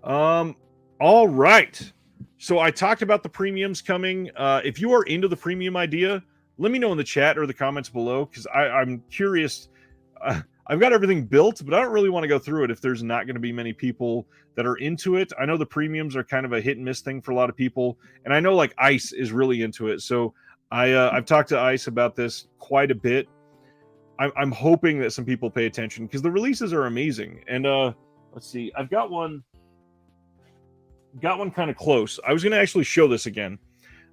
[SPEAKER 1] All right. So I talked about the premiums coming. If you are into the premium idea, let me know in the chat or the comments below, because I'm curious. I've got everything built, but I don't really want to go through it if there's not going to be many people that are into it. I know the premiums are kind of a hit and miss thing for a lot of people, and I know like Ice is really into it. So I've talked to Ice about this quite a bit. I'm hoping that some people pay attention because the releases are amazing. And let's see, I've got one kind of close. I was going to actually show this again.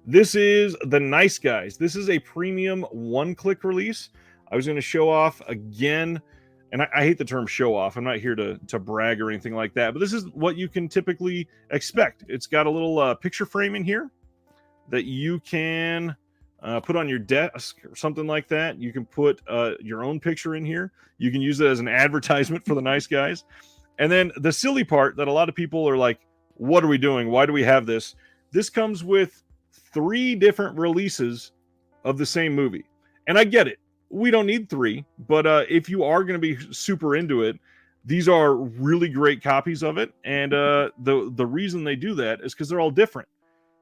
[SPEAKER 1] This is The Nice Guys. This is a premium one-click release. I was going to show off again, and I hate the term show off. I'm not here to brag or anything like that, but this is what you can typically expect. It's got a little picture frame in here that you can put on your desk or something like that. You can put your own picture in here. You can use it as an advertisement for The Nice Guys. And then the silly part that a lot of people are like, what are we doing? Why do we have this? This comes with 3 different releases of the same movie. And I get it. We don't need 3, but if you are going to be super into it, these are really great copies of it. And the reason they do that is because they're all different.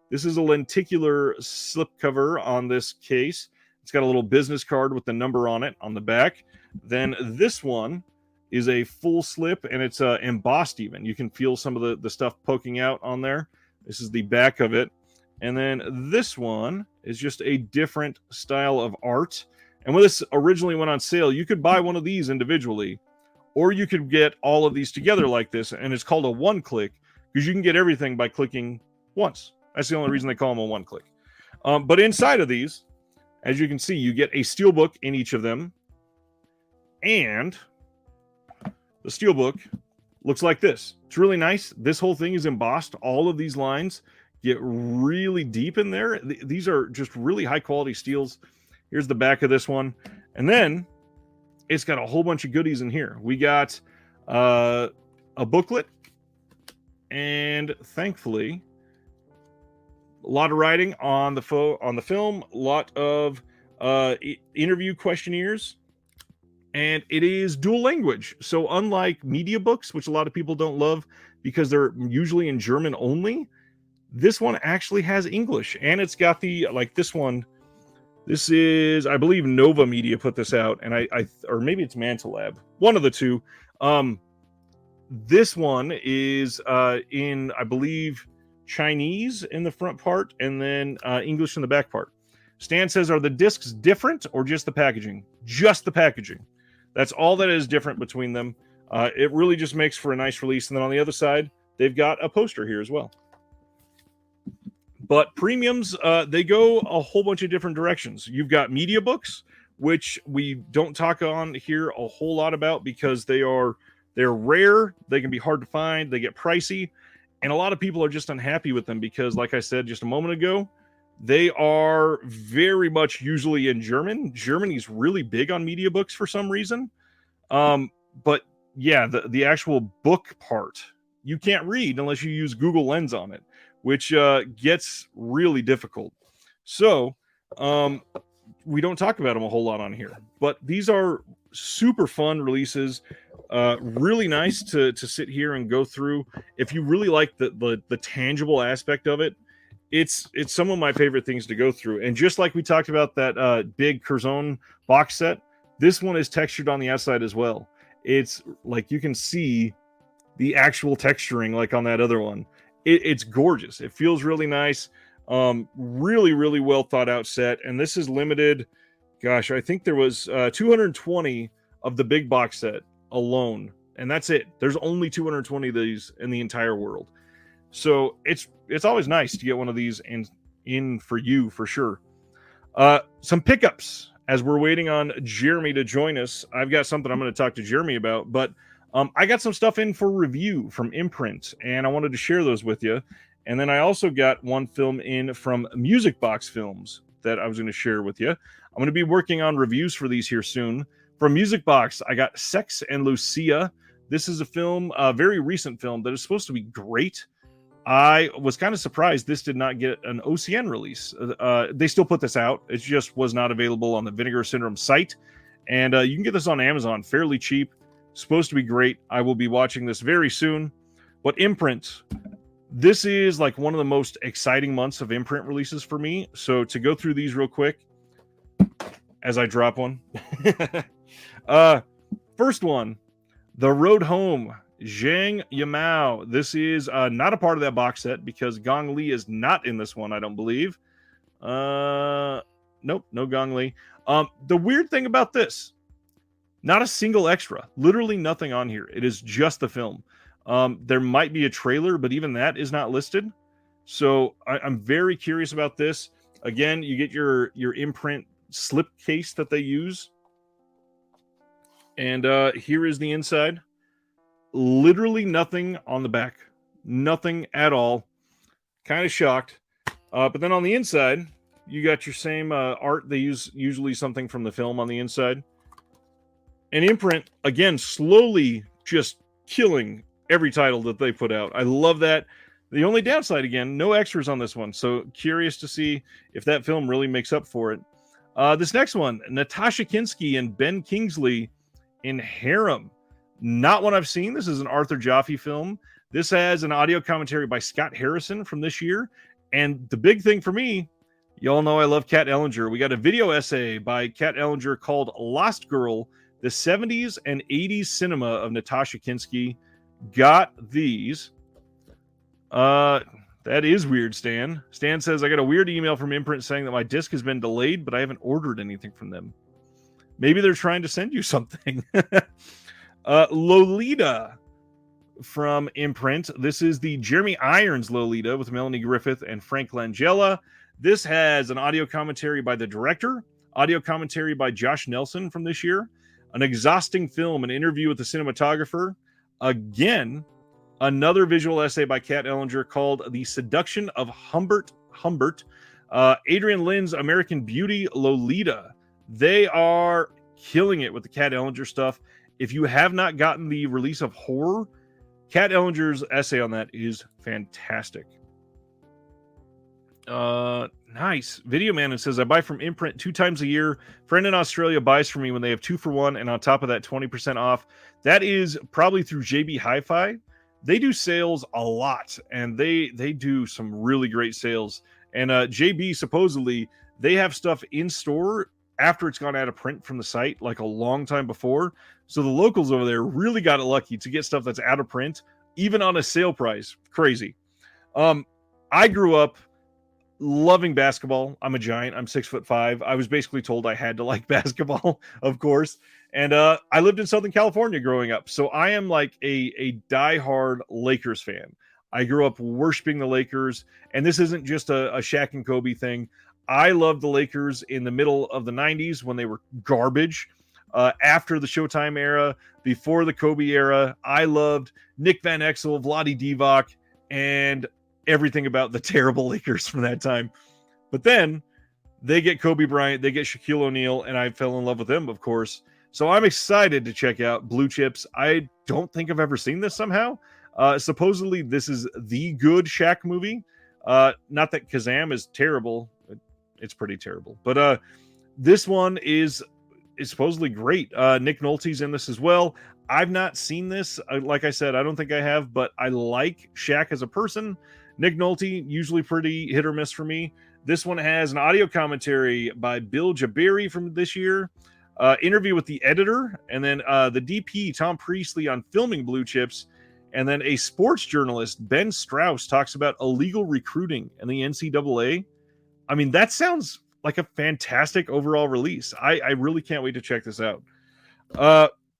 [SPEAKER 1] This is a lenticular slipcover on this case. It's got a little business card with the number on it on the back. Then this one is a full slip, and it's embossed even. You can feel some of the stuff poking out on there. This is the back of it. And then this one is just a different style of art. And when this originally went on sale, you could buy one of these individually, or you could get all of these together like this, and it's called a one-click because you can get everything by clicking once. That's the only reason they call them a one-click. But inside of these, as you can see, you get a steelbook in each of them, and the steelbook looks like this. It's really nice. This whole thing is embossed. All of these lines get really deep in there. These are just really high-quality steels. Here's the back of this one. And then it's got a whole bunch of goodies in here. We got a booklet, and thankfully, a lot of writing on the film, a lot of interview questionnaires, and it is dual language. So unlike media books, which a lot of people don't love because they're usually in German only, this one actually has English, and it's got the, like this one, this is, I believe Nova Media put this out, and or maybe it's Mantelab, one of the two. This one is in, I believe, Chinese in the front part, and then English in the back part. Stan says, are the discs different or just the packaging? Just the packaging. That's all that is different between them. It really just makes for a nice release. And then on the other side, they've got a poster here as well. But premiums, they go a whole bunch of different directions. You've got media books, which we don't talk on here a whole lot about because they're rare. They can be hard to find. They get pricey. And a lot of people are just unhappy with them because, like I said just a moment ago, they are very much usually in German. Germany's really big on media books for some reason. But yeah, the actual book part, you can't read unless you use Google Lens on it, which gets really difficult. So we don't talk about them a whole lot on here. But these are super fun releases. Really nice to sit here and go through. If you really like the tangible aspect of it, it's some of my favorite things to go through. And just like we talked about that big Curzon box set, this one is textured on the outside as well. It's like you can see the actual texturing like on that other one. It's gorgeous. It feels really nice. Really, really well thought out set. And this is limited. Gosh, I think there was 220 of the big box set alone. And that's it. There's only 220 of these in the entire world. So it's always nice to get one of these in for you, for sure. Some pickups as we're waiting on Jeremy to join us. I've got something I'm going to talk to Jeremy about, but I got some stuff in for review from Imprint, and I wanted to share those with you. And then I also got one film in from Music Box Films that I was going to share with you. I'm going to be working on reviews for these here soon. From Music Box, I got Sex and Lucia. This is a film, a very recent film that is supposed to be great. I was kind of surprised this did not get an OCN release. They still put this out. It just was not available on the Vinegar Syndrome site. And you can get this on Amazon fairly cheap. Supposed to be great. I will be watching this very soon. But Imprint, this is like one of the most exciting months of Imprint releases for me. So to go through these real quick, as I drop one. First one, The Road Home, Zhang Yimou. This is not a part of that box set because Gong Li is not in this one, I don't believe. Nope, no Gong Li. The weird thing about this, not a single extra, literally nothing on here. It is just the film. There might be a trailer, but even that is not listed. So I'm very curious about this. Again, you get your Imprint slip case that they use. And here is the inside. Literally nothing on the back. Nothing at all. Kind of shocked. But then on the inside, you got your same art. They use usually something from the film on the inside. And Imprint, again, slowly just killing every title that they put out. I love that. The only downside, again, no extras on this one. So curious to see if that film really makes up for it. This next one, Natasha Kinski and Ben Kingsley in Harem. Not one I've seen. This is an Arthur Jaffe film. This has an audio commentary by Scott Harrison from this year. And the big thing for me, y'all know I love Kat Ellinger. We got a video essay by Kat Ellinger called Lost Girl, the 70s and 80s cinema of Natasha Kinski. Got these. That is weird, Stan. Stan says, I got a weird email from Imprint saying that my disc has been delayed, but I haven't ordered anything from them. Maybe they're trying to send you something. Lolita from Imprint. This is the Jeremy Irons Lolita with Melanie Griffith and Frank Langella. This has an audio commentary by the director, audio commentary by Josh Nelson from this year, an exhausting film, an interview with the cinematographer. Again, another visual essay by Kat Ellinger called The Seduction of Humbert. Adrian Lynn's American Beauty, Lolita. They are killing it with the Kat Ellinger stuff. If you have not gotten the release of Horror, Kat Ellinger's essay on that is fantastic. Nice. Video Man says, I buy from Imprint 2 times a year. Friend in Australia buys for me when they have 2 for 1, and on top of that, 20% off. That is probably through JB Hi-Fi. They do sales a lot, and they do some really great sales. And JB, supposedly, they have stuff in store after it's gone out of print from the site, like a long time before. So the locals over there really got it lucky to get stuff that's out of print, even on a sale price. Crazy. I grew up loving basketball. I'm a giant. I'm 6'5". I was basically told I had to like basketball, of course. And I lived in Southern California growing up, so I am like a diehard Lakers fan. I grew up worshiping the Lakers, and this isn't just a Shaq and Kobe thing. I loved the Lakers in the middle of the '90s when they were garbage. After the Showtime era, before the Kobe era, I loved Nick Van Exel, Vlade Divac, and everything about the terrible Lakers from that time. But then they get Kobe Bryant, they get Shaquille O'Neal, and I fell in love with them, of course. So I'm excited to check out Blue Chips. I don't think I've ever seen this somehow. Supposedly, this is the good Shaq movie. Not that Kazam is terrible. It's pretty terrible. But this one is supposedly great. Nick Nolte's in this as well. I've not seen this. Like I said, I don't think I have, but I like Shaq as a person. Nick Nolte, usually pretty hit or miss for me. This one has an audio commentary by Bill Jabari from this year, interview with the editor, and then the DP, Tom Priestley, on filming Blue Chips, and then a sports journalist, Ben Strauss, talks about illegal recruiting and the NCAA. I mean, that sounds like a fantastic overall release. I really can't wait to check this out.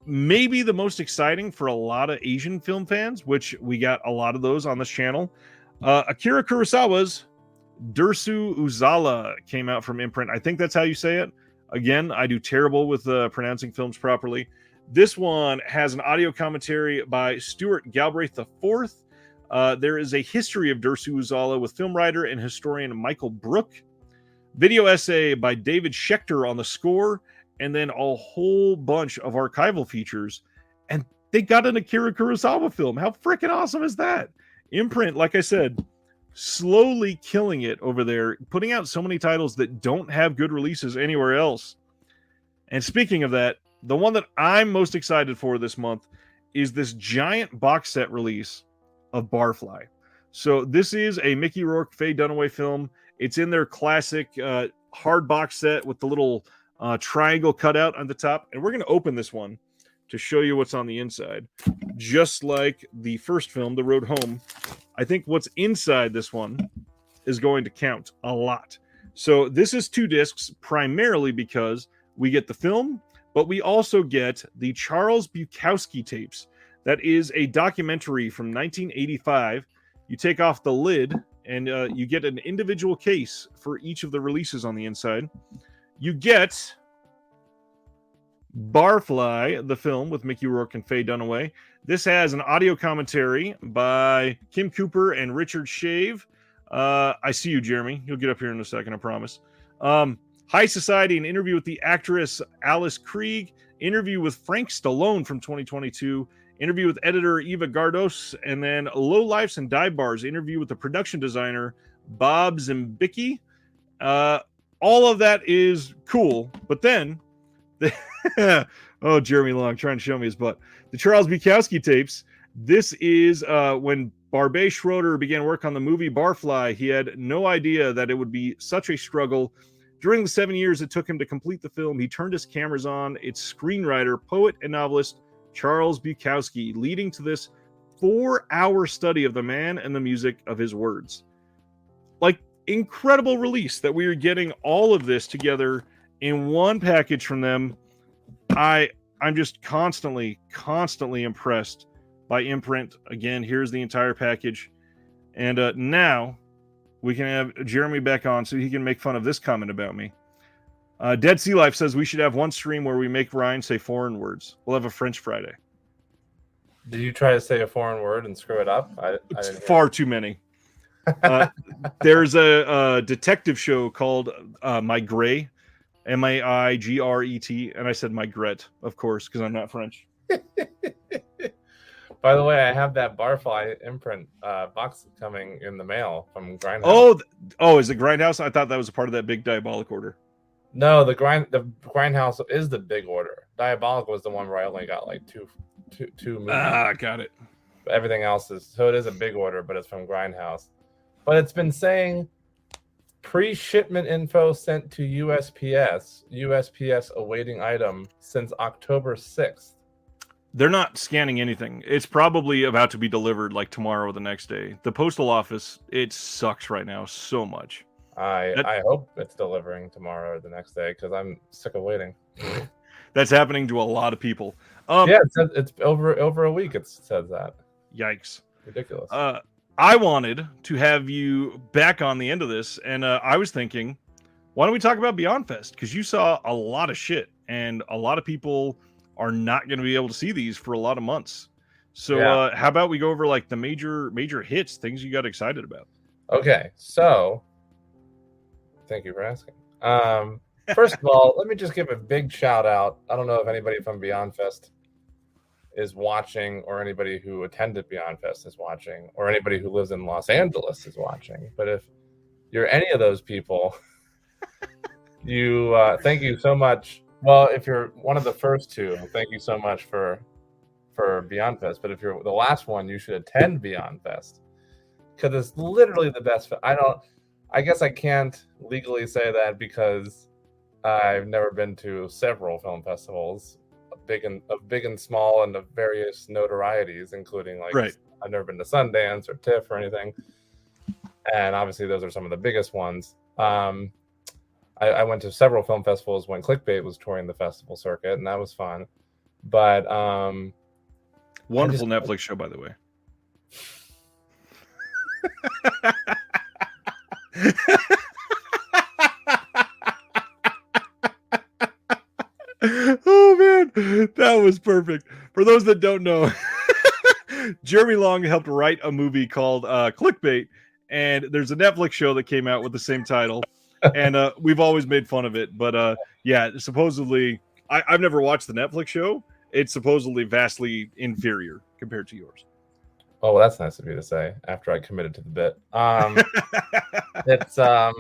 [SPEAKER 1] Maybe the most exciting for a lot of Asian film fans, which we got a lot of those on this channel. Akira Kurosawa's Dersu Uzala came out from Imprint. I think that's how you say it. Again, I do terrible with pronouncing films properly. This one has an audio commentary by Stuart Galbraith IV. There is a history of Dersu Uzala with film writer and historian Michael Brook. Video essay by David Schechter on the score, and then a whole bunch of archival features. And they got an Akira Kurosawa film. How freaking awesome is that? Imprint, like I said, slowly killing it over there, putting out so many titles that don't have good releases anywhere else. And speaking of that, the one that I'm most excited for this month is this giant box set release of Barfly. So this is a Mickey Rourke, Faye Dunaway film. It's in their classic hard box set with the little triangle cutout on the top. And we're going to open this one to show you what's on the inside. Just like the first film, The Road Home, I think what's inside this one is going to count a lot. So this is 2 discs, primarily because we get the film, but we also get the Charles Bukowski tapes. That is a documentary from 1985. You take off the lid, and you get an individual case for each of the releases on the inside. You get Barfly, the film with Mickey Rourke and Faye Dunaway. This has an audio commentary by Kim Cooper and Richard Shave. I see you, Jeremy. You'll get up here in a second, I promise. High Society, an interview with the actress Alice Krieg. Interview with Frank Stallone from 2022. Interview with editor Eva Gardos. And then Low Lifes and Dive Bars. Interview with the production designer Bob Zimbicki. All of that is cool. But then... oh, Jeremy Long trying to show me his butt. The Charles Bukowski tapes. This is when Barbet Schroeder began work on the movie Barfly. He had no idea that it would be such a struggle. During the 7 years it took him to complete the film, he turned his cameras on its screenwriter, poet, and novelist Charles Bukowski, leading to this 4-hour study of the man and the music of his words. Like, incredible release that we are getting all of this together in one package from them. I'm just constantly impressed by Imprint. Again, here's the entire package. And now we can have Jeremy back on so he can make fun of this comment about me. Dead Sea Life says we should have one stream where we make Ryan say foreign words. We'll have a French Friday.
[SPEAKER 2] Did you try to say a foreign word and screw it up?
[SPEAKER 1] It's far too many. There's a detective show called Maigret, Maigret, and I said Maigret, of course, because I'm not French.
[SPEAKER 2] By the way, I have that Barfly Imprint box coming in the mail from Grindhouse.
[SPEAKER 1] Oh, is it Grindhouse? I thought that was a part of that big Diabolic order.
[SPEAKER 2] No, the Grindhouse is the big order. Diabolic was the one where I only got like two movies.
[SPEAKER 1] Got it.
[SPEAKER 2] Everything else is, so it is a big order, but it's from Grindhouse. But it's been saying pre-shipment info sent to USPS awaiting item since October 6th.
[SPEAKER 1] They're not scanning anything. It's probably about to be delivered like tomorrow or the next day. The postal office, it sucks right now so much.
[SPEAKER 2] I hope it's delivering tomorrow or the next day because I'm sick of waiting.
[SPEAKER 1] That's happening to a lot of people.
[SPEAKER 2] Yeah, it's over a week. It says that.
[SPEAKER 1] Yikes!
[SPEAKER 2] Ridiculous.
[SPEAKER 1] I wanted to have you back on the end of this, and I was thinking, why don't we talk about Beyond Fest? Because you saw a lot of shit, and a lot of people are not going to be able to see these for a lot of months. So how about we go over like the major hits, things you got excited about?
[SPEAKER 2] Okay, so thank you for asking. First of all, let me just give a big shout out. I don't know if anybody from Beyond Fest is watching, or anybody who attended Beyond Fest is watching, or anybody who lives in Los Angeles is watching. But if you're any of those people, you thank you so much. Well, if you're one of the first two, thank you so much for Beyond Fest. But if you're the last one, you should attend Beyond Fest because it's literally the best. I guess I can't legally say that because I've never been to several film festivals, big and small, and of various notorieties, including like I've never been to Sundance or TIFF or anything. And obviously, those are some of the biggest ones. I went to several film festivals when Clickbait was touring the festival circuit, and that was fun. But
[SPEAKER 1] wonderful Netflix show, by the way. Oh man, that was perfect. For those that don't know, Jeremy Long helped write a movie called Clickbait, and there's a Netflix show that came out with the same title. And we've always made fun of it, but yeah, supposedly I've never watched the Netflix show. It's supposedly vastly inferior compared to yours.
[SPEAKER 2] Oh, well, that's nice of you to say after I committed to the bit. It's I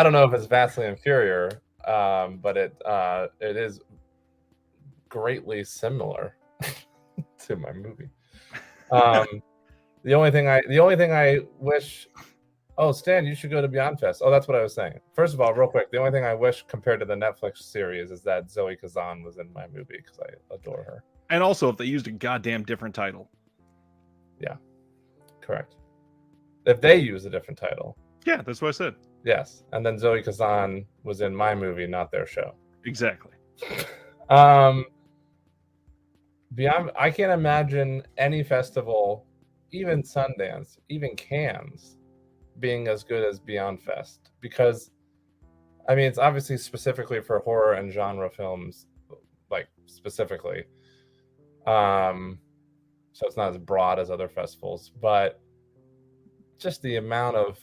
[SPEAKER 2] don't know if it's vastly inferior, but it is greatly similar to my movie. The only thing I wish. Oh, Stan, you should go to Beyond Fest. Oh, that's what I was saying. First of all, real quick, the only thing I wish compared to the Netflix series is that Zoe Kazan was in my movie because I adore her.
[SPEAKER 1] And also, if they used a goddamn different title.
[SPEAKER 2] Yeah, correct. If they use a different title.
[SPEAKER 1] Yeah, that's what I said.
[SPEAKER 2] Yes, and then Zoe Kazan was in my movie, not their show.
[SPEAKER 1] Exactly.
[SPEAKER 2] Beyond, I can't imagine any festival, even Sundance, even Cannes, being as good as Beyond Fest, because I mean it's obviously specifically for horror and genre films, like specifically, so it's not as broad as other festivals, but just the amount of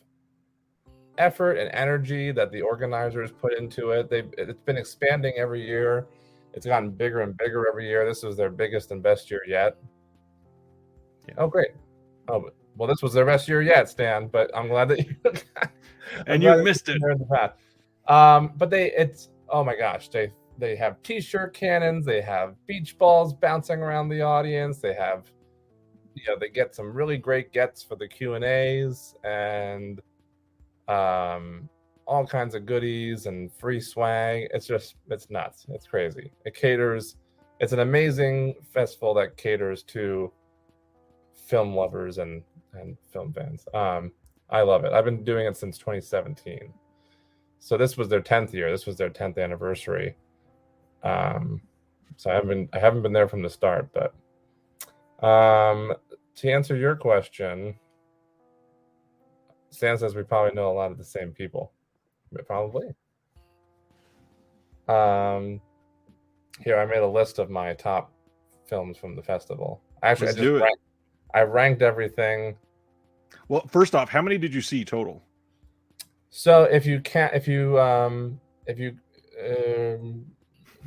[SPEAKER 2] effort and energy that the organizers put into it, it's been expanding every year. It's gotten bigger and bigger every year. This was their biggest and best year yet. Yeah. Oh great. Oh, well, this was their best year yet, Stan. But I'm glad that you
[SPEAKER 1] and you missed it.
[SPEAKER 2] In the past. But oh my gosh, they have T-shirt cannons, they have beach balls bouncing around the audience, they have, they get some really great gets for the Q&As and all kinds of goodies and free swag. It's nuts. It's crazy. It's an amazing festival that caters to film lovers and film fans. I love it. I've been doing it since 2017. So this was their 10th year. This was their 10th anniversary. So I haven't been there from the start, but to answer your question, Stan says we probably know a lot of the same people. Probably. Here, I made a list of my top films from the festival. Actually, I ranked everything.
[SPEAKER 1] Well, first off, how many did you see total?
[SPEAKER 2] So if you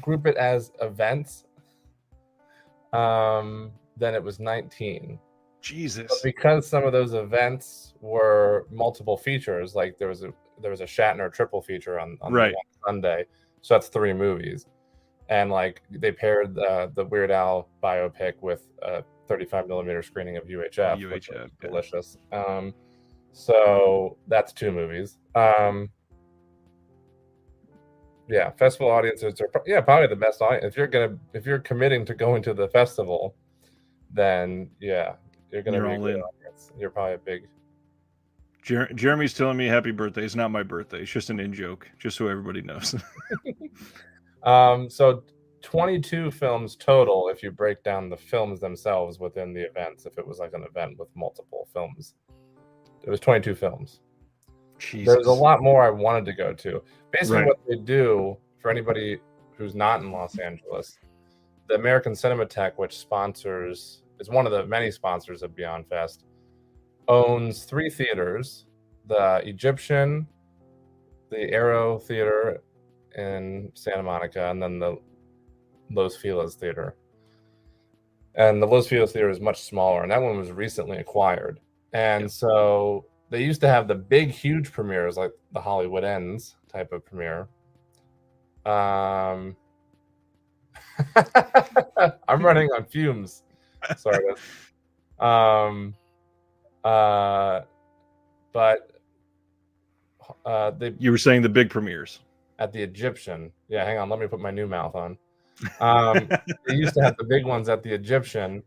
[SPEAKER 2] group it as events, then it was 19.
[SPEAKER 1] Jesus.
[SPEAKER 2] But because some of those events were multiple features, like there was a Shatner triple feature on Sunday, so that's 3 movies, and like they paired the Weird Al biopic with a 35mm screening of UHF, which was delicious. So that's 2 movies. Yeah, festival audiences are probably the best audience. If you're committing to going to the festival, then yeah, you're gonna
[SPEAKER 1] You're
[SPEAKER 2] be a
[SPEAKER 1] all
[SPEAKER 2] good
[SPEAKER 1] in.
[SPEAKER 2] audience. You're probably a big.
[SPEAKER 1] Jeremy's telling me happy birthday. It's not my birthday. It's just an in joke, just so everybody knows.
[SPEAKER 2] So 22 films total if you break down the films themselves within the events. If it was like an event with multiple films, it was 22 films.
[SPEAKER 1] Jesus.
[SPEAKER 2] There's a lot more I wanted to go to. Basically,
[SPEAKER 1] Right.
[SPEAKER 2] what they do for anybody who's not in Los Angeles, the American Cinematheque, which is one of the many sponsors of Beyond Fest, owns 3 theaters: the Egyptian, the Aero Theater in Santa Monica, and then the Los Feliz Theater. And the Los Feliz Theater is much smaller, and that one was recently acquired. And so they used to have the big, huge premieres, like the Hollywood Ends type of premiere. I'm running on fumes. Sorry. But
[SPEAKER 1] you were saying the big premieres
[SPEAKER 2] at the Egyptian. Yeah, hang on. Let me put my new mouth on. They used to have the big ones at the Egyptian,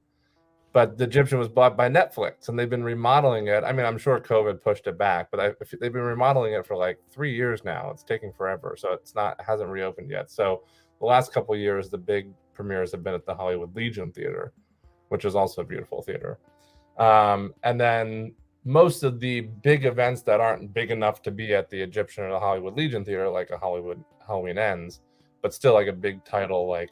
[SPEAKER 2] but the Egyptian was bought by Netflix, and they've been remodeling it. I mean, I'm sure COVID pushed it back, but they've been remodeling it for like 3 years now. It's taking forever, so it hasn't reopened yet. So the last couple of years, the big premieres have been at the Hollywood Legion Theater, which is also a beautiful theater. And then most of the big events that aren't big enough to be at the Egyptian or the Hollywood Legion Theater, like a Hollywood Halloween Ends, but still like a big title like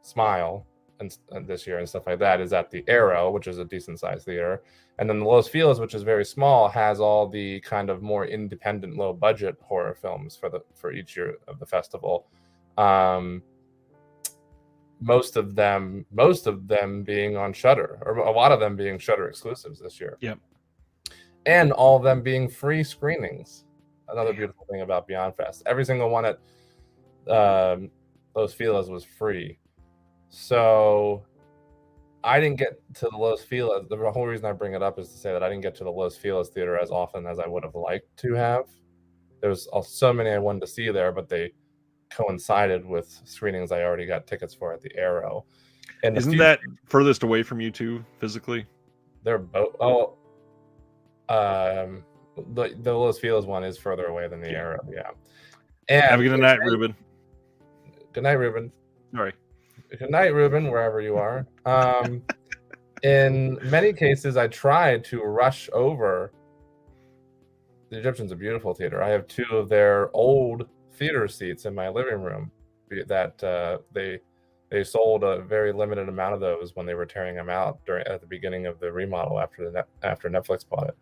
[SPEAKER 2] Smile and this year and stuff like that, is at the Aero, which is a decent sized theater. And then the Los Feliz, which is very small, has all the kind of more independent, low budget horror films for each year of the festival. Most of them being on Shudder, or a lot of them being Shudder exclusives this year.
[SPEAKER 1] Yep.
[SPEAKER 2] And all of them being free screenings. Another beautiful thing about Beyond Fest. Every single one at Los Feliz was free. So I didn't get to the Los Feliz. The whole reason I bring it up is to say that I didn't get to the Los Feliz theater as often as I would have liked to have. There's so many I wanted to see there, but they coincided with screenings I already got tickets for at the Aero. And
[SPEAKER 1] isn't that furthest away from you two physically?
[SPEAKER 2] They're both. The Los Feliz one is further away than the Aero. Yeah. And
[SPEAKER 1] have a good night, Ruben.
[SPEAKER 2] Good night, Ruben.
[SPEAKER 1] Sorry.
[SPEAKER 2] Good night, Ruben, wherever you are. In many cases, I tried to rush over. The Egyptian's a beautiful theater. I have 2 of their old theater seats in my living room that they sold a very limited amount of those when they were tearing them out at the beginning of the remodel after Netflix bought it.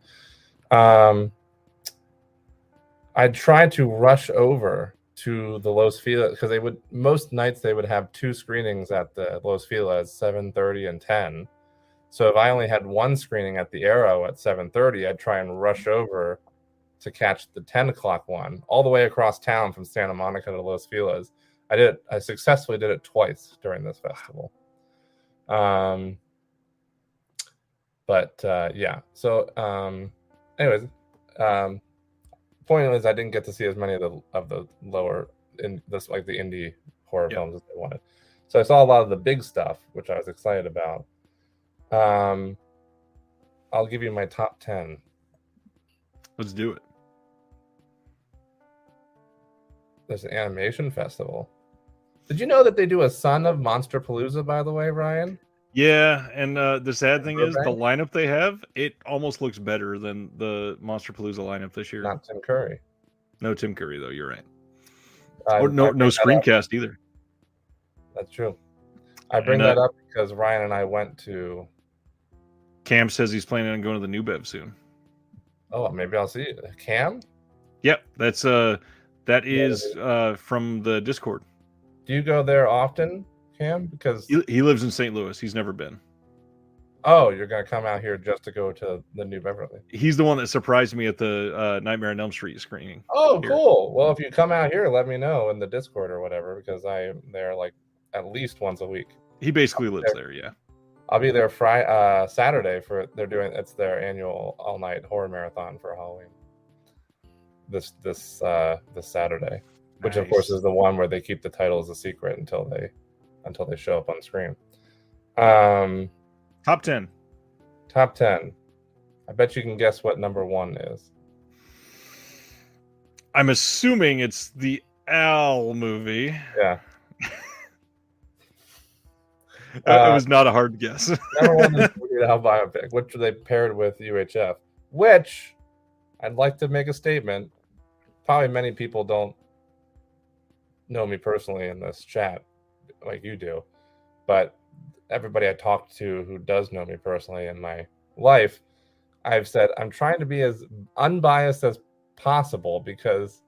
[SPEAKER 2] I tried to rush over to the Los Feliz because most nights they would have 2 screenings at the Los Feliz, 7:30 and 10. So if I only had 1 screening at the Aero at 7:30, I'd try and rush over to catch the 10 o'clock one all the way across town from Santa Monica to Los Feliz. I successfully did it twice during this festival. Yeah. So anyways, point is I didn't get to see as many of the lower in this, like the indie horror films as they wanted. So I saw a lot of the big stuff, which I was excited about. I'll give you my top 10.
[SPEAKER 1] Let's do it.
[SPEAKER 2] There's an animation festival. Did you know that they do a Son of Monsterpalooza, by the way, Ryan?
[SPEAKER 1] Yeah, and the sad thing is the lineup they have, it almost looks better than the Monsterpalooza lineup this year.
[SPEAKER 2] Not Tim Curry.
[SPEAKER 1] No Tim Curry, though. You're right. No screencast either.
[SPEAKER 2] That's true. I bring that up because Ryan and I went to...
[SPEAKER 1] Cam says he's planning on going to the New Bev soon.
[SPEAKER 2] Oh, maybe I'll see you. Cam?
[SPEAKER 1] Yep, that is from the Discord.
[SPEAKER 2] Do you go there often, Cam? Because
[SPEAKER 1] he lives in St. Louis. He's never been.
[SPEAKER 2] Oh, you're going to come out here just to go to the New Beverly.
[SPEAKER 1] He's the one that surprised me at the Nightmare on Elm Street screening.
[SPEAKER 2] Oh, here. Cool. Well, if you come out here, let me know in the Discord or whatever, because I'm there like at least once a week.
[SPEAKER 1] He basically lives there, yeah.
[SPEAKER 2] I'll be there Saturday it's their annual all-night horror marathon for Halloween. This Saturday, which of course is the one where they keep the titles a secret until they show up on screen.
[SPEAKER 1] Top 10.
[SPEAKER 2] Top 10. I bet you can guess what number 1 is.
[SPEAKER 1] I'm assuming it's the Al movie.
[SPEAKER 2] Yeah.
[SPEAKER 1] It was not a hard guess.
[SPEAKER 2] Number 1 is the Weird Al biopic, which they paired with UHF, which I'd like to make a statement. Probably many people don't know me personally in this chat like you do, but everybody I talk to who does know me personally in my life, I've said I'm trying to be as unbiased as possible because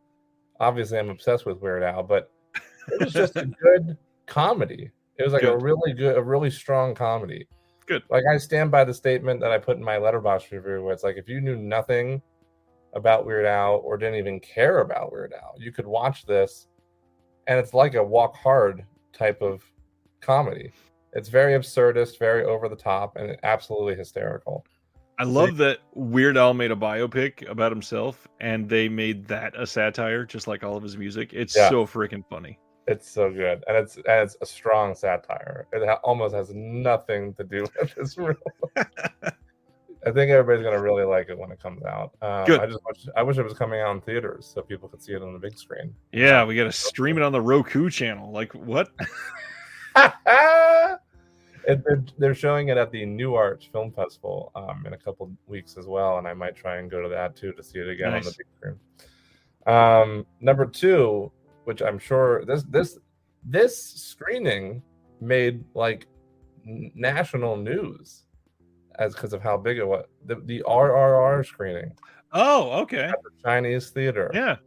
[SPEAKER 2] obviously I'm obsessed with Weird Al, but it was just a good comedy. It was like a really strong comedy.
[SPEAKER 1] Good.
[SPEAKER 2] Like I stand by the statement that I put in my Letterboxd review where it's like if you knew nothing about Weird Al or didn't even care about Weird Al, you could watch this and it's like a walk hard type of comedy. It's very absurdist, very over the top, and absolutely hysterical.
[SPEAKER 1] I love that Weird Al made a biopic about himself, and they made that a satire, just like all of his music. It's so freaking funny.
[SPEAKER 2] It's so good, and it's a strong satire. It almost has nothing to do with this real. I think everybody's gonna really like it when it comes out.
[SPEAKER 1] Good.
[SPEAKER 2] I wish it was coming out in theaters so people could see it on the big screen.
[SPEAKER 1] Yeah, we got to stream it on the Roku channel. Like what?
[SPEAKER 2] They're showing it at the New Arts Film Festival in a couple weeks as well, and I might try and go to that too to see it again on the big screen. Number 2, which I'm sure this screening made like national news as because of how big it was. The RRR screening.
[SPEAKER 1] Oh, okay.
[SPEAKER 2] At the Chinese theater.
[SPEAKER 1] Yeah,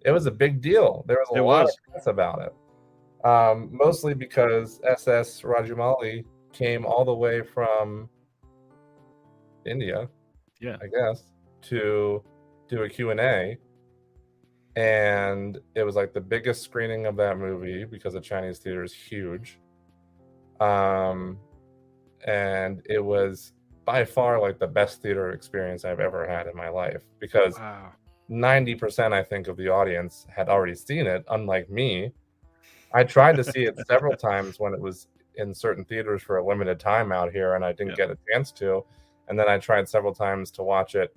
[SPEAKER 2] it was a big deal. There was a lot of press about it. Mostly because SS Rajamouli came all the way from India, I guess, to do a Q&A, and it was like the biggest screening of that movie because the Chinese theater is huge, and it was by far like the best theater experience I've ever had in my life because 90% I think of the audience had already seen it, unlike me. I tried to see it several times when it was in certain theaters for a limited time out here, and I didn't get a chance to. And then I tried several times to watch it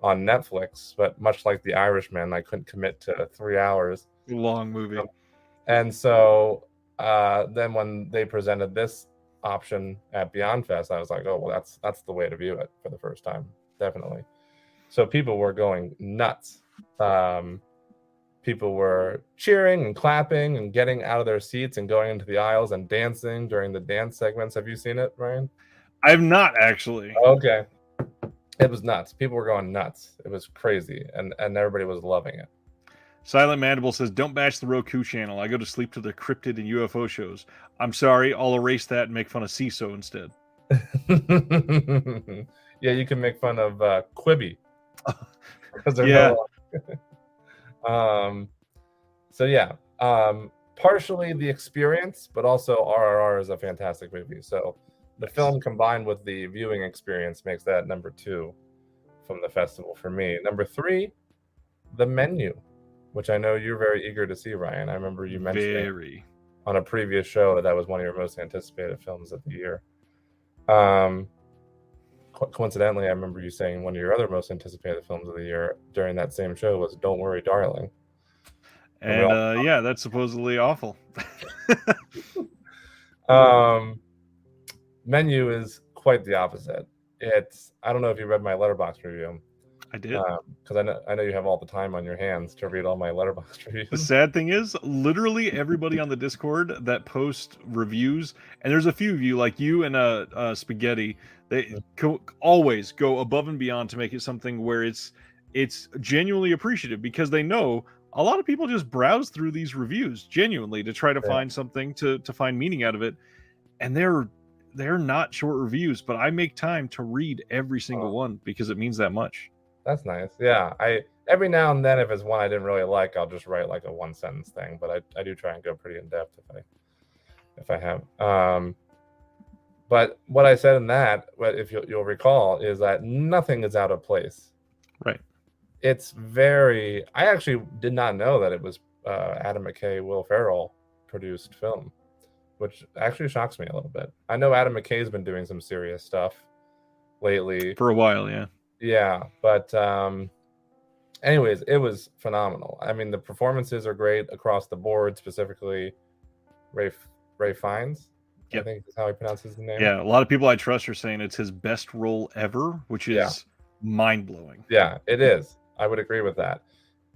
[SPEAKER 2] on Netflix, but much like The Irishman, I couldn't commit to 3 hours.
[SPEAKER 1] Long movie.
[SPEAKER 2] And so then when they presented this option at Beyond Fest, I was like, oh, well, that's the way to view it for the first time, definitely. So people were going nuts. People were cheering and clapping and getting out of their seats and going into the aisles and dancing during the dance segments. Have you seen it, Ryan?
[SPEAKER 1] I've not actually.
[SPEAKER 2] Okay. It was nuts. People were going nuts. It was crazy, and everybody was loving it.
[SPEAKER 1] Silent Mandible says, don't bash the Roku channel. I go to sleep to the cryptid and UFO shows. I'm sorry. I'll erase that and make fun of CISO instead.
[SPEAKER 2] Yeah, you can make fun of Quibi. So yeah, partially the experience, but also RRR is a fantastic movie. So the film combined with the viewing experience makes that number 2 from the festival for me. Number 3, The Menu, which I know you're very eager to see, Ryan. I remember you mentioning on a previous show that was one of your most anticipated films of the year. Coincidentally, I remember you saying one of your other most anticipated films of the year during that same show was Don't Worry, Darling.
[SPEAKER 1] And yeah, that's supposedly awful.
[SPEAKER 2] Menu is quite the opposite. I don't know if you read my Letterboxd review.
[SPEAKER 1] I did.
[SPEAKER 2] Because I know you have all the time on your hands to read all my Letterboxd reviews.
[SPEAKER 1] The sad thing is, literally everybody on the Discord that posts reviews, and there's a few of you, like you and Spaghetti, they always go above and beyond to make it something where it's genuinely appreciative, because they know a lot of people just browse through these reviews genuinely to try to find something to find meaning out of it, and they're not short reviews, but I make time to read every single one because it means that much.
[SPEAKER 2] That's nice. Yeah, every now and then, if it's one I didn't really like, I'll just write like a 1-sentence thing. But I do try and go pretty in depth if I have. But what I said in that, if you'll recall, is that nothing is out of place.
[SPEAKER 1] Right.
[SPEAKER 2] It's very. I actually did not know that it was Adam McKay, Will Ferrell produced film. which actually shocks me a little bit. I know Adam McKay's been doing some serious stuff lately.
[SPEAKER 1] For a while, yeah.
[SPEAKER 2] Yeah, but anyways, it was phenomenal. I mean, the performances are great across the board, specifically Ray Fiennes.
[SPEAKER 1] Yep.
[SPEAKER 2] I think is how he pronounces his name.
[SPEAKER 1] Yeah, a lot of people I trust are saying it's his best role ever, which is mind-blowing.
[SPEAKER 2] Yeah, it is. I would agree with that.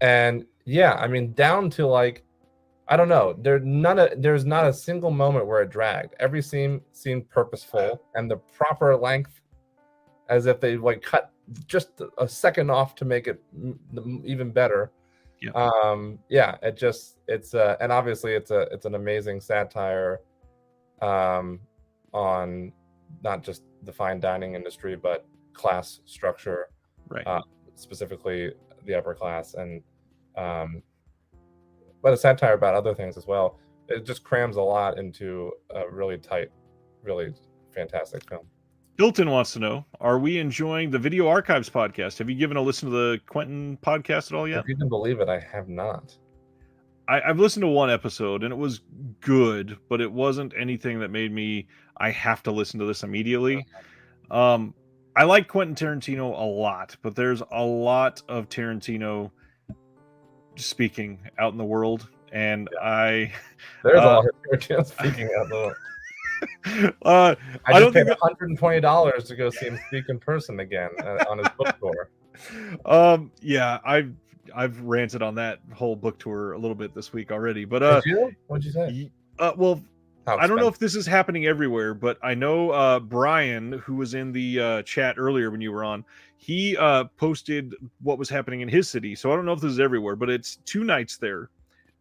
[SPEAKER 2] And yeah, I mean, down to like, I don't know, there's not a single moment where it dragged. Every scene seemed purposeful and the proper length, as if they like cut just a second off to make it even better.
[SPEAKER 1] Yeah.
[SPEAKER 2] It's and obviously it's an amazing satire on not just the fine dining industry, but class structure,
[SPEAKER 1] right?
[SPEAKER 2] Specifically the upper class, and but a satire about other things as well. It just crams a lot into a really tight, really fantastic film.
[SPEAKER 1] Hilton wants to know, are we enjoying the Video Archives podcast? Have you given a listen to the Quentin podcast at all yet?
[SPEAKER 2] If you can believe it, I have not.
[SPEAKER 1] I've listened to one episode and it was good, but it wasn't anything that made me, I have to listen to this immediately. I like Quentin Tarantino a lot, but there's a lot of Tarantino speaking out in the world, and there's
[SPEAKER 2] a lot of Tarantino speaking out in the world.
[SPEAKER 1] I
[SPEAKER 2] don't think $120 to go see him speak in person again on his book tour.
[SPEAKER 1] Yeah, I've ranted on that whole book tour a little bit this week already, but
[SPEAKER 2] Did you? What'd you say?
[SPEAKER 1] Well, I don't know if this is happening everywhere, but I know Brian, who was in the chat earlier when you were on, he posted what was happening in his city. So I don't know if this is everywhere, but it's 2 nights there,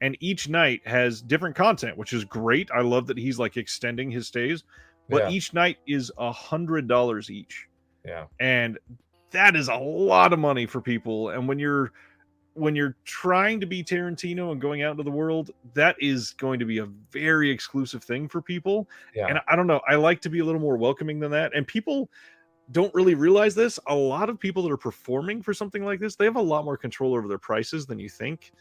[SPEAKER 1] and each night has different content, which is great. I love that he's like extending his stays, but each night is $100 each.
[SPEAKER 2] Yeah,
[SPEAKER 1] and that is a lot of money for people. And when you're trying to be Tarantino and going out into the world, that is going to be a very exclusive thing for people.
[SPEAKER 2] Yeah.
[SPEAKER 1] And I don't know, I like to be a little more welcoming than that. And people don't really realize this. A lot of people that are performing for something like this, they have a lot more control over their prices than you think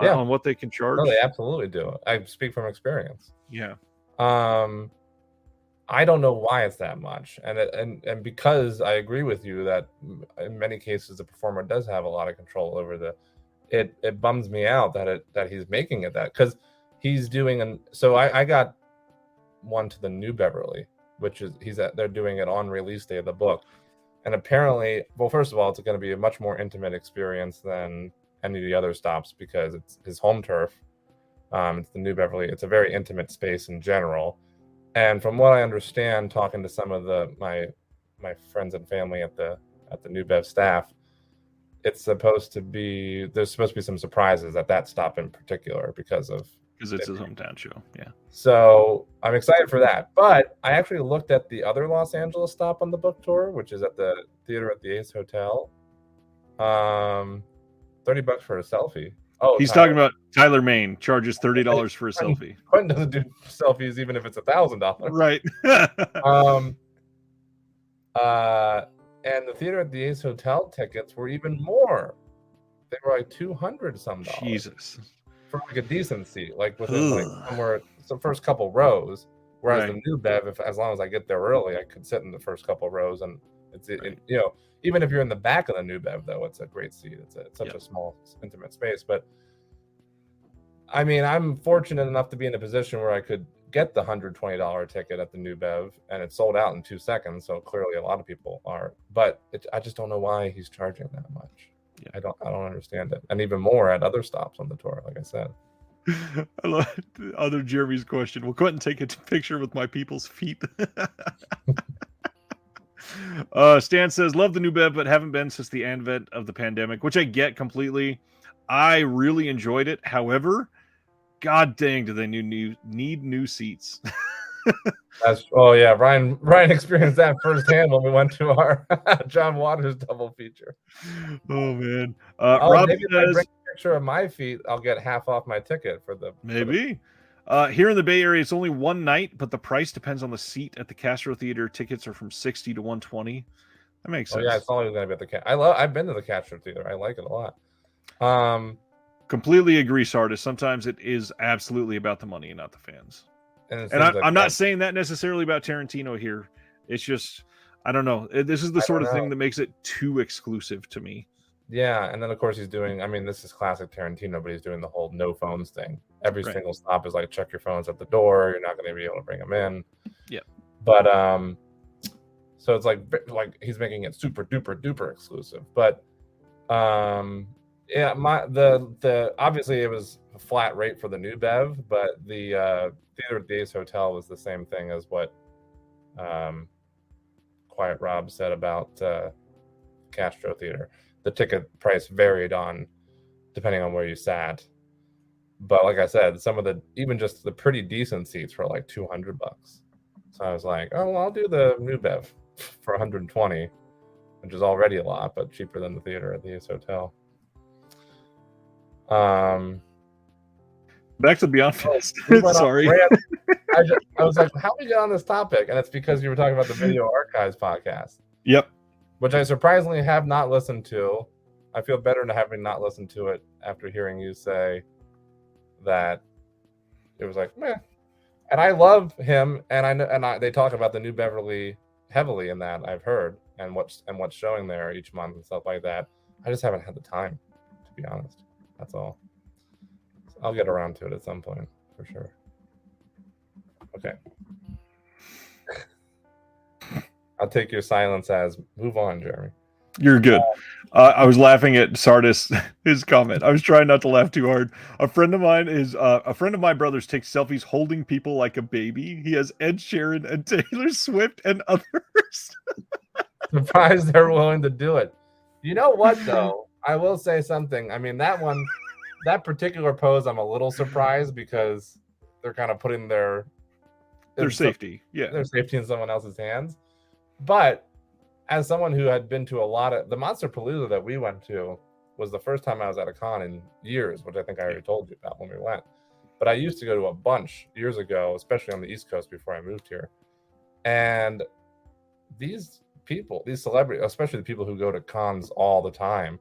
[SPEAKER 1] on what they can charge.
[SPEAKER 2] No, they absolutely do. I speak from experience.
[SPEAKER 1] Yeah.
[SPEAKER 2] I don't know why it's that much, and because I agree with you that in many cases the performer does have a lot of control over it bums me out that he's making it that, because he's doing so I got one to the New Beverly, which is they're doing it on release day of the book, and apparently, well, first of all, it's going to be a much more intimate experience than any of the other stops because it's his home turf. It's the New Beverly. It's a very intimate space in general. And from what I understand, talking to some of my friends and family at the New Bev staff, there's supposed to be some surprises at that stop in particular because
[SPEAKER 1] it's his hometown show. Yeah.
[SPEAKER 2] So I'm excited for that. But I actually looked at the other Los Angeles stop on the book tour, which is at the Theater at the Ace Hotel. $30 for a selfie. Oh,
[SPEAKER 1] he's talking about Tyler Main charges $30 for a selfie.
[SPEAKER 2] Quentin doesn't do selfies even if it's $1,000.
[SPEAKER 1] Right.
[SPEAKER 2] And the Theater at the Ace Hotel tickets were even more. They were like $200 some dollars.
[SPEAKER 1] Jesus.
[SPEAKER 2] For like a decent seat, like within like somewhere the first couple rows. Whereas the New Bev, as long as I get there early, I could sit in the first couple rows, and it's even if you're in the back of the New Bev, though, it's a great seat. It's such a small, intimate space. But I mean, I'm fortunate enough to be in a position where I could get the $120 ticket at the New Bev, and it's sold out in 2 seconds. So clearly, a lot of people are. But I just don't know why he's charging that much. Yeah. I don't understand it. And even more at other stops on the tour, like I said.
[SPEAKER 1] I love other Jeremy's question. Will Quentin take a picture with my people's feet? Stan says, love the New Bev, but haven't been since the advent of the pandemic, which I get completely. I really enjoyed it. However, god dang, do they need new seats.
[SPEAKER 2] Ryan experienced that firsthand when we went to our John Waters double feature.
[SPEAKER 1] Oh man.
[SPEAKER 2] Rob maybe says, if I bring a picture of my feet, I'll get half off my ticket for the
[SPEAKER 1] maybe. Here in the Bay Area, it's only one night, but the price depends on the seat at the Castro Theater. Tickets are from $60 to $120. That makes sense.
[SPEAKER 2] Oh yeah, it's always going to be at the I've been to the Castro Theater. I like it a lot.
[SPEAKER 1] Completely agree, Sardis. Sometimes it is absolutely about the money and not the fans.
[SPEAKER 2] And it
[SPEAKER 1] And
[SPEAKER 2] seems like
[SPEAKER 1] I'm not saying that necessarily about Tarantino here. It's just, I don't know. This is the sort of thing that makes it too exclusive to me.
[SPEAKER 2] Yeah, and then of course he's doing. I mean, this is classic Tarantino, but he's doing the whole no phones thing. Every single stop is like, check your phones at the door. You're not going to be able to bring them in.
[SPEAKER 1] Yeah.
[SPEAKER 2] But so it's like he's making it super duper duper exclusive. But yeah, the obviously it was a flat rate for the new Bev, but the Theater at the Ace Hotel was the same thing as what Quiet Rob said about Castro Theater. The ticket price varied depending on where you sat, but like I said, some of even just the pretty decent seats were like $200. So I was like, oh, well, I'll do the new Bev for 120, which is already a lot, but cheaper than the Theater at the Ace Hotel.
[SPEAKER 1] Back to Beyond Fest. Sorry.
[SPEAKER 2] I was like, how did we get on this topic? And it's because you were talking about the Video Archives podcast.
[SPEAKER 1] Yep.
[SPEAKER 2] Which I surprisingly have not listened to. I feel better to having not listened to it after hearing you say that it was like, meh. And I love him, and I know, they talk about the New Beverly heavily in that, I've heard, and what's showing there each month and stuff like that. I just haven't had the time, to be honest. That's all. So I'll get around to it at some point, for sure. Okay. I'll take your silence as move on, Jeremy.
[SPEAKER 1] You're good. I was laughing at Sardis, his comment. I was trying not to laugh too hard. A friend of my brother's takes selfies holding people like a baby. He has Ed Sheeran and Taylor Swift and others.
[SPEAKER 2] Surprised they're willing to do it. You know what, though? I will say something. I mean, that particular pose, I'm a little surprised because they're kind of putting their
[SPEAKER 1] safety. Yeah.
[SPEAKER 2] Their safety in someone else's hands. But as someone who had been to a lot of the Monsterpalooza that we went to was the first time I was at a con in years, which I think I already told you about when we went. But I used to go to a bunch years ago, especially on the East Coast before I moved here. And these people, these celebrities, especially the people who go to cons all the time,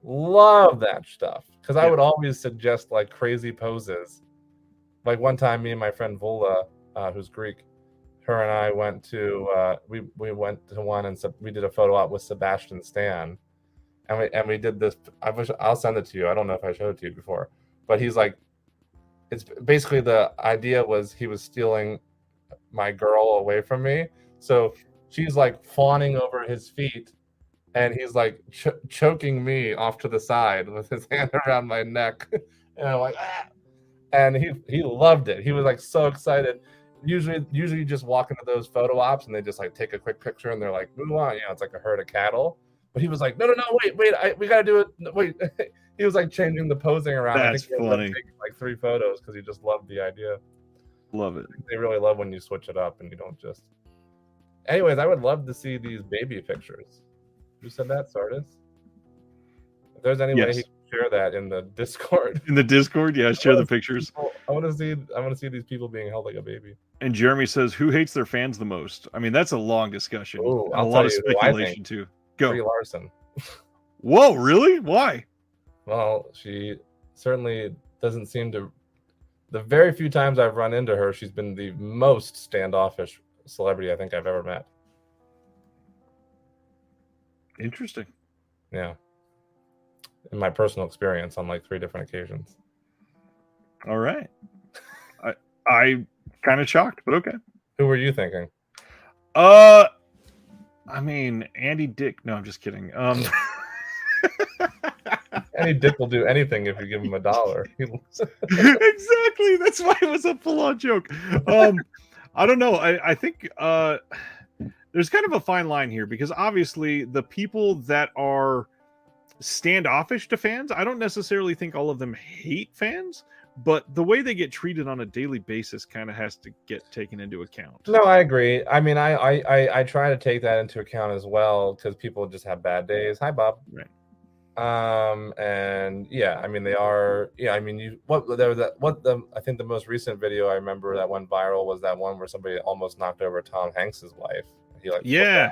[SPEAKER 2] love that stuff. Because I would always suggest like crazy poses. Like one time, me and my friend Vola, who's Greek, her and I went to we went to one and we did a photo op with Sebastian Stan, and we did this. I'll send it to you. I don't know if I showed it to you before, but he's like, it's basically the idea was he was stealing my girl away from me, so she's like fawning over his feet, and he's like choking me off to the side with his hand around my neck, and I'm like, ah! And he loved it. He was like so excited. Usually you just walk into those photo ops and they just like take a quick picture and they're like, move on, it's like a herd of cattle. But he was like, no, wait, we gotta do it. Wait, he was like changing the posing around.
[SPEAKER 1] That's
[SPEAKER 2] I think he
[SPEAKER 1] funny.
[SPEAKER 2] taking like 3 photos because he just loved the idea.
[SPEAKER 1] Love it.
[SPEAKER 2] They really love when you switch it up and you don't just. Anyways, I would love to see these baby pictures. Who said that, Sardis? If there's any way he can share that in the Discord.
[SPEAKER 1] In the Discord, yeah, share the pictures.
[SPEAKER 2] I want to see these people being held like a baby.
[SPEAKER 1] And Jeremy says, "Who hates their fans the most?" I mean, that's a long discussion.
[SPEAKER 2] Ooh,
[SPEAKER 1] a lot of speculation too. Go.
[SPEAKER 2] Brie Larson.
[SPEAKER 1] Whoa, really? Why?
[SPEAKER 2] Well, she certainly doesn't seem to. The very few times I've run into her, she's been the most standoffish celebrity I think I've ever met.
[SPEAKER 1] Interesting.
[SPEAKER 2] Yeah. In my personal experience on like 3 different occasions.
[SPEAKER 1] All right. I kind of shocked, but okay.
[SPEAKER 2] Who were you thinking?
[SPEAKER 1] I mean, Andy Dick. No, I'm just kidding.
[SPEAKER 2] Andy Dick will do anything if you give him $1.
[SPEAKER 1] Exactly. That's why it was a full-on joke. I don't know. I think there's kind of a fine line here because obviously the people that are standoffish to fans, I don't necessarily think all of them hate fans, but the way they get treated on a daily basis kind of has to get taken into account.
[SPEAKER 2] No, I agree. I mean, I try to take that into account as well because people just have bad days. Hi, Bob.
[SPEAKER 1] Right.
[SPEAKER 2] And yeah, I mean they are. Yeah, I mean I think the most recent video I remember that went viral was that one where somebody almost knocked over Tom Hanks's wife. He like
[SPEAKER 1] yeah.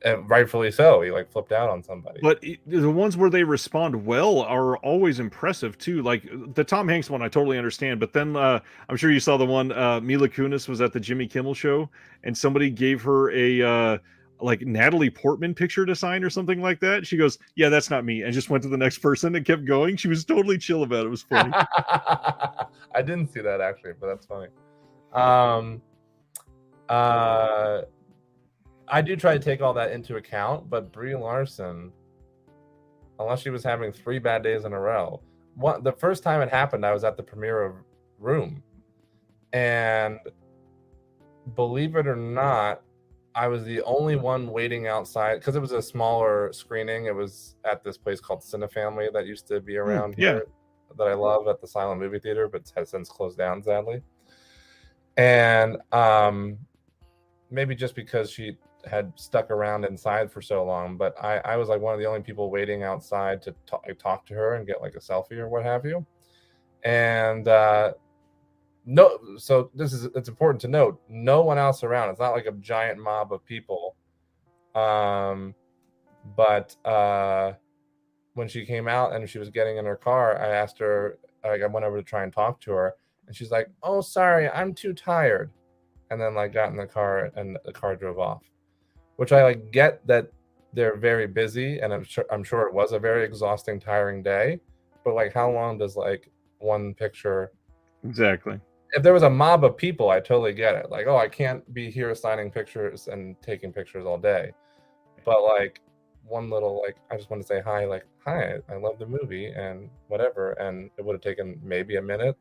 [SPEAKER 2] And rightfully so. He like flipped out on somebody.
[SPEAKER 1] But the ones where they respond well are always impressive too. Like the Tom Hanks one, I totally understand. But then I'm sure you saw the one Mila Kunis was at the Jimmy Kimmel show, and somebody gave her a like Natalie Portman picture to sign or something like that. She goes, "Yeah, that's not me," and just went to the next person and kept going. She was totally chill about it. It was funny.
[SPEAKER 2] I didn't see that actually, but that's funny. I do try to take all that into account, but Brie Larson, unless she was having 3 bad days in a row, the first time it happened, I was at the premiere of Room, and believe it or not, I was the only one waiting outside because it was a smaller screening. It was at this place called Cinefamily that used to be around here that I love at the Silent Movie Theater, but has since closed down, sadly. And maybe just because she had stuck around inside for so long, but I was like one of the only people waiting outside to talk to her and get like a selfie or what have you. And no, so it's important to note, no one else around. It's not like a giant mob of people. But when she came out and she was getting in her car, I asked her, I went over to try and talk to her, and she's like, "Oh, sorry, I'm too tired." And then like got in the car and the car drove off, which I like get that they're very busy, and I'm sure it was a very exhausting, tiring day, but like how long does like one picture?
[SPEAKER 1] Exactly.
[SPEAKER 2] If there was a mob of people, I totally get it. Like, oh, I can't be here signing pictures and taking pictures all day. But like one little, like, I just want to say hi, like, hi, I love the movie and whatever. And it would have taken maybe a minute.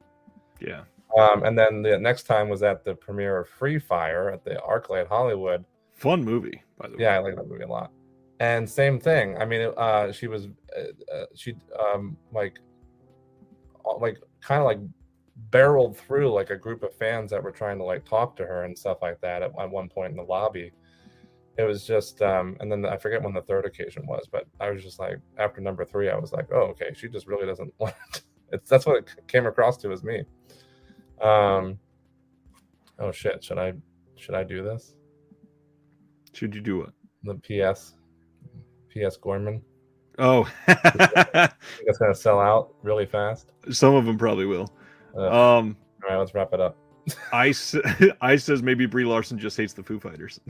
[SPEAKER 1] Yeah.
[SPEAKER 2] And then the next time was at the premiere of Free Fire at the ArcLight Hollywood.
[SPEAKER 1] Fun movie, by the way.
[SPEAKER 2] Yeah, I like that movie a lot. And same thing. I mean, she like kind of like barreled through like a group of fans that were trying to like talk to her and stuff like that at one point in the lobby. It was just and then I forget when the third occasion was, but I was just like, after number 3, I was like, oh, okay, she just really doesn't want it. That's what it came across to as me. Oh shit, should I do this?
[SPEAKER 1] Should you do what?
[SPEAKER 2] The PS Gorman.
[SPEAKER 1] Oh.
[SPEAKER 2] It's gonna sell out really fast.
[SPEAKER 1] Some of them probably will.
[SPEAKER 2] All right, let's wrap it up.
[SPEAKER 1] Ice says maybe Brie Larson just hates the Foo Fighters.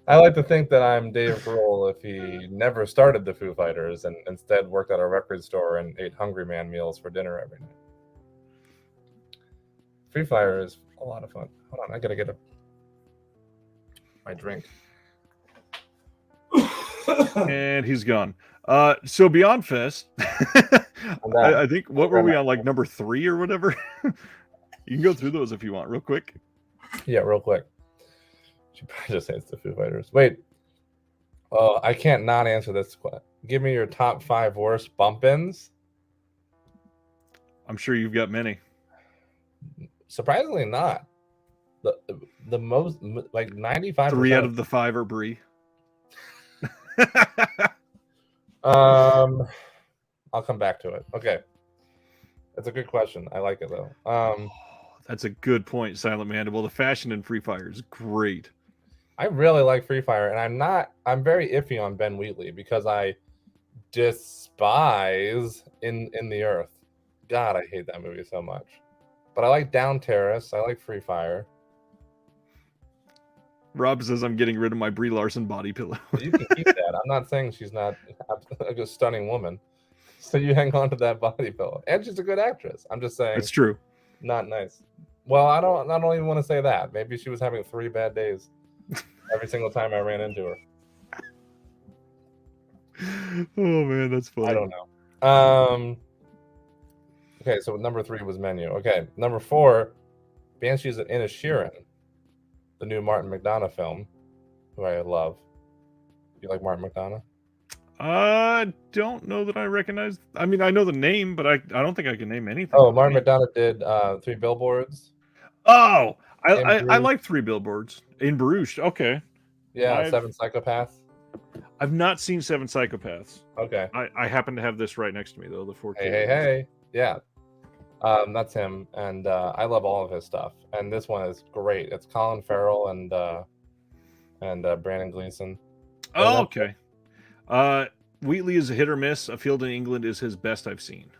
[SPEAKER 2] I like to think that I'm Dave Grohl if he never started the Foo Fighters and instead worked at a record store and ate Hungry Man meals for dinner every night. Free Fire is a lot of fun. Hold on, I gotta get my drink.
[SPEAKER 1] And he's gone. So Beyond Fest, I think, what were we on, like number 3 or whatever? You can go through those if you want, real quick.
[SPEAKER 2] Yeah, real quick. She probably just hates the Foo Fighters. Wait. I can't not answer this. Give me your top 5 worst bump-ins.
[SPEAKER 1] I'm sure you've got many.
[SPEAKER 2] Surprisingly not. The most, like 95%.
[SPEAKER 1] 3 out of the 5 are Brie.
[SPEAKER 2] I'll come back to it. Okay. That's a good question. I like it though.
[SPEAKER 1] That's a good point, Silent Mandible. The fashion in Free Fire is great.
[SPEAKER 2] I really like Free Fire, and I'm very iffy on Ben Wheatley because I despise In the Earth. God, I hate that movie so much. But I like Down Terrace. I like Free Fire.
[SPEAKER 1] Rob says I'm getting rid of my Brie Larson body pillow.
[SPEAKER 2] You can keep that. I'm not saying she's not a stunning woman. So you hang on to that body pillow. And she's a good actress. I'm just saying.
[SPEAKER 1] It's true.
[SPEAKER 2] Not nice. Well, I don't even want to say that. Maybe she was having 3 bad days every single time I ran into her.
[SPEAKER 1] Oh man, that's funny.
[SPEAKER 2] I don't know. Okay, so number 3 was Menu. Okay, number 4, Banshees of Inisherin, the new Martin McDonagh film, who I love. You like Martin McDonagh?
[SPEAKER 1] I don't know that I recognize. I mean, I know the name, but I don't think I can name anything.
[SPEAKER 2] Oh, Martin McDonagh did 3 Billboards.
[SPEAKER 1] Oh, I like 3 Billboards in Bruges. Okay.
[SPEAKER 2] Yeah, 7 Psychopaths.
[SPEAKER 1] I've not seen 7 Psychopaths.
[SPEAKER 2] Okay.
[SPEAKER 1] I happen to have this right next to me though. The 4K.
[SPEAKER 2] Hey. Yeah. That's him, and I love all of his stuff. And this one is great. It's Colin Farrell and and Brandon Gleeson.
[SPEAKER 1] Oh, okay. Wheatley is a hit or miss. A Field in England is his best I've seen.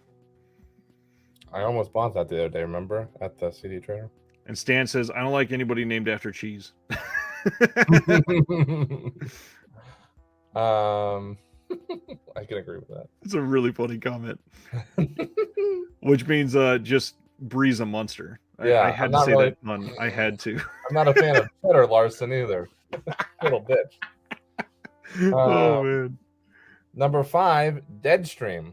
[SPEAKER 2] I almost bought that the other day, remember? At the CD trader.
[SPEAKER 1] And Stan says, I don't like anybody named after cheese.
[SPEAKER 2] I can agree with that.
[SPEAKER 1] It's a really funny comment. Which means just Bree's a monster.
[SPEAKER 2] Yeah,
[SPEAKER 1] I had to say that pun. I had to.
[SPEAKER 2] I'm not a fan of Cheddar Larson either. Little bitch.
[SPEAKER 1] Oh, man.
[SPEAKER 2] Number 5, Deadstream.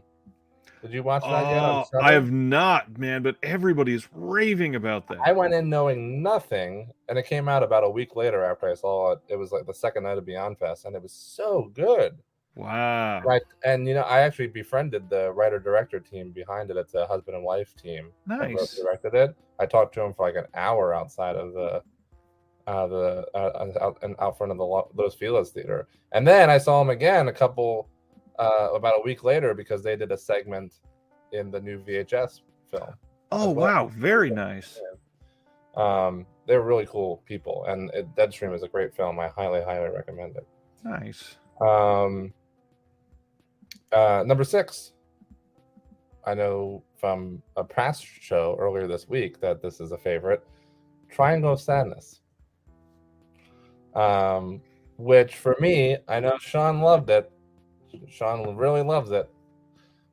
[SPEAKER 2] Did you watch that yet?
[SPEAKER 1] I have not, man, but everybody is raving about that.
[SPEAKER 2] I went in knowing nothing, and it came out about a week later after I saw it. It was like the second night of Beyond Fest, and it was so good.
[SPEAKER 1] Wow.
[SPEAKER 2] Right. And, I actually befriended the writer-director team behind it. It's a husband and wife team.
[SPEAKER 1] Nice.
[SPEAKER 2] That directed it. I talked to him for like an hour outside of out front of the Los Feliz Theater. And then I saw him again about a week later because they did a segment in the new VHS film.
[SPEAKER 1] Oh, wow. Very nice.
[SPEAKER 2] They're really cool people, and Deadstream is a great film. I highly, highly recommend it.
[SPEAKER 1] Nice.
[SPEAKER 2] Number 6. I know from a press show earlier this week that this is a favorite. Triangle of Sadness. Which for me, I know Sean loved it. Sean really loves it.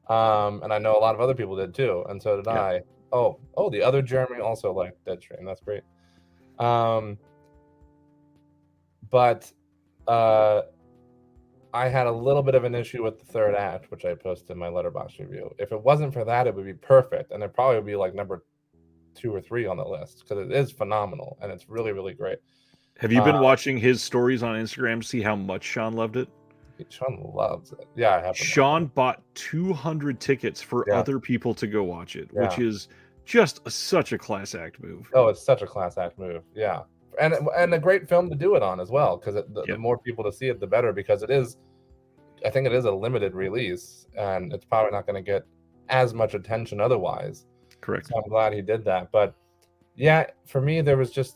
[SPEAKER 2] And I know a lot of other people did too, and so did I. Oh, the other Jeremy also liked Deadstream. That's great. But I had a little bit of an issue with the third act, which I posted in my Letterboxd review. If it wasn't for that, it would be perfect, and it probably would be like number 2 or 3 on the list because it is phenomenal and it's really, really great.
[SPEAKER 1] Have you been watching his stories on Instagram to see how much Sean loved it?
[SPEAKER 2] Sean loves it. Yeah, I have.
[SPEAKER 1] Sean bought 200 tickets for other people to go watch it, which is just such a class act move.
[SPEAKER 2] Oh, it's such a class act move. Yeah. And a great film to do it on as well, because the more people to see it, the better, because I think it is a limited release, and it's probably not going to get as much attention otherwise.
[SPEAKER 1] Correct.
[SPEAKER 2] So I'm glad he did that. But yeah, for me, there was just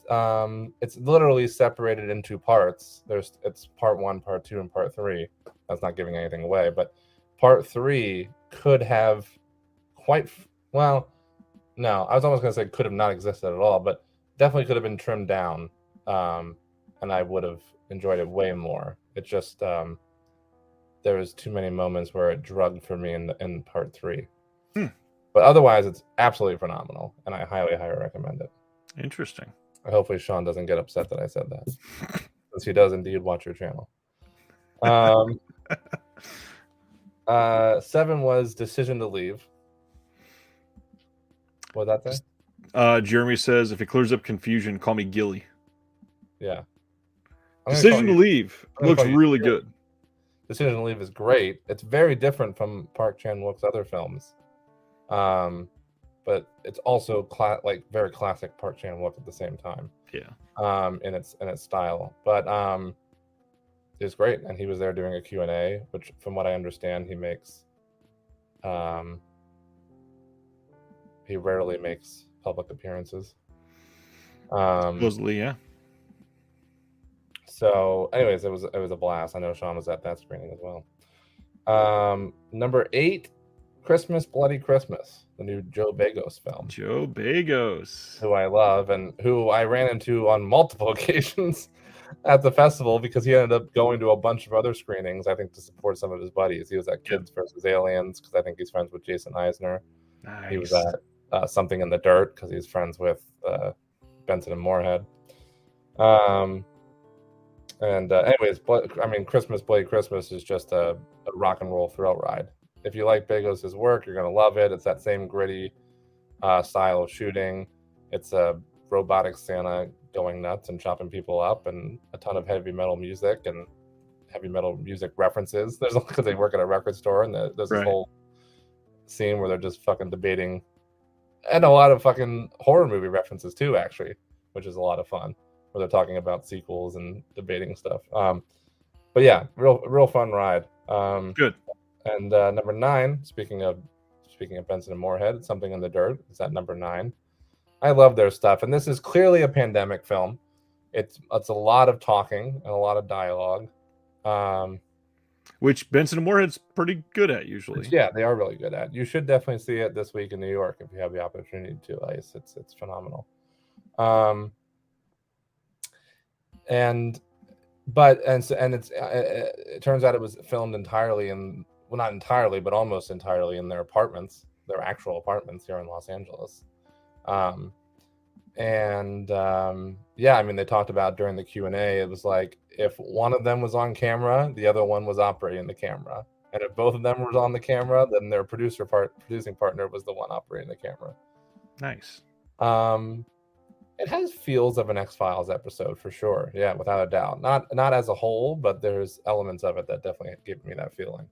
[SPEAKER 2] it's literally separated in 2 parts. It's part 1, part 2, and part 3. That's not giving anything away, but part 3 could have no, I was almost going to say could have not existed at all, but definitely could have been trimmed down, and I would have enjoyed it way more. It just there was too many moments where it drugged for me in part 3. But otherwise, it's absolutely phenomenal, and I highly, highly recommend it.
[SPEAKER 1] Interesting.
[SPEAKER 2] Hopefully, Sean doesn't get upset that I said that, since he does indeed watch your channel. 7 was Decision to Leave. What did that say?
[SPEAKER 1] Jeremy says, if it clears up confusion, call me Gilly.
[SPEAKER 2] Yeah.
[SPEAKER 1] Decision to Leave looks really good.
[SPEAKER 2] Decision to Leave is great. It's very different from Park Chan-wook's other films. But it's also very classic Park Chan-wook at the same time.
[SPEAKER 1] Yeah.
[SPEAKER 2] In its style. But it's great, and he was there doing a Q&A, which from what I understand, he makes he rarely makes public appearances.
[SPEAKER 1] Supposedly, yeah.
[SPEAKER 2] So anyways, it was a blast. I know Sean was at that screening as well. Number 8, Christmas Bloody Christmas, the new Joe Begos film.
[SPEAKER 1] Joe Begos,
[SPEAKER 2] who I love and who I ran into on multiple occasions at the festival, because he ended up going to a bunch of other screenings, I think, to support some of his buddies. He was at Kids vs. Aliens because I think he's friends with Jason Eisner.
[SPEAKER 1] Nice.
[SPEAKER 2] He was at Something in the Dirt because he's friends with Benson and Moorhead. Anyways, Christmas Bloody Christmas is just a rock and roll thrill ride. If you like Begos' work, you're going to love it. It's that same gritty style of shooting. It's a robotic Santa going nuts and chopping people up, and a ton of heavy metal music and heavy metal music references. There's because they work at a record store, and there's this whole scene where they're just fucking debating, and a lot of fucking horror movie references too, actually, which is a lot of fun, where they're talking about sequels and debating stuff. But yeah, real fun ride.
[SPEAKER 1] Good.
[SPEAKER 2] And number 9, speaking of Benson and Moorhead, Something in the Dirt is at number 9. I love their stuff, and this is clearly a pandemic film. It's a lot of talking and a lot of dialogue.
[SPEAKER 1] Which Benson and Moorhead's pretty good at usually.
[SPEAKER 2] Yeah, they are really good at. You should definitely see it this week in New York if you have the opportunity to. It's phenomenal. It turns out it was filmed entirely not entirely, but almost entirely in their apartments, their actual apartments here in Los Angeles. Yeah, I mean, they talked about during the Q&A, it was like if one of them was on camera, the other one was operating the camera, and if both of them were on the camera, then their producing partner was the one operating the camera.
[SPEAKER 1] Nice.
[SPEAKER 2] It has feels of an X-Files episode for sure. Yeah, without a doubt. Not as a whole, but there's elements of it that definitely give me that feeling.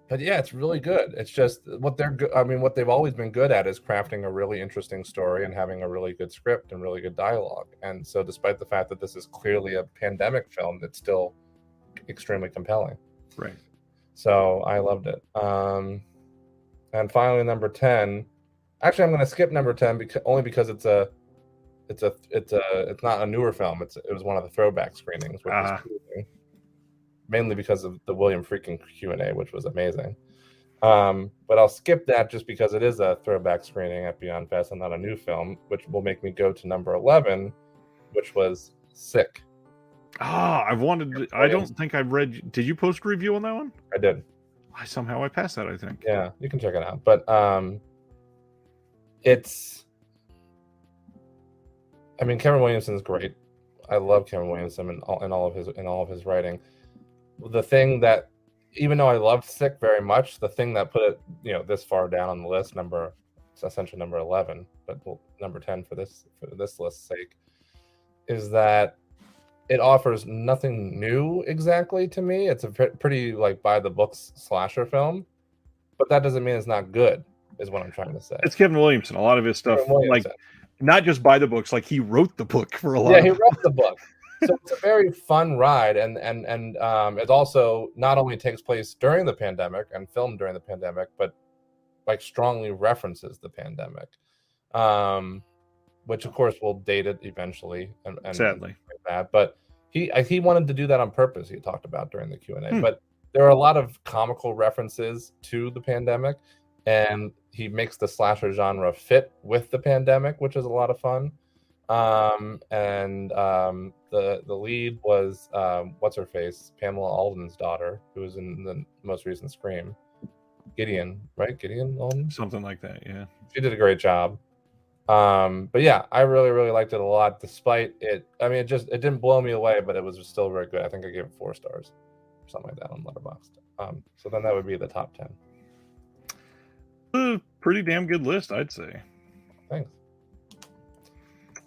[SPEAKER 2] But yeah, it's really good. It's just what they've always been good at is crafting a really interesting story and having a really good script and really good dialogue. And so despite the fact that this is clearly a pandemic film, it's still extremely compelling.
[SPEAKER 1] Right. So
[SPEAKER 2] I loved it. And finally, number 10. Actually, I'm going to skip number 10 because it's not a newer film. It was one of the throwback screenings, which was cool, mainly because of the William Friedkin Q&A, which was amazing. But I'll skip that just because it is a throwback screening at Beyond Fest and not a new film, which will make me go to number 11, which was Sick.
[SPEAKER 1] I don't think I've read. Did you post a review on that one?
[SPEAKER 2] I did.
[SPEAKER 1] I passed that, I think.
[SPEAKER 2] Yeah, you can check it out. But Kevin Williamson is great. I love Kevin Williamson in all of his writing. The thing that, even though I loved Sick very much, the thing that put it this far down on the list, essentially number 11, but number 10 for this list's sake, is that it offers nothing new exactly to me. It's a pretty by the books slasher film, but that doesn't mean it's not good, is what I'm trying to say.
[SPEAKER 1] It's Kevin Williamson. A lot of his stuff, not just by the books, he wrote the book for a lot.
[SPEAKER 2] Yeah, he wrote the book. So it's a very fun ride, and it also not only takes place during the pandemic and filmed during the pandemic, but strongly references the pandemic, which of course will date it eventually, and
[SPEAKER 1] sadly
[SPEAKER 2] that. But he wanted to do that on purpose. He talked about during the Q&A. But there are a lot of comical references to the pandemic, and he makes the slasher genre fit with the pandemic, which is a lot of fun. The lead was what's her face, Pamela Alden's daughter, who was in the most recent Scream. Gideon, right? Gideon Alden?
[SPEAKER 1] Something like that, yeah.
[SPEAKER 2] She did a great job. But yeah, I really, really liked it a lot, despite it. I mean, it didn't blow me away, but it was still very good. I think I gave it 4 stars, or something like that on Letterboxd. So then that would be the top 10.
[SPEAKER 1] A pretty damn good list, I'd say.
[SPEAKER 2] Thanks.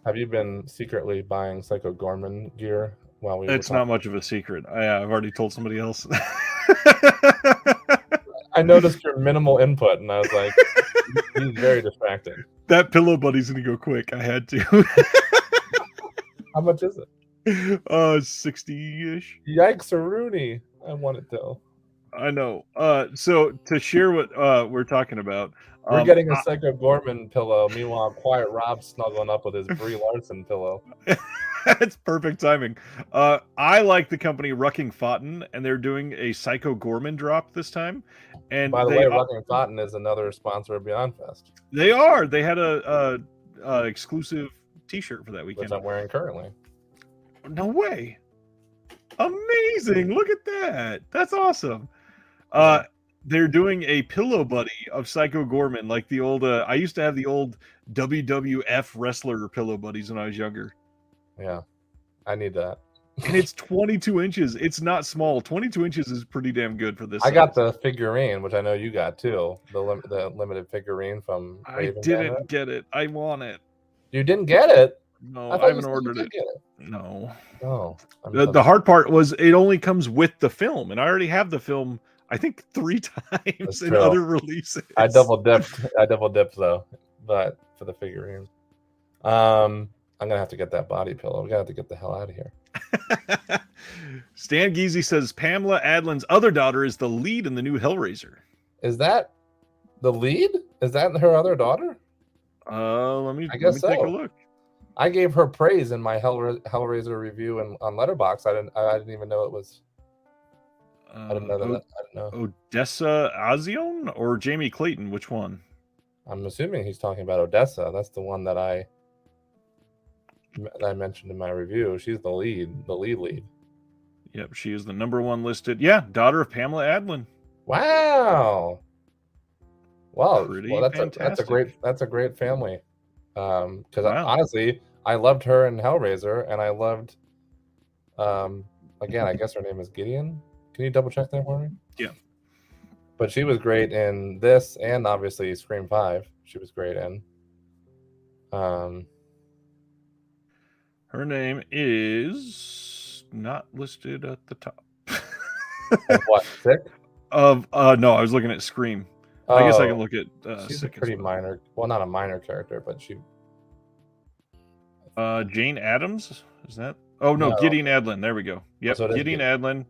[SPEAKER 2] Have you been secretly buying Psycho Gorman gear while we?
[SPEAKER 1] It's not much of a secret. I've already told somebody else.
[SPEAKER 2] I noticed your minimal input, and I was like, he's very distracting.
[SPEAKER 1] That Pillow Buddy's gonna go quick. I had to.
[SPEAKER 2] How much is it?
[SPEAKER 1] 60-ish.
[SPEAKER 2] Yikes-a-rooney. I want it though.
[SPEAKER 1] I know. So to share what we're talking about,
[SPEAKER 2] we're getting a Psycho Gorman pillow. Meanwhile, Quiet Rob's snuggling up with his Brie Larson pillow.
[SPEAKER 1] That's perfect timing. I like the company Rucking Fountain, and they're doing a Psycho Gorman drop this time. And
[SPEAKER 2] by the way, Rucking Fountain is another sponsor of Beyond Fest.
[SPEAKER 1] They are. They had a exclusive T-shirt for that weekend,
[SPEAKER 2] which I'm wearing currently.
[SPEAKER 1] No way! Amazing! Look at that. That's awesome. They're doing a Pillow Buddy of Psycho Gorman, like the old. I used to have the old WWF wrestler Pillow Buddies when I was younger.
[SPEAKER 2] Yeah, I need that.
[SPEAKER 1] And it's 22 inches. It's not small. 22 inches is pretty damn good for this.
[SPEAKER 2] I got the figurine, which I know you got too. The limited figurine from.
[SPEAKER 1] I didn't get it. I want it.
[SPEAKER 2] You didn't get it?
[SPEAKER 1] No, I haven't ordered it. No.
[SPEAKER 2] Oh.
[SPEAKER 1] The hard part was it only comes with the film, and I already have the film. I think 3 times in other releases.
[SPEAKER 2] I double dipped though, but for the figurine. I'm gonna have to get that body pillow. We gotta have to get the hell out of here.
[SPEAKER 1] Stan Geezy says Pamela Adlin's other daughter is the lead in the new Hellraiser.
[SPEAKER 2] Is that the lead? Is that her other daughter?
[SPEAKER 1] Let me take a look.
[SPEAKER 2] I gave her praise in my Hellraiser review and on Letterboxd. I didn't even know it was. I didn't know that. I didn't know.
[SPEAKER 1] Odessa Azion or Jamie Clayton? Which one?
[SPEAKER 2] I'm assuming he's talking about Odessa. That's the one that I mentioned in my review. She's the lead.
[SPEAKER 1] Yep, she is the #1 listed. Yeah, daughter of Pamela Adlon.
[SPEAKER 2] Wow. Wow.
[SPEAKER 1] Pretty
[SPEAKER 2] Well,
[SPEAKER 1] fantastic.
[SPEAKER 2] that's a great family. Because
[SPEAKER 1] Wow.
[SPEAKER 2] honestly, I loved her in Hellraiser, and I loved. Again, I guess her name is Gideon. Can you double check that for me?
[SPEAKER 1] Yeah.
[SPEAKER 2] But she was great in this, and obviously Scream 5. She was great in.
[SPEAKER 1] Her name is not listed at the top.
[SPEAKER 2] Of what? Sick?
[SPEAKER 1] No, I was looking at Scream. I guess I can look at
[SPEAKER 2] she's
[SPEAKER 1] Sick
[SPEAKER 2] a pretty
[SPEAKER 1] as well.
[SPEAKER 2] minor. Well, not a minor character, but she.
[SPEAKER 1] Jane Addams, is that? Oh no,
[SPEAKER 2] No.
[SPEAKER 1] Gideon Adlon. There we go. Yep,
[SPEAKER 2] So
[SPEAKER 1] Gideon Adlon.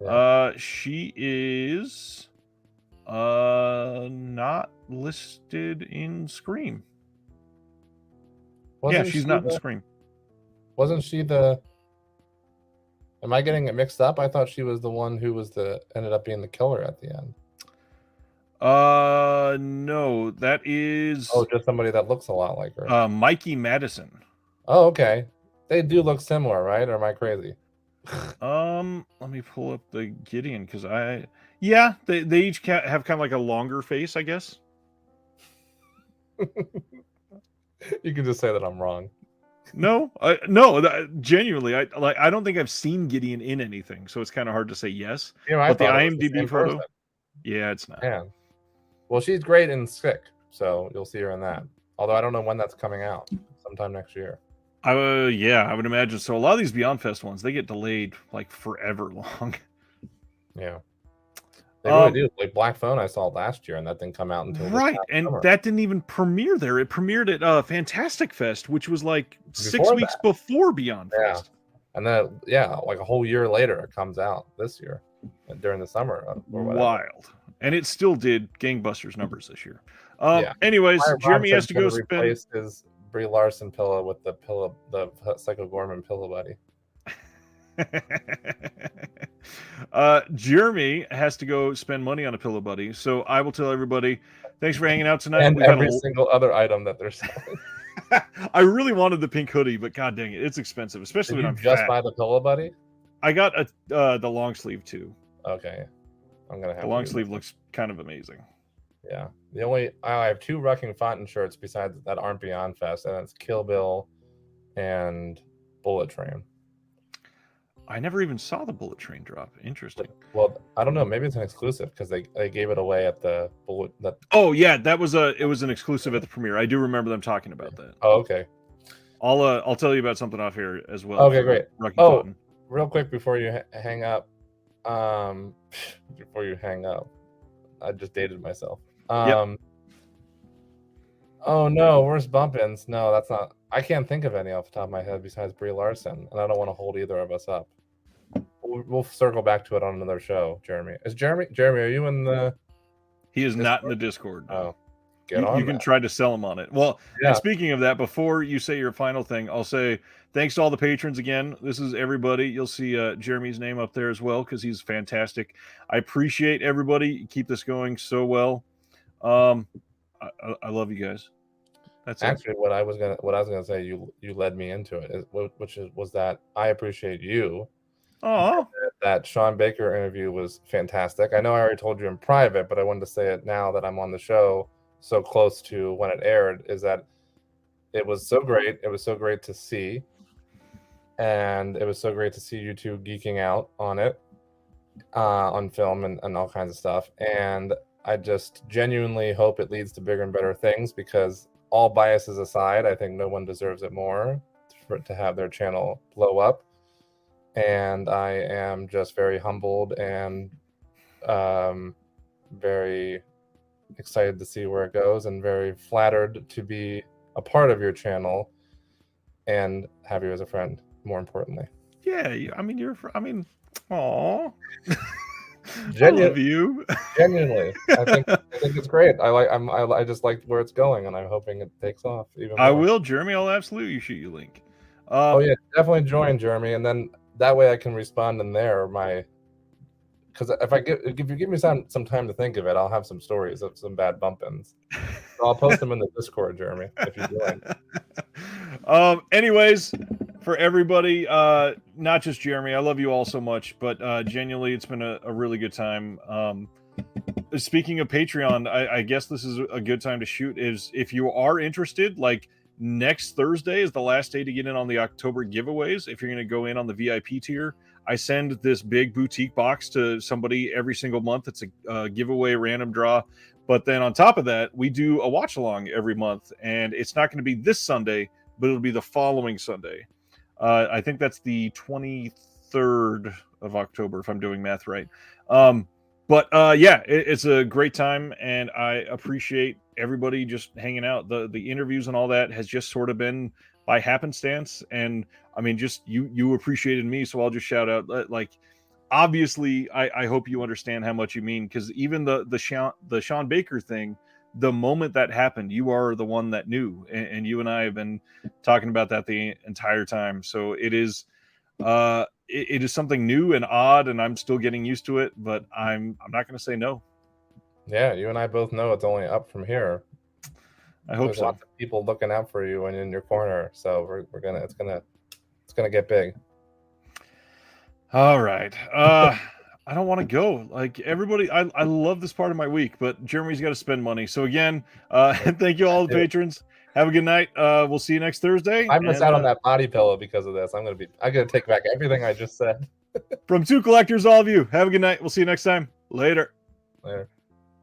[SPEAKER 2] Yeah.
[SPEAKER 1] She is not listed in Scream. She's not in Scream.
[SPEAKER 2] Wasn't she the? Am I getting it mixed up? I thought she was the one who ended up being the killer at the end.
[SPEAKER 1] No, that is.
[SPEAKER 2] Oh, just somebody that looks a lot like her.
[SPEAKER 1] Mikey Madison.
[SPEAKER 2] Oh, okay. They do look similar, right? Or am I crazy?
[SPEAKER 1] Let me pull up the Gideon because they each have kind of like a longer face, I guess.
[SPEAKER 2] You can just say that I'm wrong.
[SPEAKER 1] No, genuinely, I don't think I've seen Gideon in anything, so it's kind of hard to say yes. But the IMDb photo, yeah, it's not.
[SPEAKER 2] Yeah. Well, she's great in Sick, so you'll see her in that. Although I don't know when that's coming out. Sometime next year.
[SPEAKER 1] Yeah, I would imagine so. A lot of these Beyond Fest ones, they get delayed like forever long.
[SPEAKER 2] Yeah. They really do. Like Black Phone, I saw last year, and that didn't come out until
[SPEAKER 1] and
[SPEAKER 2] summer.
[SPEAKER 1] That didn't even premiere there. It premiered at Fantastic Fest, which was like 6 weeks before Beyond Fest.
[SPEAKER 2] And then like a whole year later, it comes out this year during the summer or whatever.
[SPEAKER 1] Wild, and it still did gangbusters numbers this year. Anyways, Jeremy has to go spend
[SPEAKER 2] his Brie Larson pillow with the Psycho Gorman pillow buddy.
[SPEAKER 1] Jeremy has to go spend money on a pillow buddy, so I will tell everybody thanks for hanging out tonight.
[SPEAKER 2] And every single other item that they're selling.
[SPEAKER 1] I really wanted the pink hoodie, but god dang it, it's expensive, especially when I'm
[SPEAKER 2] just buy the pillow buddy.
[SPEAKER 1] I got the long sleeve too.
[SPEAKER 2] Okay, I'm gonna have
[SPEAKER 1] the long sleeve looks kind of amazing.
[SPEAKER 2] Yeah, I have 2 Wrecking Fountain shirts besides that aren't Beyond Fest, and it's Kill Bill and Bullet Train.
[SPEAKER 1] I never even saw the Bullet Train drop. Interesting.
[SPEAKER 2] Well, I don't know. Maybe it's an exclusive because they gave it away at the Bullet.
[SPEAKER 1] Oh yeah, it was an exclusive at the premiere. I do remember them talking about that.
[SPEAKER 2] Oh, okay.
[SPEAKER 1] I'll tell you about something off here as well.
[SPEAKER 2] Okay, great. Fountain. Real quick before you hang up, I just dated myself.
[SPEAKER 1] Yep.
[SPEAKER 2] Oh no, where's Bumpins? No, that's not. I can't think of any off the top of my head besides Brie Larson, and I don't want to hold either of us up. We'll circle back to it on another show. Jeremy, are you in the?
[SPEAKER 1] He is not in the Discord.
[SPEAKER 2] Oh,
[SPEAKER 1] you can try to sell him on it. Well, and speaking of that, before you say your final thing, I'll say thanks to all the patrons again. This is everybody. You'll see Jeremy's name up there as well because he's fantastic. I appreciate everybody. Keep this going so well. I love you guys. That's
[SPEAKER 2] actually what I was gonna say. You led me into it, was that I appreciate you.
[SPEAKER 1] Oh,
[SPEAKER 2] that Sean Baker interview was fantastic. I know I already told you in private, but I wanted to say it now that I'm on the show so close to when it aired, is that it was so great. It was so great to see. And it was so great to see you two geeking out on it, on film and all kinds of stuff. And I just genuinely hope it leads to bigger and better things because all biases aside, I think no one deserves it more to have their channel blow up. And I am just very humbled and very excited to see where it goes and very flattered to be a part of your channel and have you as a friend, more importantly.
[SPEAKER 1] Yeah, I mean, aw. I love you.
[SPEAKER 2] Genuinely, I think it's great. I just like where it's going, and I'm hoping it takes off even more.
[SPEAKER 1] I will, Jeremy. I'll absolutely shoot you a link.
[SPEAKER 2] Oh yeah, definitely join, Jeremy, and then that way I can respond in there. Because if you give me some time to think of it, I'll have some stories of some bad bump-ins. So I'll post them in the Discord, Jeremy, if you join.
[SPEAKER 1] Anyways, for everybody, not just Jeremy, I love you all so much, but genuinely, it's been a really good time. Speaking of Patreon, I guess this is a good time to shoot. Is if you are interested, like next Thursday is the last day to get in on the October giveaways. If you're going to go in on the VIP tier, I send this big boutique box to somebody every single month. It's a giveaway, random draw. But then on top of that, we do a watch along every month, and it's not going to be this Sunday, but it'll be the following Sunday. I think that's the 23rd of October, if I'm doing math right. But yeah, it's a great time, and I appreciate everybody just hanging out. The interviews and all that has just sort of been by happenstance, and I mean, just you appreciated me, so I'll just shout out. Like, obviously, I hope you understand how much you mean, because even the Sean Baker thing, the moment that happened, you are the one that knew, and you and I have been talking about that the entire time. So it is. It is something new and odd, and I'm still getting used to it, but I'm not going to say no.
[SPEAKER 2] Yeah, you and I both know it's only up from here.
[SPEAKER 1] I hope
[SPEAKER 2] There's
[SPEAKER 1] so.
[SPEAKER 2] Lots of people looking out for you and in your corner, so it's gonna get big.
[SPEAKER 1] All right. I don't want to go. Like everybody, I love this part of my week, but Jeremy's got to spend money. So again, thank you all the patrons. Have a good night. We'll see you next Thursday.
[SPEAKER 2] I missed out on that body pillow because of this. I'm gonna take back everything I just said.
[SPEAKER 1] From Two Collectors, all of you. Have a good night. We'll see you next time. Later.
[SPEAKER 2] Later.